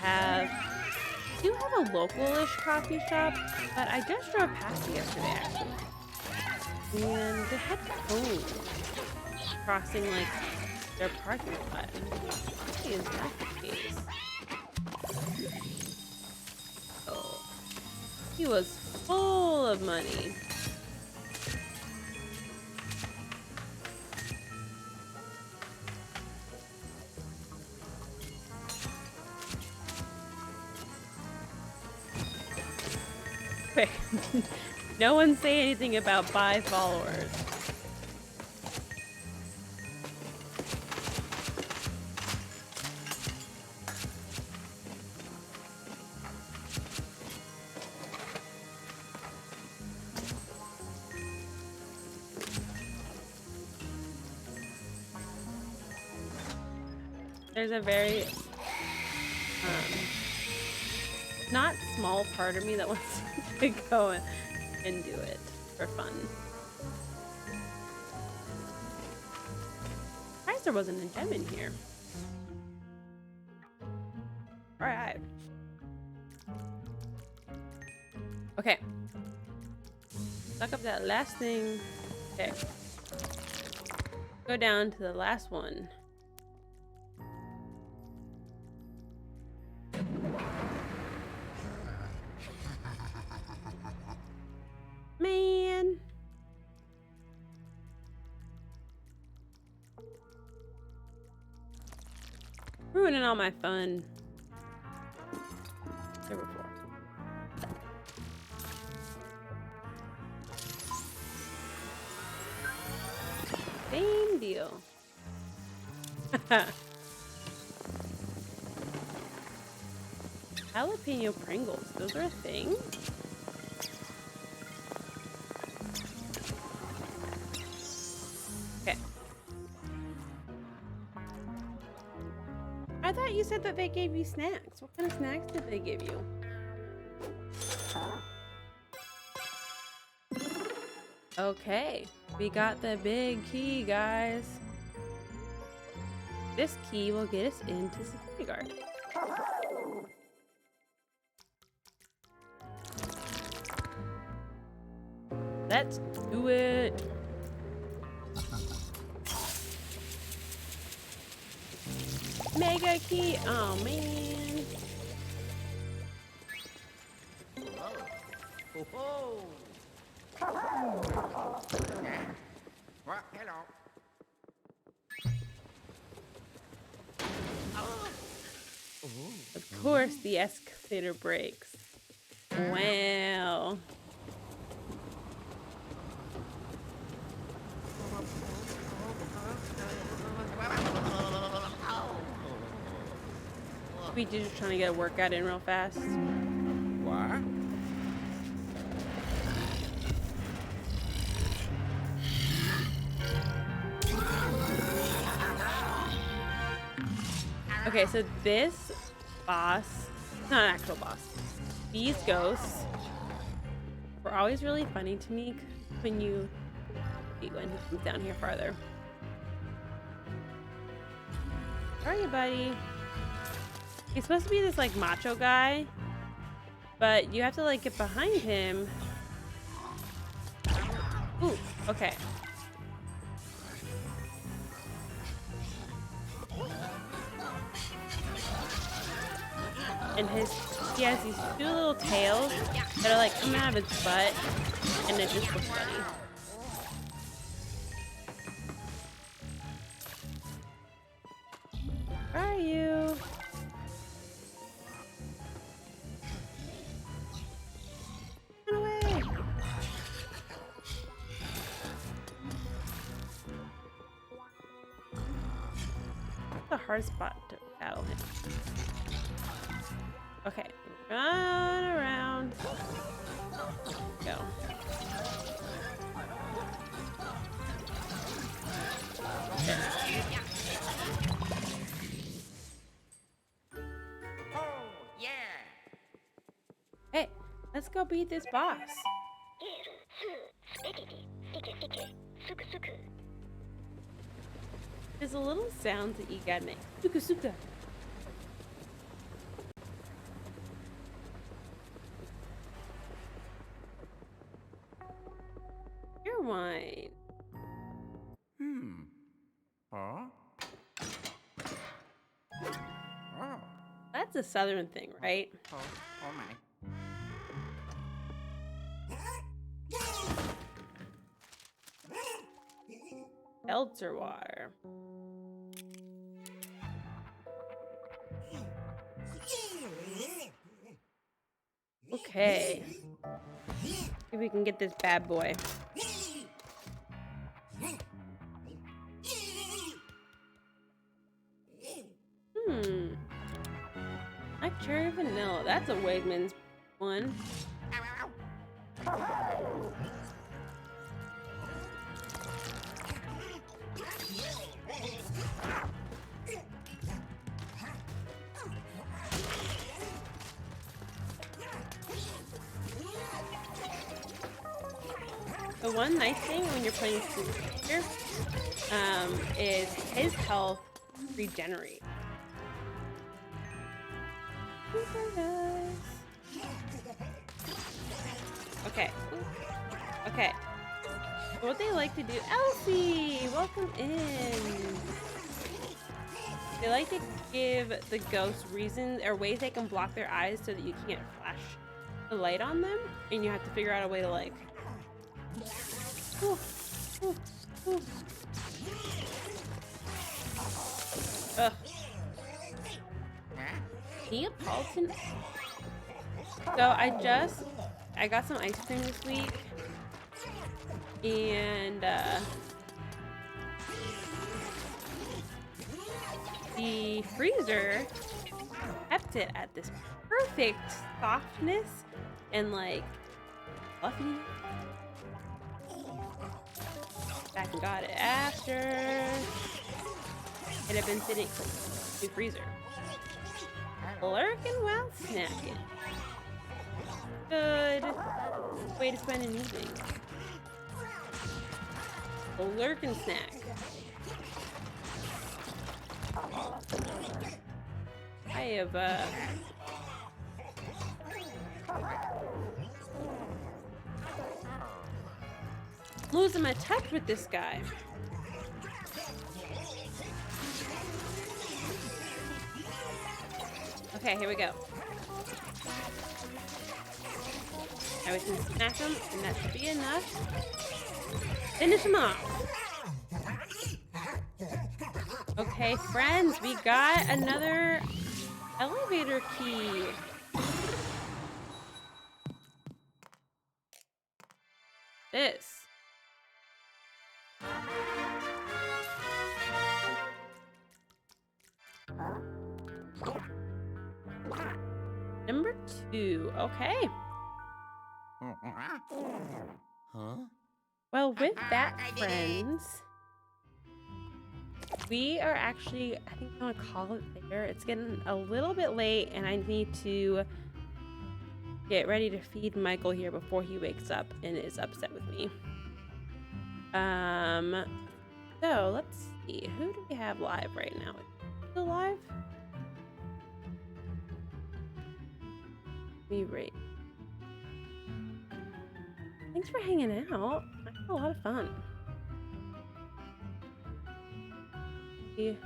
do have a local-ish coffee shop, but I just drove past it yesterday actually. And they had phones crossing like their parking lot. Why is that the case? Oh. He was full of money. Quick. No one say anything about buy followers. There's a very not small part of me that wants to go and do it for fun. Surprised there wasn't a gem in here. Alright. Okay. Suck up that last thing. Okay. Go down to the last one. Man. Ruining all my fun. Number 4. Same deal. Jalapeno Pringles. Those are a thing? Okay. I thought you said that they gave you snacks. What kind of snacks did they give you? Okay. We got the big key, guys. This key will get us into security guard. Let's do it. Mega key. Oh man. Oh. Well, hello. Of course, the escalator breaks. Wow. We just trying to get a workout in real fast. What? Okay, so this boss, it's not an actual boss. These ghosts were always really funny to me when he comes down here farther. Where are you, buddy? He's supposed to be this like macho guy, but you have to like get behind him. Ooh, okay. And he has these two little tails that are like coming out of his butt, and it just looks funny. Where are you? Run away! That's a hard spot to battle him. Okay, run around. Go. Oh, yeah. Hey, let's go beat this boss. There's a little sound that you gotta make. Suka suka. Your wine. Huh? Oh. That's a southern thing, right? Oh, oh my. Seltzer water. Okay. See if we can get this bad boy. Like cherry vanilla. That's a Wegmans one. The one nice thing when you're playing Super is his health regenerates. Super nice. Okay. Okay. So what they like to do, Elsie, welcome in. They like to give the ghosts reasons or ways they can block their eyes so that you can't flash the light on them, and you have to figure out a way to like. Ooh, ooh, ooh. Ugh. Neapolitan. So I got some ice cream this week, and the freezer kept it at this perfect softness and like fluffiness. Back and got it after it had been sitting in the freezer. Lurking while snacking. Good way to spend an evening. A lurking snack. I have losing my touch with this guy. Okay, here we go. Now we can smack him, and that should be enough. Finish him off. Okay, friends, we got another elevator key. This. Number 2. Okay. Huh? Well, with that, friends, we are actually, I think I'm gonna call it there. It's getting a little bit late, and I need to get ready to feed Michael here before he wakes up and is upset with me. So let's see. Who do we have live right now? Still live? Me rate. Thanks for hanging out. I had a lot of fun. He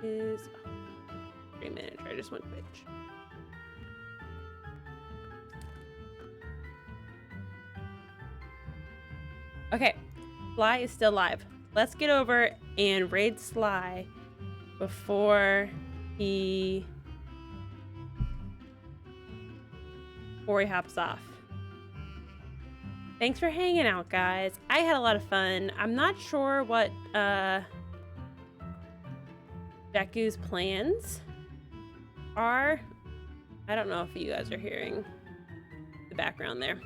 is 3 minutes. I just went Twitch. Okay, Sly is still live. Let's get over and raid Sly before he hops off. Thanks for hanging out, guys. I had a lot of fun. I'm not sure what Deku's plans are. I don't know if you guys are hearing the background there.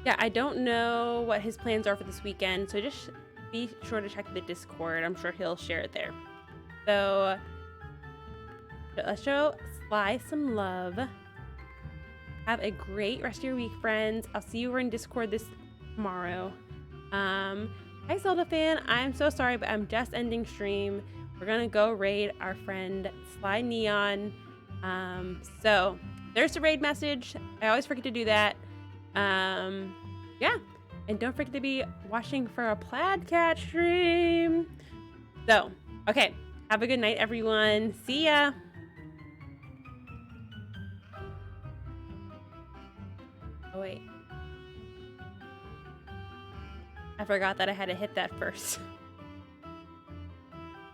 Yeah, I don't know what his plans are for this weekend, so just be sure to check the Discord. I'm sure he'll share it there. So let's show Sly some love. Have a great rest of your week, friends. I'll see you over in Discord tomorrow. Hi, Zelda fan. I'm so sorry, but I'm just ending stream. We're gonna go raid our friend Sly Neon. So there's the raid message. I always forget to do that. Yeah, and don't forget to be watching for a Plaid Cat stream. So, okay, have a good night, everyone. See ya. Oh, wait. I forgot that I had to hit that first.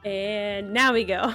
And now we go.